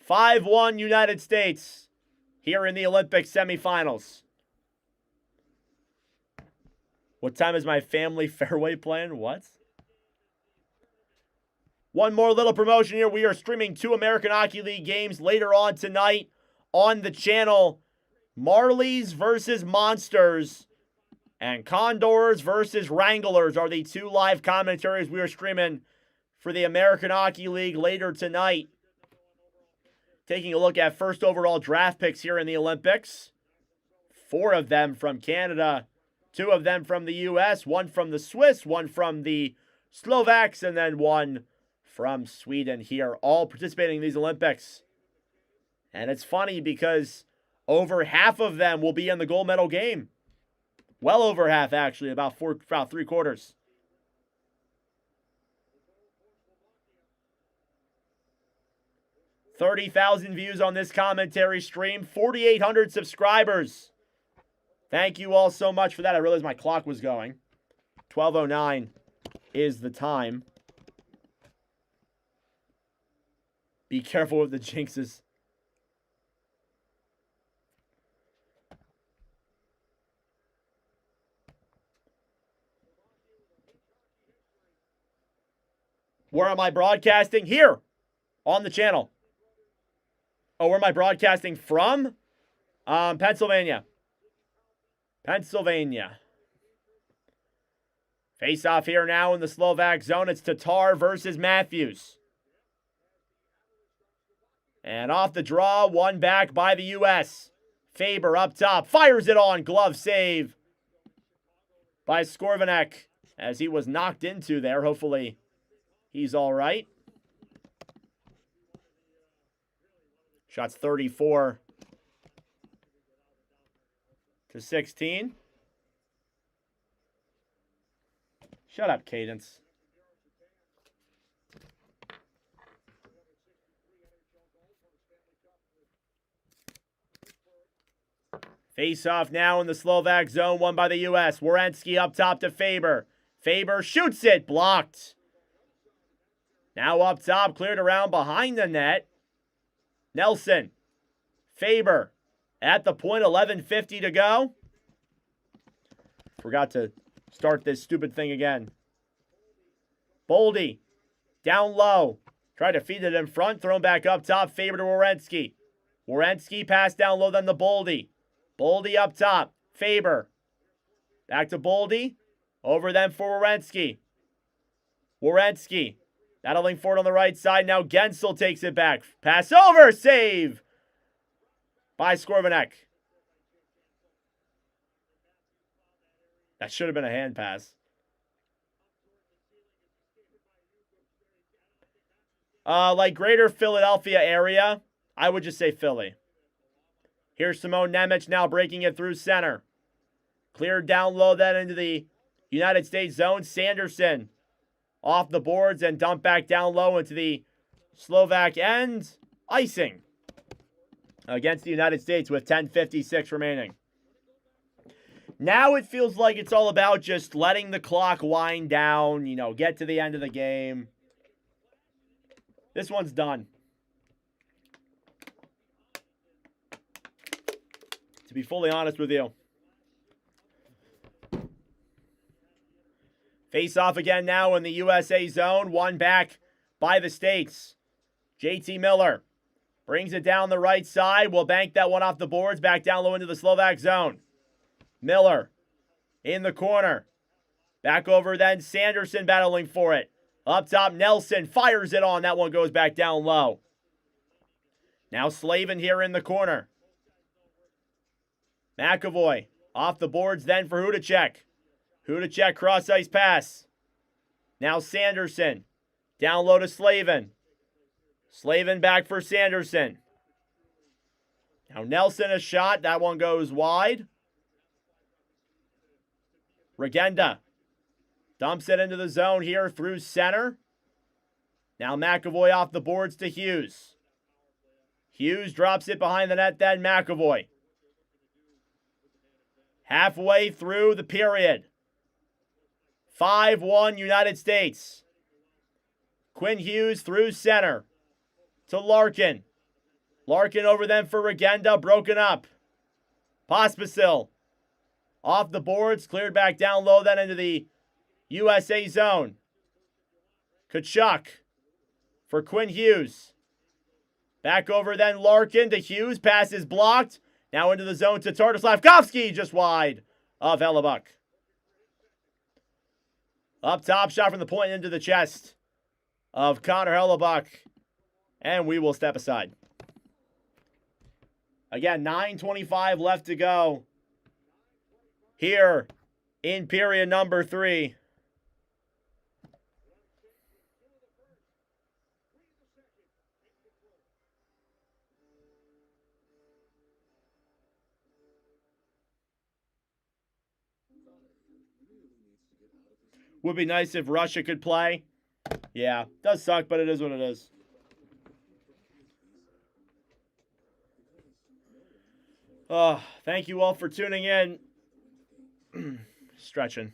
A: 5-1 United States here in the Olympic semifinals. What time is my family fairway playing? What? One more little promotion here. We are streaming 2 American Hockey League games later on tonight on the channel. Marlies versus Monsters and Condors versus Wranglers are the 2 live commentaries we are streaming for the American Hockey League later tonight. Taking a look at first overall draft picks here in the Olympics. 4 of them from Canada, 2 of them from the U.S., 1 from the Swiss, 1 from the Slovaks, and then 1 from Sweden here, all participating in these Olympics. And it's funny because over half of them will be in the gold medal game. Well over half, actually, about 3/4. 30,000 views on this commentary stream, 4,800 subscribers. Thank you all so much for that. I realized my clock was going. 12:09 is the time. Be careful with the jinxes. Where am I broadcasting? Here on the channel. Oh, where am I broadcasting from? Pennsylvania. Pennsylvania. Face off here now in the Slovak zone. It's Tatar versus Matthews. And off the draw, one back by the U.S. Faber up top, fires it on, glove save by Skorvanek as he was knocked into there. Hopefully he's all right. Shots 34 to 16. Shut up, Cadence. Face off now in the Slovak zone, won by the U.S. Werenski up top to Faber. Faber shoots it, blocked. Now up top, cleared around behind the net. Nelson. Faber at the point, 11:50 to go. Forgot to start this stupid thing again. Boldy, down low. Tried to feed it in front, thrown back up top. Faber to Werenski. Werenski pass down low, then to Boldy. Boldy up top. Faber. Back to Boldy. Over them for Werenski. Werenski. Battling forward on the right side. Now Gensel takes it back. Pass over. Save by Skorvanek. That should have been a hand pass. Like greater Philadelphia area, I would just say Philly. Here's Simone Nemec now breaking it through center. Cleared down low then into the United States zone. Sanderson off the boards and dumped back down low into the Slovak end. Icing against the United States with 10:56 remaining. Now it feels like it's all about just letting the clock wind down, get to the end of the game. This one's done. To be fully honest with you. Face off again now in the USA zone. One back by the States. JT Miller brings it down the right side. Will bank that one off the boards. Back down low into the Slovak zone. Miller in the corner. Back over then. Sanderson battling for it. Up top, Nelson fires it on. That one goes back down low. Now Slavin here in the corner. McAvoy off the boards then for Hudacek. Hudacek cross-ice pass. Now Sanderson. Down low to Slavin. Slavin back for Sanderson. Now Nelson a shot. That one goes wide. Regenda dumps it into the zone here through center. Now McAvoy off the boards to Hughes. Hughes drops it behind the net then. McAvoy. Halfway through the period. 5-1 United States. Quinn Hughes through center to Larkin. Larkin over them for Regenda, broken up. Pospisil off the boards, cleared back down low then into the USA zone. Kachuk for Quinn Hughes. Back over then Larkin to Hughes, pass is blocked. Now into the zone to Slavkovsky, just wide of Hellebuck. Up top, shot from the point into the chest of Connor Hellebuck. And we will step aside. Again, 9:25 left to go here in period number 3. Would be nice if Russia could play. Yeah, does suck, but it is what it is. Thank you all for tuning in. Stretching.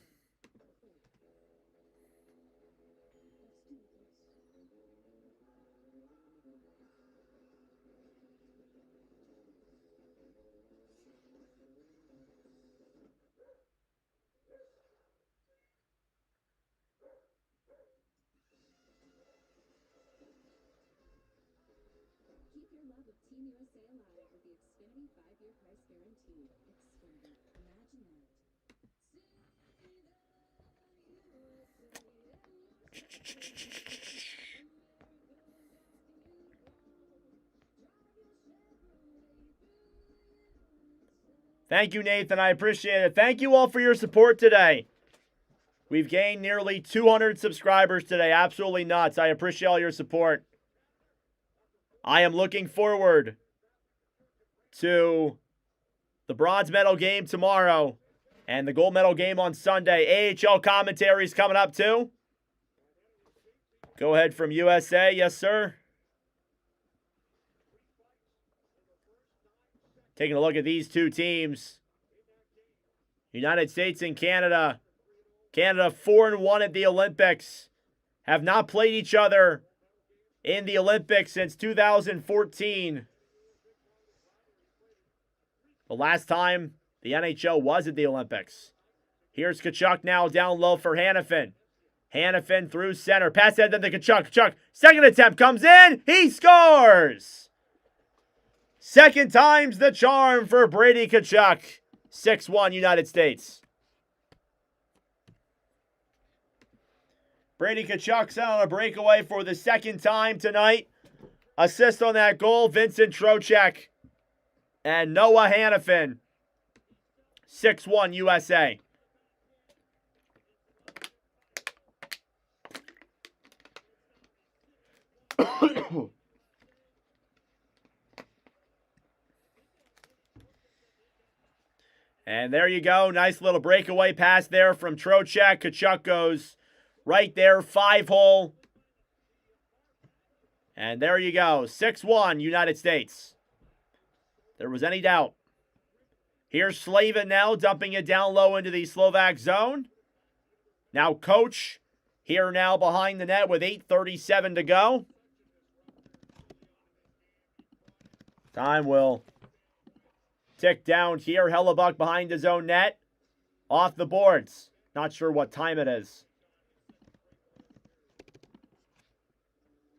A: Thank you, Nathan. I appreciate it. Thank you all for your support today. We've gained nearly 200 subscribers today. Absolutely nuts. I appreciate all your support. I am looking forward to the bronze medal game tomorrow and the gold medal game on Sunday. AHL commentaries coming up too. Go ahead from USA. Yes, sir. Taking a look at these two teams. United States and Canada. Canada 4-1 at the Olympics. Have not played each other in the Olympics since 2014. The last time the NHL was at the Olympics. Here's Tkachuk now down low for Hanifin. Hanifin through center. Pass ahead then to Tkachuk. Tkachuk, second attempt comes in. He scores! Second time's the charm for Brady Tkachuk. 6-1 United States. Brady Tkachuk sent on a breakaway for the second time tonight. Assist on that goal, Vincent Trocheck and Noah Hanifin. 6-1 USA. And there you go. Nice little breakaway pass there from Trocheck. Tkachuk goes right there, 5-hole. And there you go. 6-1 United States. There was any doubt. Here's Slavin now, dumping it down low into the Slovak zone. Now Coach here now behind the net with 8:37 to go. Time will tick down here. Hellebuck behind his own net. Off the boards. Not sure what time it is.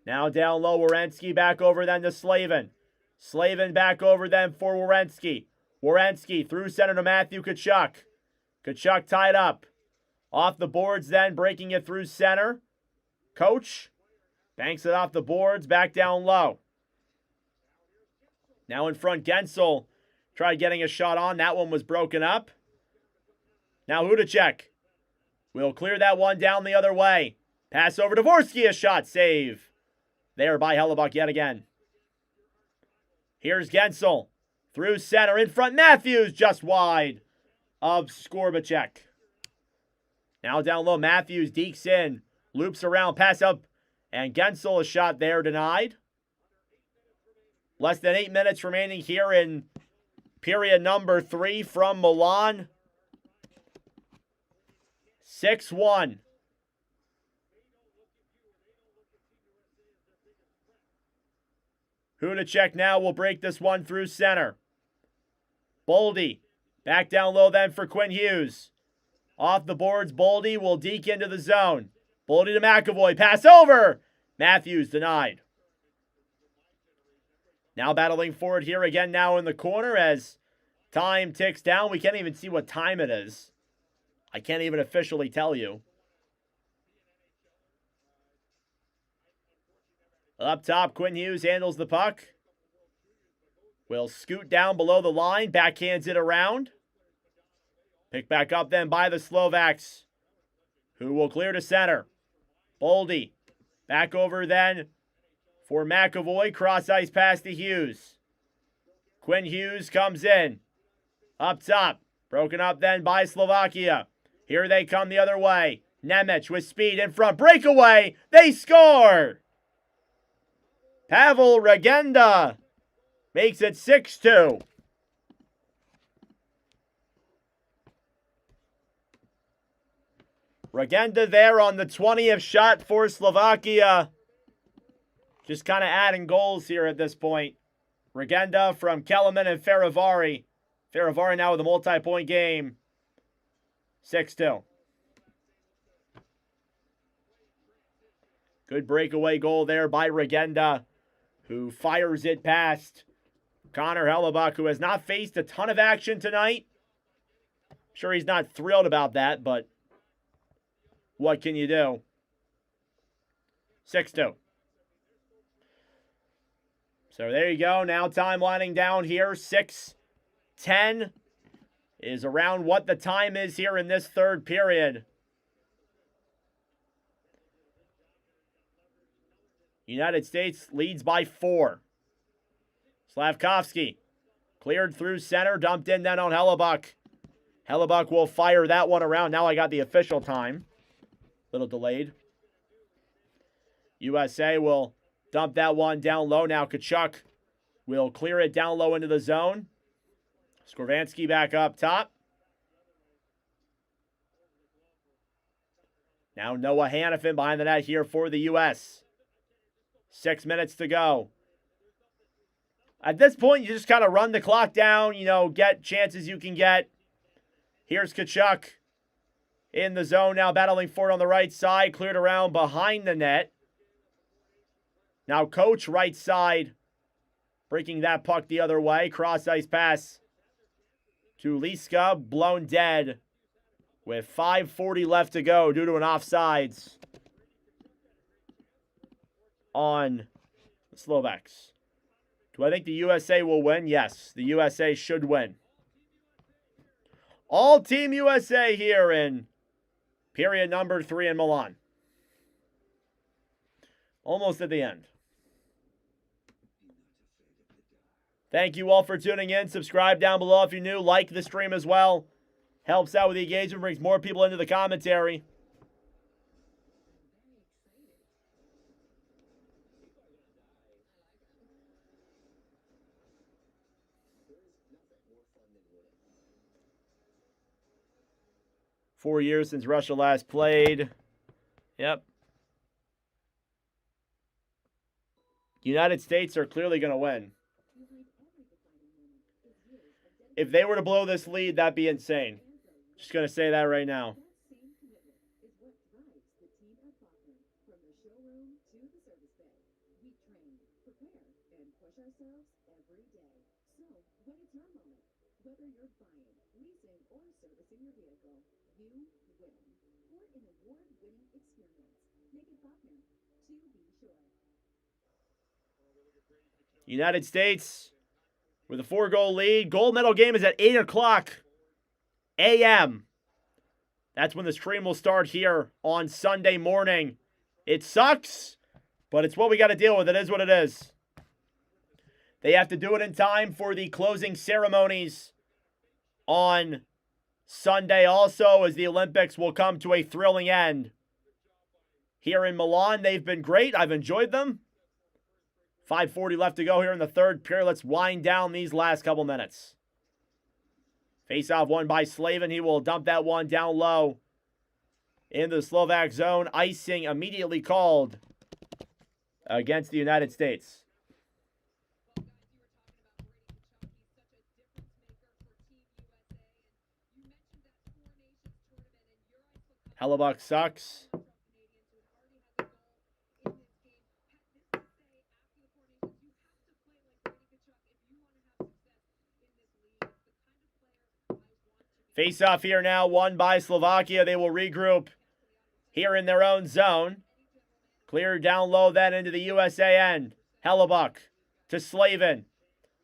A: Now down low, Werenski back over then to Slavin. Slavin back over then for Werenski. Werenski through center to Matthew Tkachuk. Tkachuk tied up. Off the boards then, breaking it through center. Coach banks it off the boards, back down low. Now in front, Gensel tried getting a shot on. That one was broken up. Now Hudacek will clear that one down the other way. Pass over to Dvorsky, a shot save. There by Hellebuck yet again. Here's Gensel. Through center, in front, Matthews just wide of Skorbacek. Now down low, Matthews dekes in. Loops around, pass up, and Gensel, a shot there denied. Less than 8 minutes remaining here in period number 3 from Milan. 6-1. Hudacek now will break this one through center. Boldy back down low then for Quinn Hughes. Off the boards, Boldy will deke into the zone. Boldy to McAvoy, pass over. Matthews denied. Now battling forward here again now in the corner as time ticks down. We can't even see what time it is. I can't even officially tell you. Up top, Quinn Hughes handles the puck. Will scoot down below the line, backhands it around. Picked back up then by the Slovaks, who will clear to center. Boldy back over then for McAvoy. Cross ice pass to Hughes. Quinn Hughes comes in. Up top. Broken up then by Slovakia. Here they come the other way. Nemec with speed in front. Breakaway. They score. Pavel Regenda makes it 6-2. Regenda there on the 20th shot for Slovakia. Just kind of adding goals here at this point. Regenda from Kellerman and Ferivari. Ferivari now with a multi-point game. 6-2. Good breakaway goal there by Regenda, who fires it past Connor Hellebuyck, who has not faced a ton of action tonight. Sure, he's not thrilled about that, but what can you do? 6-2. So there you go. Now time winding down here. 6:10 is around what the time is here in this third period. United States leads by 4. Slavkovsky cleared through center, dumped in then on Hellebuyck. Hellebuyck will fire that one around. Now I got the official time. Little delayed. USA will dump that one down low. Now Tkachuk will clear it down low into the zone. Skorvanski back up top. Now Noah Hannafin behind the net here for the U.S. 6 minutes to go. At this point, you just kind of run the clock down, get chances you can get. Here's Tkachuk in the zone now, battling for it on the right side. Cleared around behind the net. Now Coach right side, breaking that puck the other way. Cross-ice pass to Liska, blown dead with 5:40 left to go due to an offsides on the Slovaks. Do I think the USA will win? Yes, the USA should win. All Team USA here in period number 3 in Milan. Almost at the end. Thank you all for tuning in. Subscribe down below if you're new. Like the stream as well. Helps out with the engagement, brings more people into the commentary. Four years since Russia last played. Yep. United States are clearly going to win. If they were to blow this lead, that'd be insane. Just going to say that right now. United States with a 4-goal lead. Gold medal game is at 8 o'clock a.m. That's when the stream will start here on Sunday morning. It sucks, but it's what we got to deal with. It is what it is. They have to do it in time for the closing ceremonies on Sunday also, as the Olympics will come to a thrilling end. Here in Milan, they've been great. I've enjoyed them. 5:40 left to go here in the third period. Let's wind down these last couple minutes. Face-off won by Slavin. He will dump that one down low in the Slovak zone. Icing immediately called against the United States. Hellebuyck sucks. Face-off here now, won by Slovakia. They will regroup here in their own zone. Cleared down low then into the USA end. Hellebuyck to Slavin.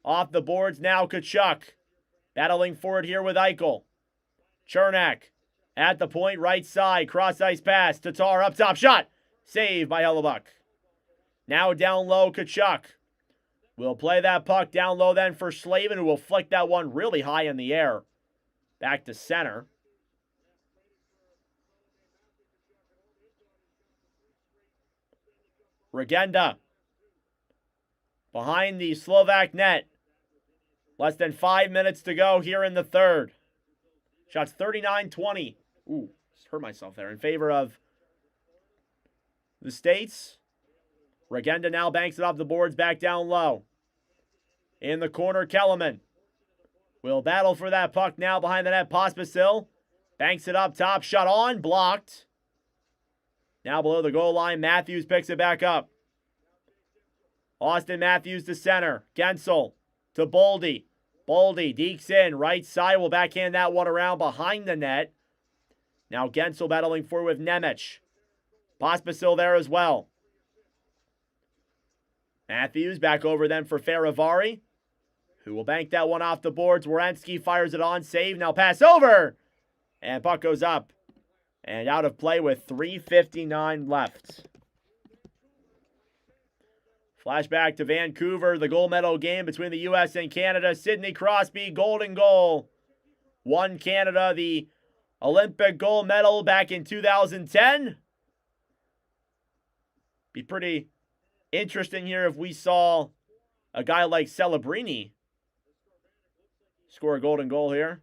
A: Off the boards now, Tkachuk. Battling for it here with Eichel. Chernak at the point, right side. Cross-ice pass. Tatar up top. Shot. Saved by Hellebuyck. Now down low, Tkachuk. Will play that puck down low then for Slavin, who will flick that one really high in the air. Back to center. Regenda. Behind the Slovak net. Less than 5 minutes to go here in the third. Shots 39-20. Ooh, hurt myself there. In favor of the States. Regenda now banks it off the boards back down low. In the corner, Kellerman. Will battle for that puck now behind the net. Pospisil banks it up top. Shot on. Blocked. Now below the goal line. Matthews picks it back up. Austin Matthews to center. Gensel to Boldy. Boldy dekes in. Right side will backhand that one around behind the net. Now Gensel battling forward with Nemec. Pospisil there as well. Matthews back over then for Faravari, who will bank that one off the boards. Werenski fires it on. Save. Now pass over. And puck goes up. And out of play with 3:59 left. Flashback to Vancouver, the gold medal game between the U.S. and Canada. Sidney Crosby, golden goal. Won Canada the Olympic gold medal back in 2010. Be pretty interesting here if we saw a guy like Celebrini score a golden goal here.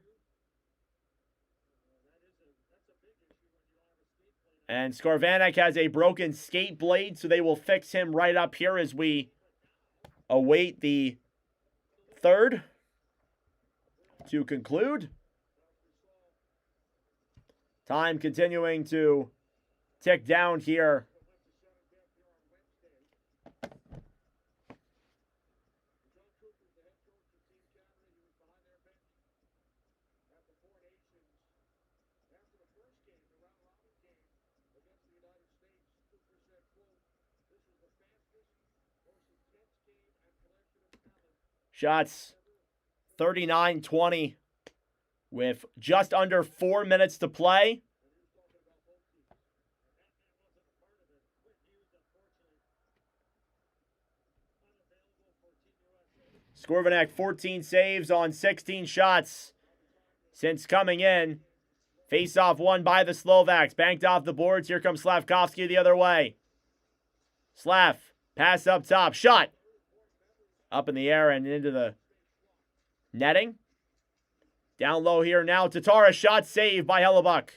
A: And Skorvanek has a broken skate blade, so they will fix him right up here as we await the third to conclude. Time continuing to tick down here. Shots 39-20 with just under 4 minutes to play. Skorvanek 14 saves on 16 shots since coming in. Face-off won by the Slovaks. Banked off the boards. Here comes Slavkovsky the other way. Slav, pass up top. Shot. Up in the air and into the netting. Down low here now. Tatara shot saved by Hellebuck.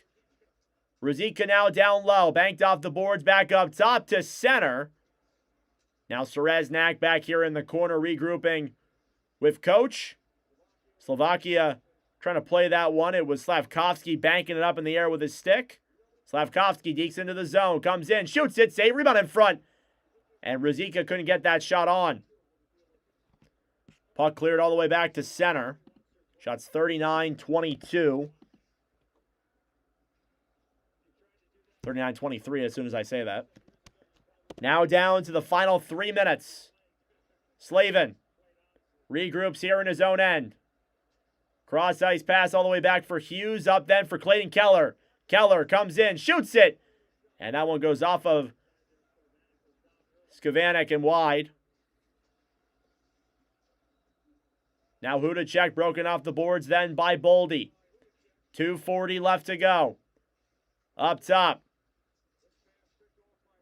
A: Ruzicka now down low. Banked off the boards. Back up top to center. Now Sereznak back here in the corner regrouping with coach. Slovakia trying to play that one. It was Slavkovsky banking it up in the air with his stick. Slavkovsky dekes into the zone. Comes in. Shoots it. Save. Rebound in front. And Ruzicka couldn't get that shot on. Puck cleared all the way back to center. Shots 39-22. 39-23 as soon as I say that. Now down to the final 3 minutes. Slavin regroups here in his own end. Cross ice pass all the way back for Hughes. Up then for Clayton Keller. Keller comes in, shoots it. And that one goes off of Skorvanek and wide. Now Hudacek broken off the boards then by Boldy. 2:40 left to go. Up top.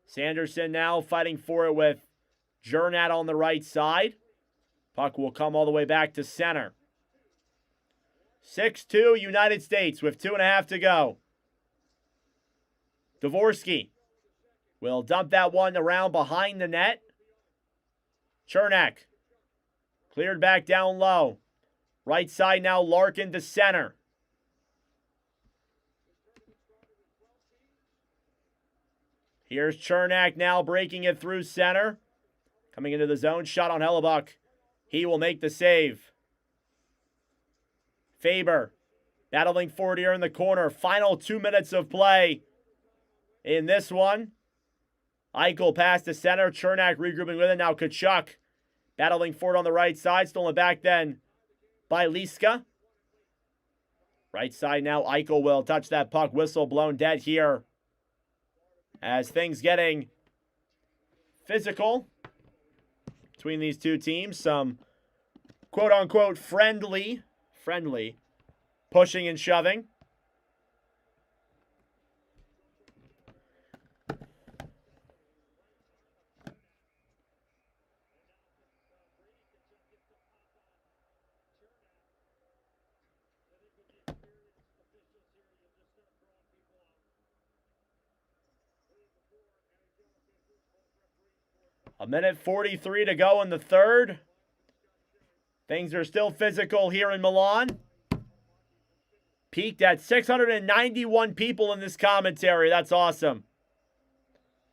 A: Sanderson now fighting for it with Jernat on the right side. Puck will come all the way back to center. 6-2 United States with 2.5 to go. Dvorsky will dump that one around behind the net. Chernak cleared back down low. Right side now, Larkin to center. Here's Chernak now breaking it through center. Coming into the zone, shot on Hellebuck. He will make the save. Faber battling forward here in the corner. Final 2 minutes of play in this one. Eichel passed to center. Chernak regrouping with it. Now Kachuk battling forward on the right side. Stolen back then by Liska. Right side now. Eichel will touch that puck. Whistle blown dead here. As things getting physical between these two teams. Some quote-unquote friendly pushing and shoving. A minute 43 to go in the third. Things are still physical here in Milan. Peaked at 691 people in this commentary. That's awesome.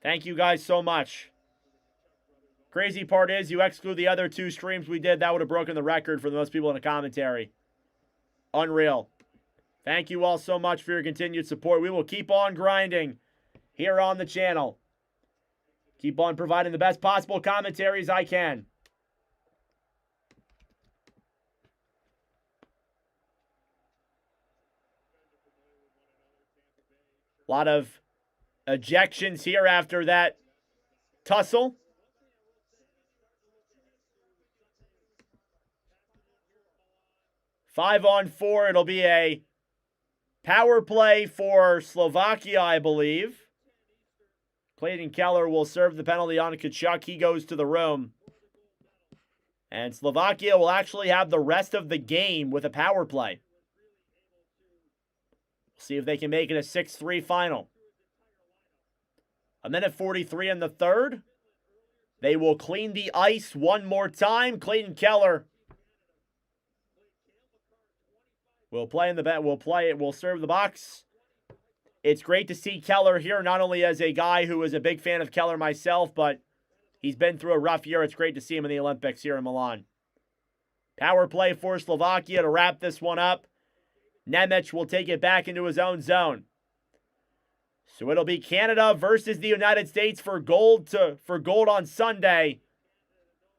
A: Thank you guys so much. Crazy part is, you exclude the other 2 streams we did, that would have broken the record for the most people in the commentary. Unreal. Thank you all so much for your continued support. We will keep on grinding here on the channel. Keep on providing the best possible commentaries I can. A lot of ejections here after that tussle. Five on 4. It'll be a power play for Slovakia, I believe. Clayton Keller will serve the penalty on Kachuk. He goes to the room. And Slovakia will actually have the rest of the game with a power play. See if they can make it a 6-3 final. A minute 43 in the third. They will clean the ice one more time. Clayton Keller will play in the bet. Will serve the box. It's great to see Keller here, not only as a guy who is a big fan of Keller myself, but he's been through a rough year. It's great to see him in the Olympics here in Milan. Power play for Slovakia to wrap this one up. Nemec will take it back into his own zone. So it'll be Canada versus the United States for gold on Sunday.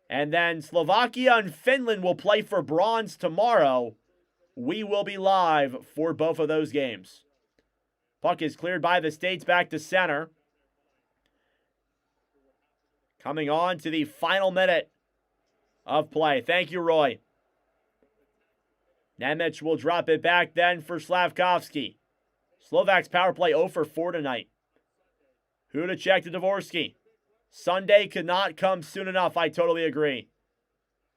A: And then Slovakia and Finland will play for bronze tomorrow. We will be live for both of those games. Puck is cleared by the States back to center. Coming on to the final minute of play. Thank you, Roy. Nemec will drop it back then for Slavkovsky. Slovaks power play 0 for 4 tonight. Hudacek to Dvorsky. Sunday could not come soon enough. I totally agree.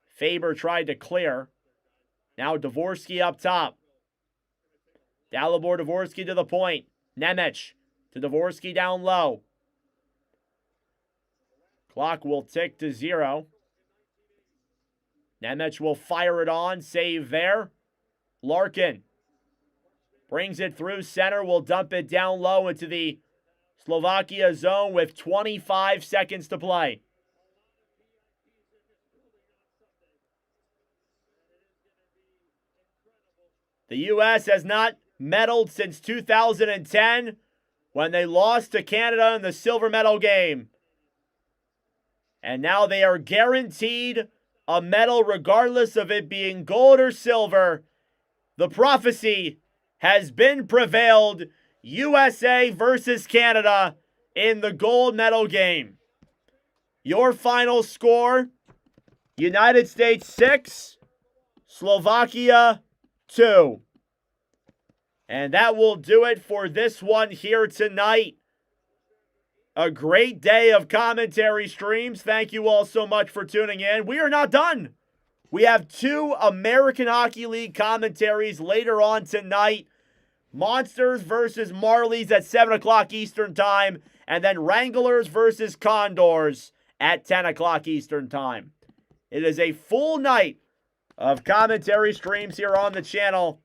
A: Faber tried to clear. Now Dvorsky up top. Dalibor Dvorsky to the point. Nemec to Dvorsky down low. Clock will tick to 0. Nemec will fire it on. Save there. Larkin brings it through center. Will dump it down low into the Slovakia zone with 25 seconds to play. The U.S. has not medaled since 2010 when they lost to Canada in the silver medal game. And now they are guaranteed a medal regardless of it being gold or silver. The prophecy has been prevailed. USA versus Canada in the gold medal game. Your final score, United States 6, Slovakia 2. And that will do it for this one here tonight. A great day of commentary streams. Thank you all so much for tuning in. We are not done. We have 2 American Hockey League commentaries later on tonight. Monsters versus Marlies at 7 o'clock Eastern Time. And then Wranglers versus Condors at 10 o'clock Eastern Time. It is a full night of commentary streams here on the channel.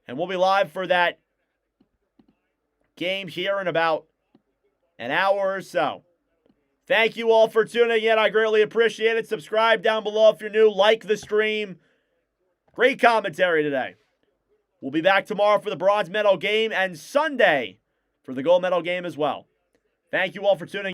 A: And we'll be live for that game here in about an hour or so. Thank you all for tuning in. I greatly appreciate it. Subscribe down below if you're new. Like the stream. Great commentary today. We'll be back tomorrow for the bronze medal game and Sunday for the gold medal game as well. Thank you all for tuning in.